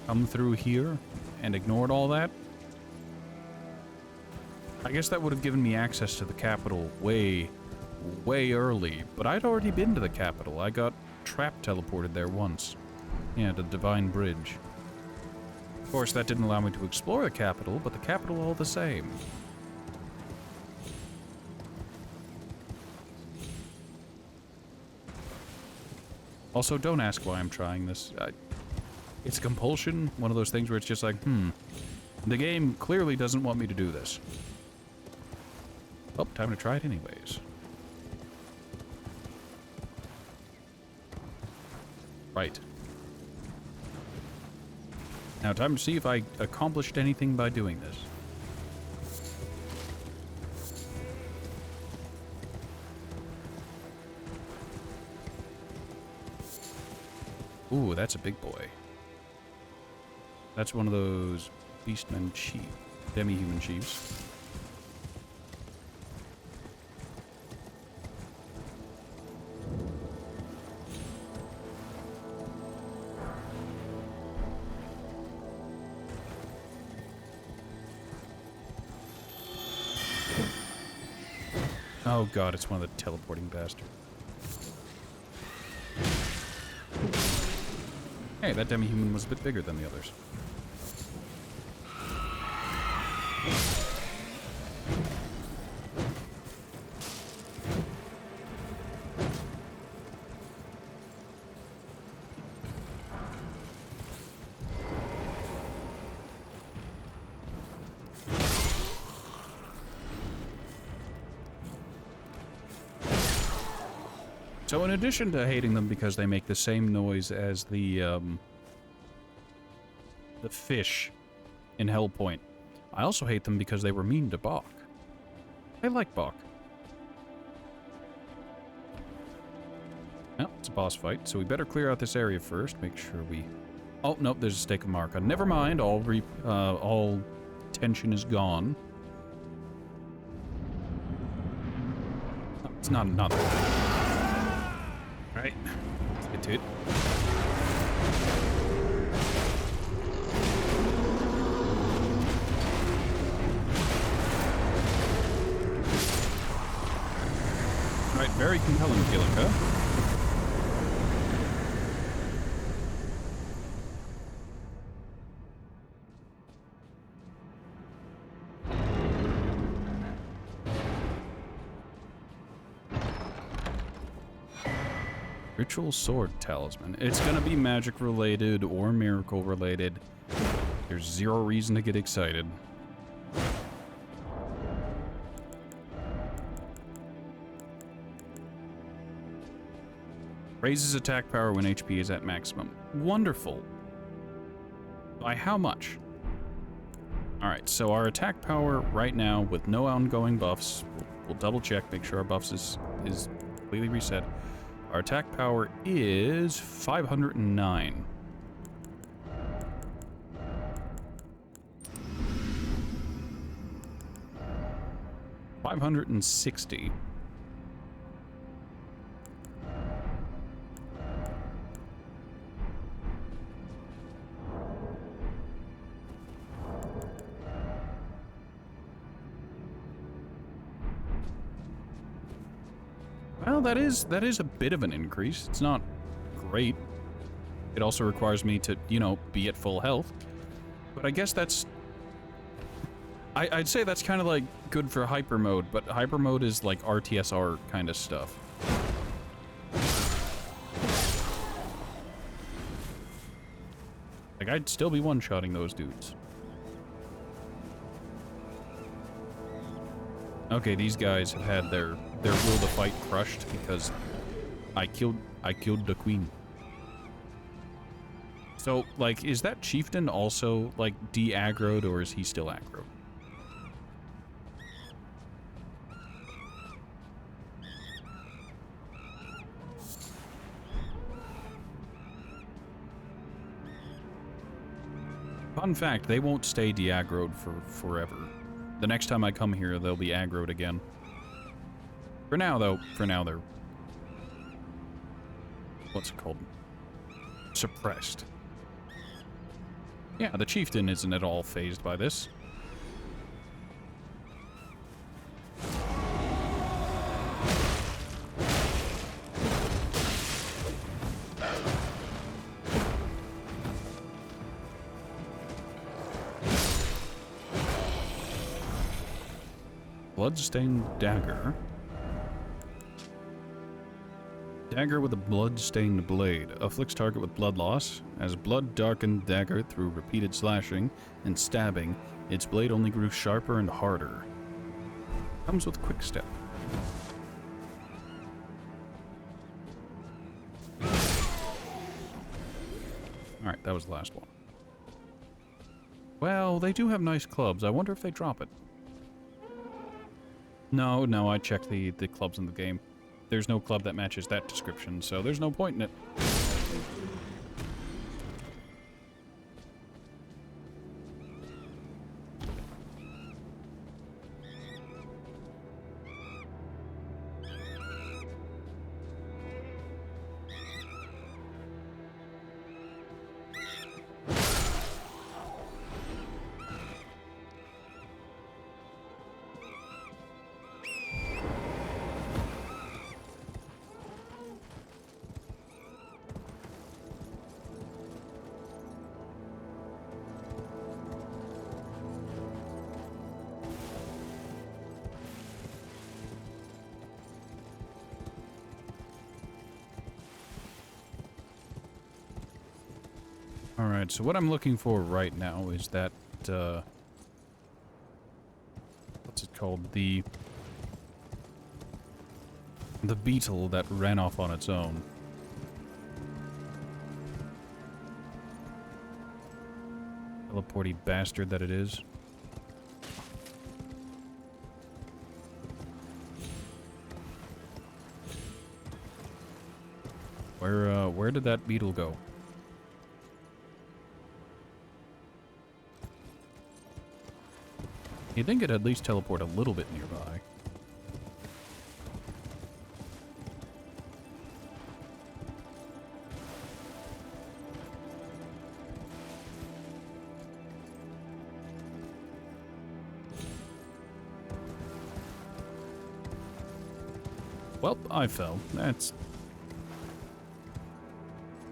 come through here and ignored all that. I guess that would have given me access to the capital way early, but I'd already been to the capital. I got trap teleported there once. Yeah, to Divine Bridge. Of course, that didn't allow me to explore the capital, but the capital all the same. Also, don't ask why I'm trying this. It's compulsion, one of those things where it's just like, the game clearly doesn't want me to do this. Oh, time to try it anyways. Right. Now, time to see if I accomplished anything by doing this. Ooh, that's a big boy. That's one of those Beastmen cheap. demi-human chiefs. Oh god, it's one of the teleporting bastards. Hey, that demi-human was a bit bigger than the others. So in addition to hating them because they make the same noise as the fish in Hellpoint, I also hate them because they were mean to Bach. I like Bach. Well, it's a boss fight, so we better clear out this area first. Make sure we... Oh, nope, there's a stake of Marka. Never mind, all tension is gone. Oh, it's not another. Right, let's get to it. Right, very compelling feeling, huh? Ritual Sword Talisman. It's gonna be magic related or miracle related. There's zero reason to get excited. Raises attack power when HP is at maximum. Wonderful. By how much? Alright, so our attack power right now with no ongoing buffs, we'll double check, make sure our buffs is completely reset. Our attack power is 509. $560. Well, that is a bit of an increase. It's not great. It also requires me to, you know, be at full health. But I guess that's... I'd say that's kind of like good for hyper mode, but hyper mode is like RTSR kind of stuff. Like, I'd still be one-shotting those dudes. Okay, these guys have had their will to fight crushed because I killed the queen. So, like, is that chieftain also, like, de-aggroed, or is he still aggroed? Fun fact, they won't stay de-aggroed for forever. The next time I come here, they'll be aggroed again. For now, though, they're... What's it called? Suppressed. Yeah, the chieftain isn't at all phased by this. Bloodstained dagger. Dagger with a blood-stained blade. Afflicts target with blood loss. As blood-darkened dagger through repeated slashing and stabbing, its blade only grew sharper and harder. Comes with quick step. Alright, that was the last one. Well, they do have nice clubs. I wonder if they drop it. No, I checked the clubs in the game. There's no club that matches that description, so there's no point in it. Alright, so what I'm looking for right now is that, what's it called? The beetle that ran off on its own. Teleporty bastard that it is. Where did that beetle go? You'd think it'd at least teleport a little bit nearby. Well, I fell. That's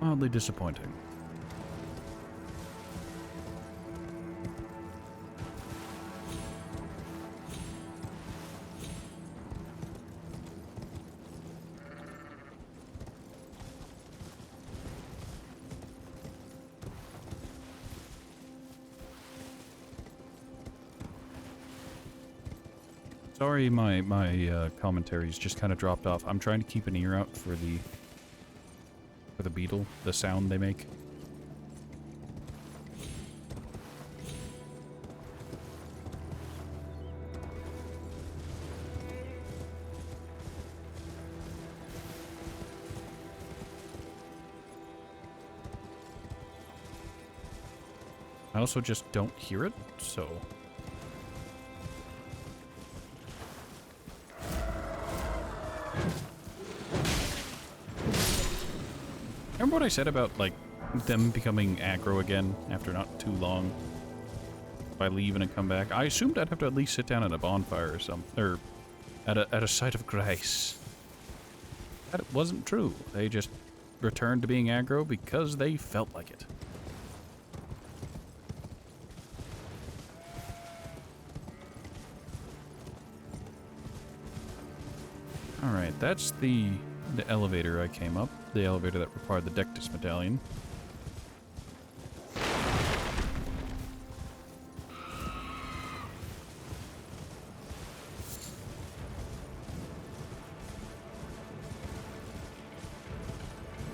mildly disappointing. Sorry, my commentaries just kind of dropped off. I'm trying to keep an ear out for the beetle, the sound they make. I also just don't hear it, so... Remember what I said about, like, them becoming aggro again after not too long? If I leave and I come back? I assumed I'd have to at least sit down at a bonfire or something, or at a site of grace. That wasn't true. They just returned to being aggro because they felt like it. Alright, that's the elevator I came up. The elevator that required the Dectus medallion.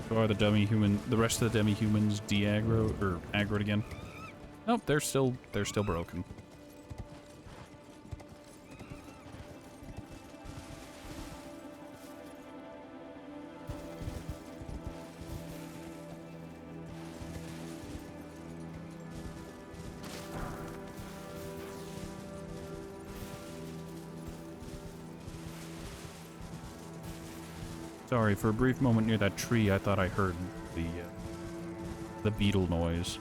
So are the rest of the demi-humans de-aggro, or aggroed again? Nope, they're still broken. Sorry, for a brief moment near that tree, I thought I heard the beetle noise.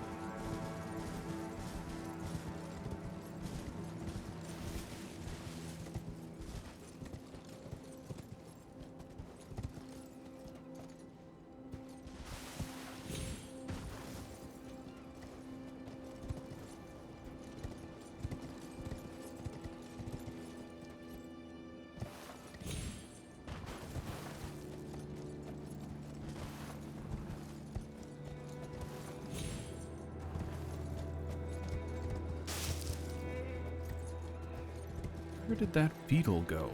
Where did that beetle go?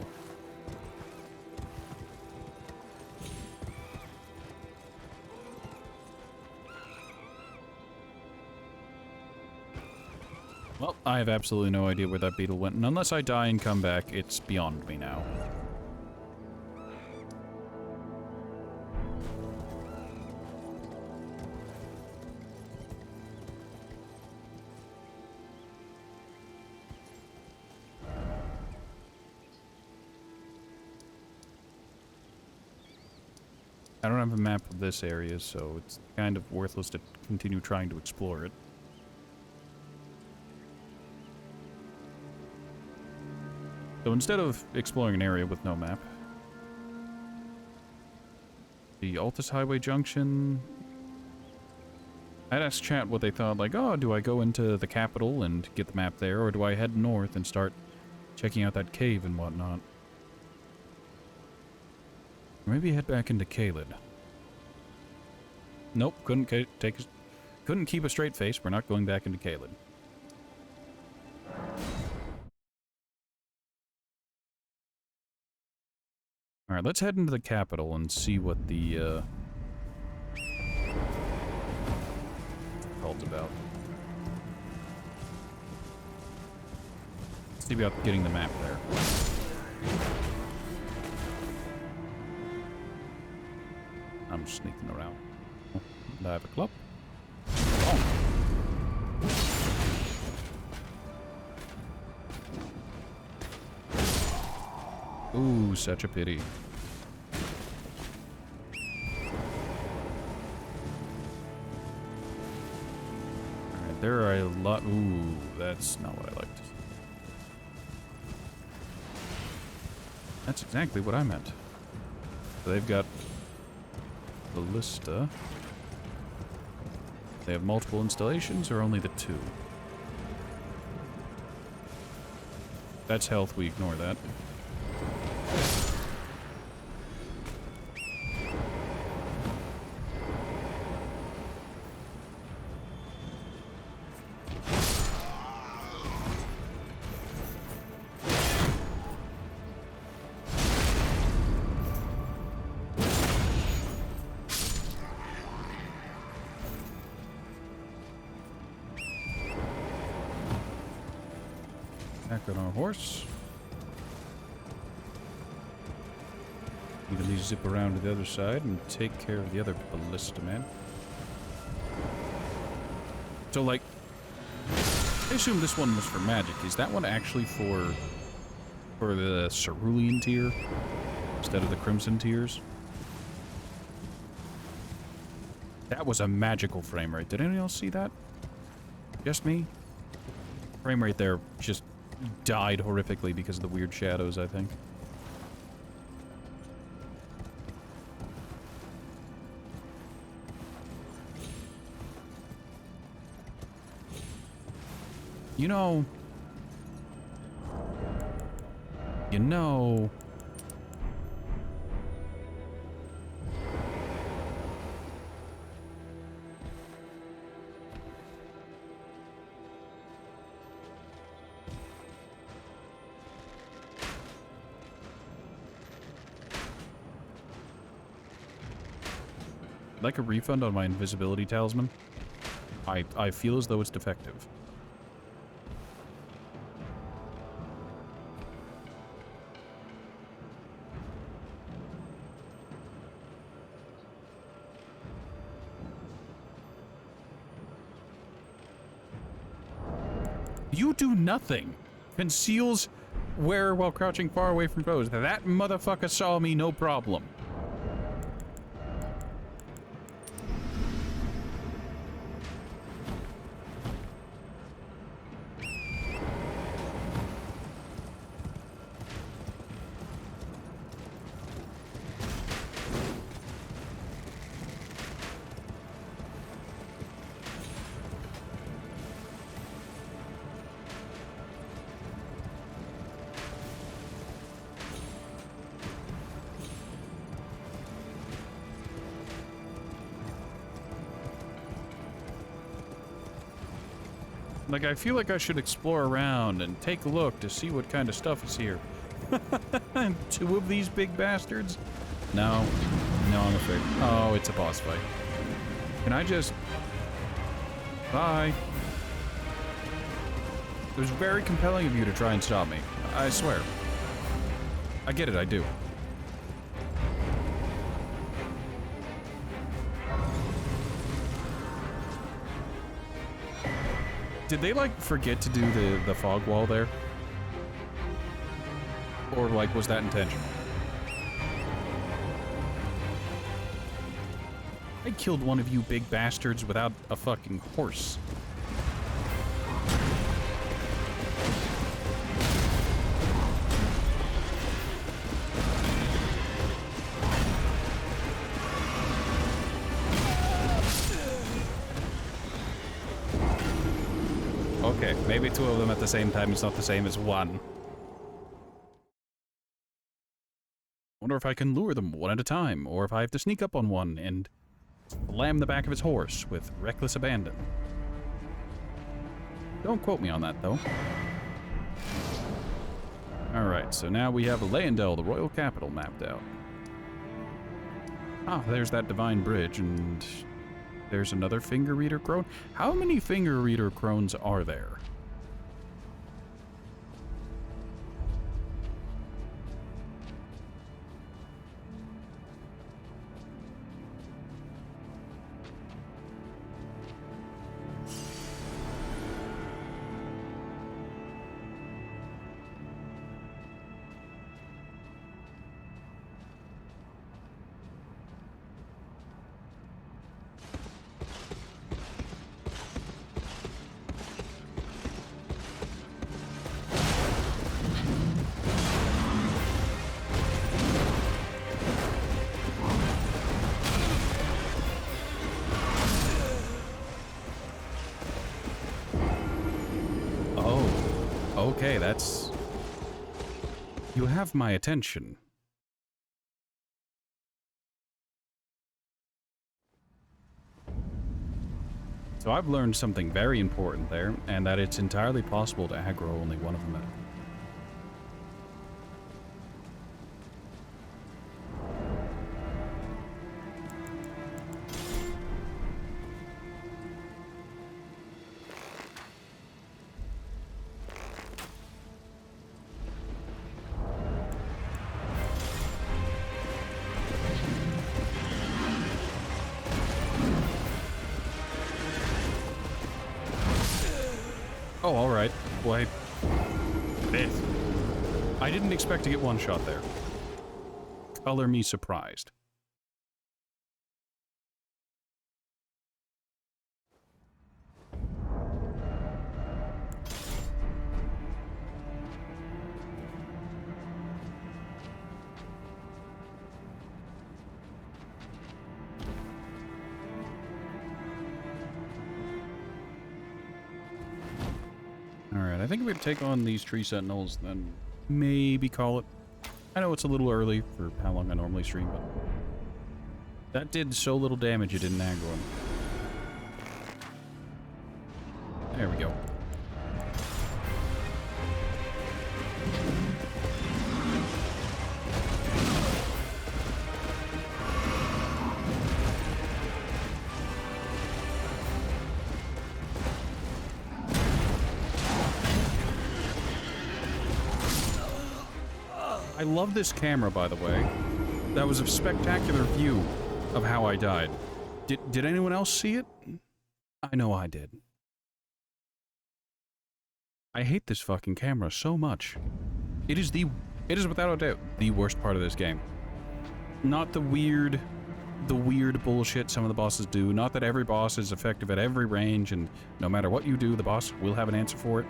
Well, I have absolutely no idea where that beetle went, and unless I die and come back, it's beyond me now. I don't have a map of this area, so it's kind of worthless to continue trying to explore it. So instead of exploring an area with no map, the Altus Highway Junction, I'd ask chat what they thought, like, oh, do I go into the capital and get the map there, or do I head north and start checking out that cave and whatnot? Maybe head back into Caelid. Nope, couldn't take Couldn't keep a straight face. We're not going back into Caelid. Alright, let's head into the capital and see what the, cult's about. Let's see about getting the map there. I'm sneaking around. Oh, do I have a club? Oh. Ooh, such a pity. Alright, there are a lot. Ooh, that's not what I liked. That's exactly what I meant. So they've got ballista. They have multiple installations or only the two? That's health, we ignore that. Back on our horse. You can at least zip around to the other side and take care of the other ballista man. So, like, I assume this one was for magic. Is that one actually for the cerulean tier instead of the crimson tiers? That was a magical frame rate. Did anyone else see that? Just me? Frame rate there just died horrifically because of the weird shadows, I think. You know... like a refund on my invisibility talisman. I feel as though it's defective. You do nothing. Conceals where while crouching far away from foes. That motherfucker saw me, no problem. Like, I feel like I should explore around and take a look to see what kind of stuff is here. Two of these big bastards? No. No, I'm afraid. Oh, it's a boss fight. Can I just... Bye. It was very compelling of you to try and stop me. I swear. I get it, I do. Did they, like, forget to do the fog wall there? Or, like, was that intentional? I killed one of you big bastards without a fucking horse. Okay, maybe two of them at the same time is not the same as one. Wonder if I can lure them one at a time, or if I have to sneak up on one and slam the back of his horse with reckless abandon. Don't quote me on that, though. Alright, so now we have Leyendell, the royal capital, mapped out. Ah, there's that divine bridge, and there's another finger reader crone. How many finger reader crones are there? Okay, that's... You have my attention. So I've learned something very important there, and that it's entirely possible to aggro only one of them at a time. Oh, alright. Well, I didn't expect to get one shot there. Color me surprised. Alright, I think if we take on these tree sentinels, then maybe call it. I know it's a little early for how long I normally stream, but that did so little damage it didn't aggro him. There we go. I love this camera, by the way. That was a spectacular view of how I died. Did anyone else see it? I know I did. I hate this fucking camera so much. It is without a doubt the worst part of this game. Not the weird bullshit some of the bosses do. Not that every boss is effective at every range and no matter what you do, the boss will have an answer for it.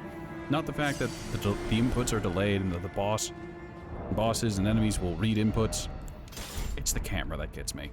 Not the fact that the inputs are delayed and that the bosses and enemies will read inputs. It's the camera that gets me.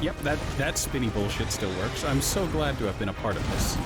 Yep, that spinny bullshit still works. I'm so glad to have been a part of this.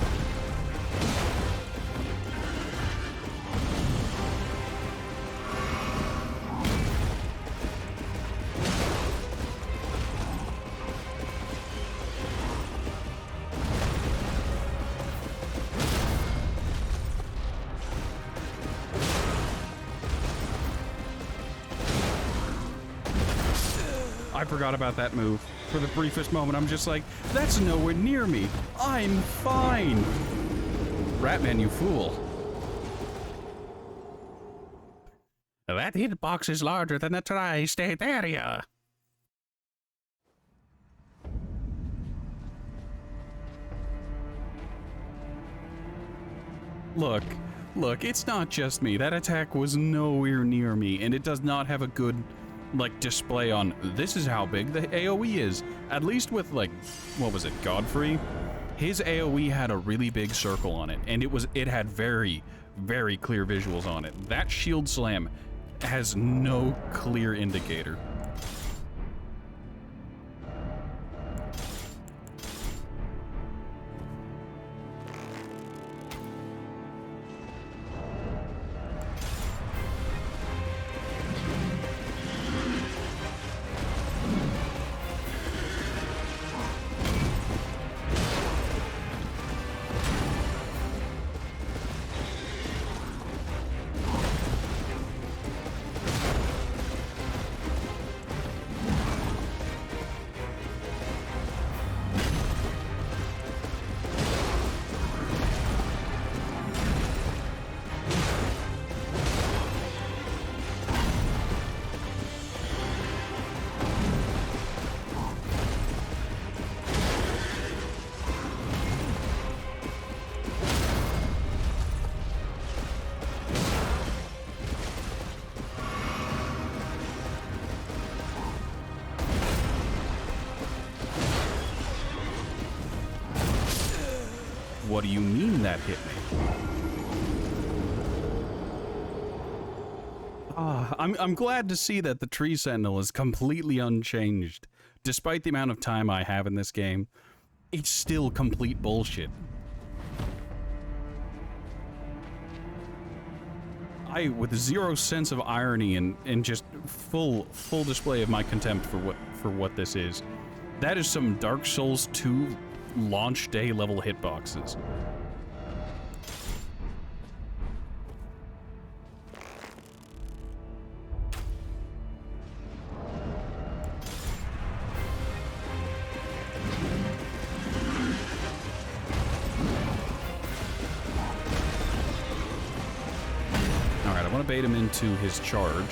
I forgot about that move. For the briefest moment, I'm just like, that's nowhere near me. I'm fine. Ratman, you fool. That hitbox is larger than the tri-state area. Look, it's not just me. That attack was nowhere near me, and it does not have a good like, display on, this is how big the AoE is. At least with, like, what was it, Godfrey? His AoE had a really big circle on it, and it had very, very clear visuals on it. That shield slam has no clear indicator. What do you mean that hit me? I'm glad to see that the Tree Sentinel is completely unchanged. Despite the amount of time I have in this game, it's still complete bullshit. With zero sense of irony and just full display of my contempt for what this is, that is some Dark Souls 2 launch day level hitboxes. Alright, I want to bait him into his charge.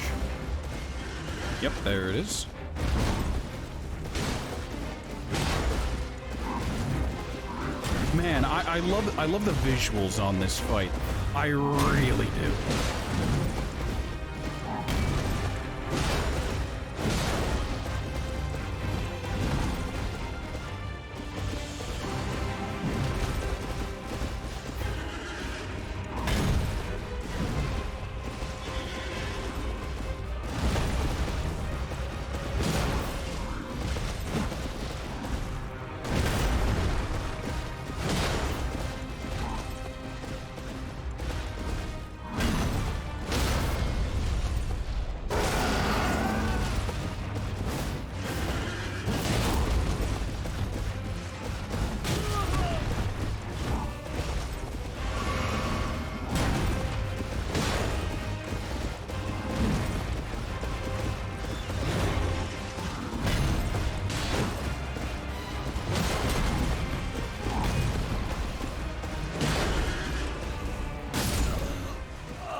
Yep, there it is. Man, I love the visuals on this fight. I really do.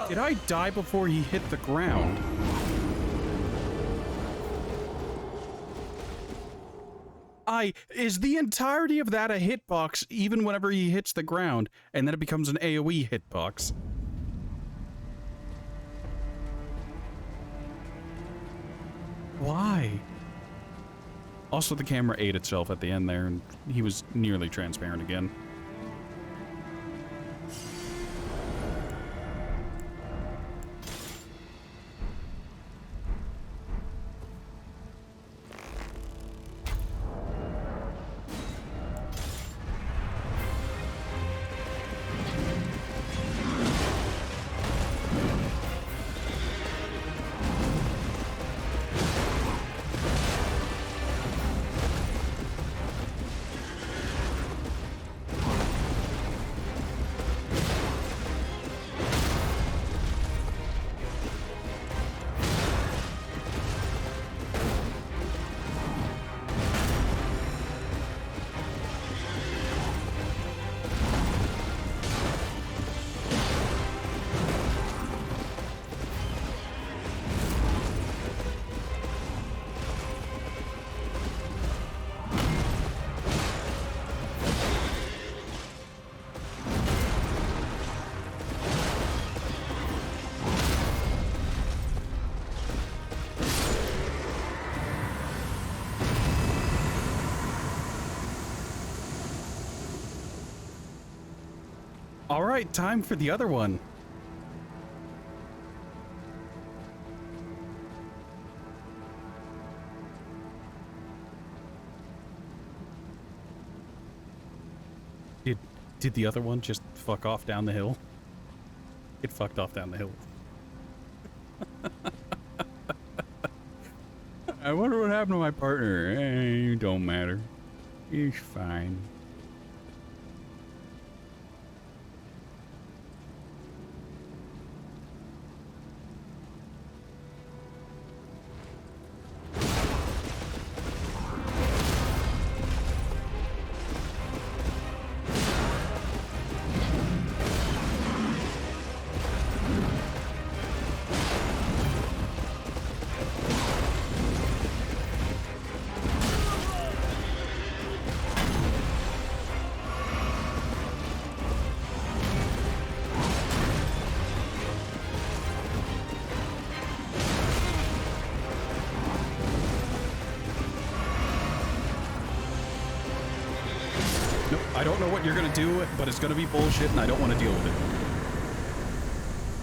Did I die before he hit the ground? Is the entirety of that a hitbox even whenever he hits the ground, and then it becomes an AoE hitbox? Why? Also, the camera ate itself at the end there, and he was nearly transparent again. All right, time for the other one. Did the other one just fuck off down the hill? It fucked off down the hill. I wonder what happened to my partner. Eh, don't matter. He's fine. I don't know what you're gonna do, but it's gonna be bullshit and I don't want to deal with it.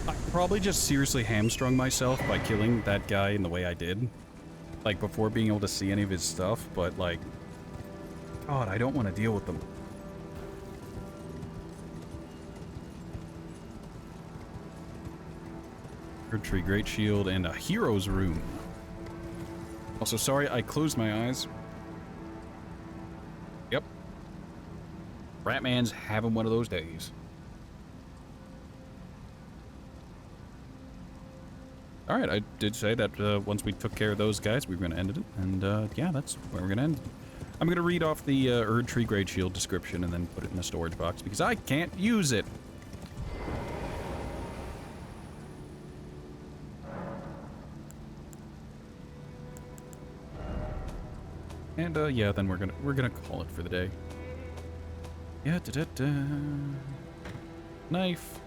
I probably just seriously hamstrung myself by killing that guy in the way I did. Like, before being able to see any of his stuff, but like... God, I don't want to deal with them. Erd Tree, Great Shield, and a Hero's Room. Also, sorry, I closed my eyes. Yep. Ratman's having one of those days. Alright, I did say that once we took care of those guys, we were going to end it. And yeah, that's where we're going to end. I'm going to read off the Erd Tree Great Shield description and then put it in a storage box because I can't use it. And yeah, then we're gonna call it for the day. Yeah, knife.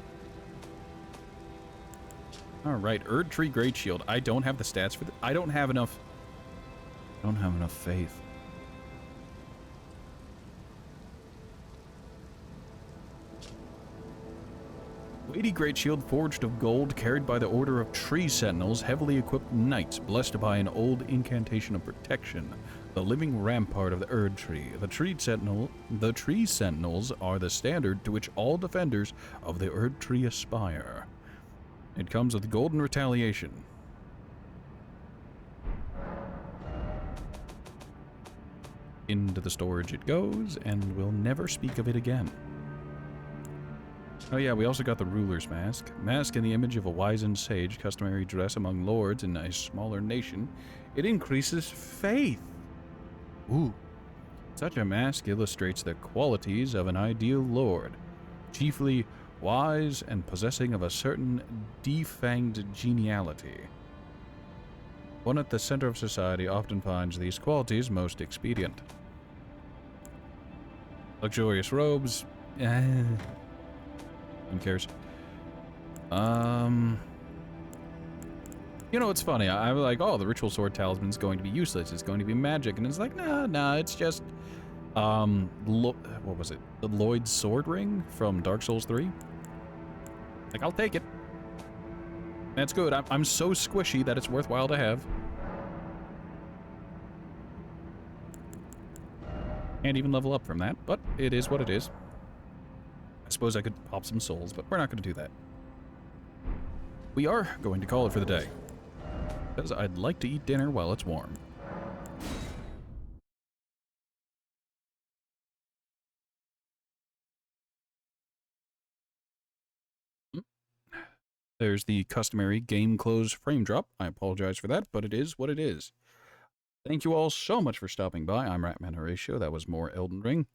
All right, Erd Tree Great Shield. I don't have the stats for I don't have enough. I don't have enough faith. Weighty Great Shield forged of gold, carried by the Order of Tree Sentinels, heavily equipped knights, blessed by an old incantation of protection. The living rampart of the Erd Tree. The Tree Sentinels are the standard to which all defenders of the Erd Tree aspire. It comes with golden retaliation. Into the storage it goes, and we'll never speak of it again. Oh yeah, we also got the Ruler's Mask. Mask in the image of a wizened sage, customary dress among lords in a smaller nation. It increases faith. Ooh. Such a mask illustrates the qualities of an ideal lord, chiefly wise and possessing of a certain defanged geniality. One at the center of society often finds these qualities most expedient. Luxurious robes. Who cares? You know, it's funny. I'm like, oh, the ritual sword talisman is going to be useless. It's going to be magic. And it's like, nah, it's just, what was it? The Lloyd's sword ring from Dark Souls 3? Like, I'll take it. That's good. I'm so squishy that it's worthwhile to have. Can't even level up from that, but it is what it is. I suppose I could pop some souls, but we're not going to do that. We are going to call it for the day, because I'd like to eat dinner while it's warm. There's the customary game close frame drop. I apologize for that, but it is what it is. Thank you all so much for stopping by. I'm Ratman Horatio. That was more Elden Ring.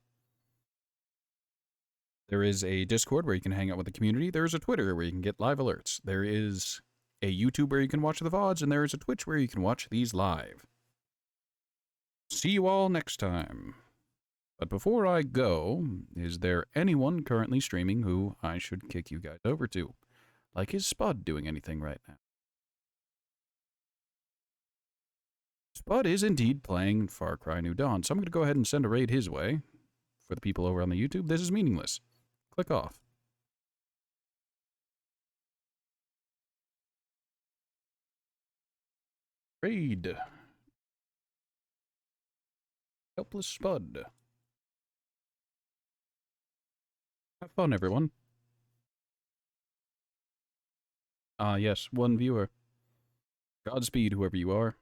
There is a Discord where you can hang out with the community. There is a Twitter where you can get live alerts. There is a YouTube where you can watch the VODs, and there is a Twitch where you can watch these live. See you all next time. But before I go, is there anyone currently streaming who I should kick you guys over to? Like, is Spud doing anything right now? Spud is indeed playing Far Cry New Dawn, so I'm going to go ahead and send a raid his way. For the people over on the YouTube, this is meaningless. Click off. Raid. Helpless Spud. Have fun, everyone. Ah, yes, one viewer. Godspeed, whoever you are.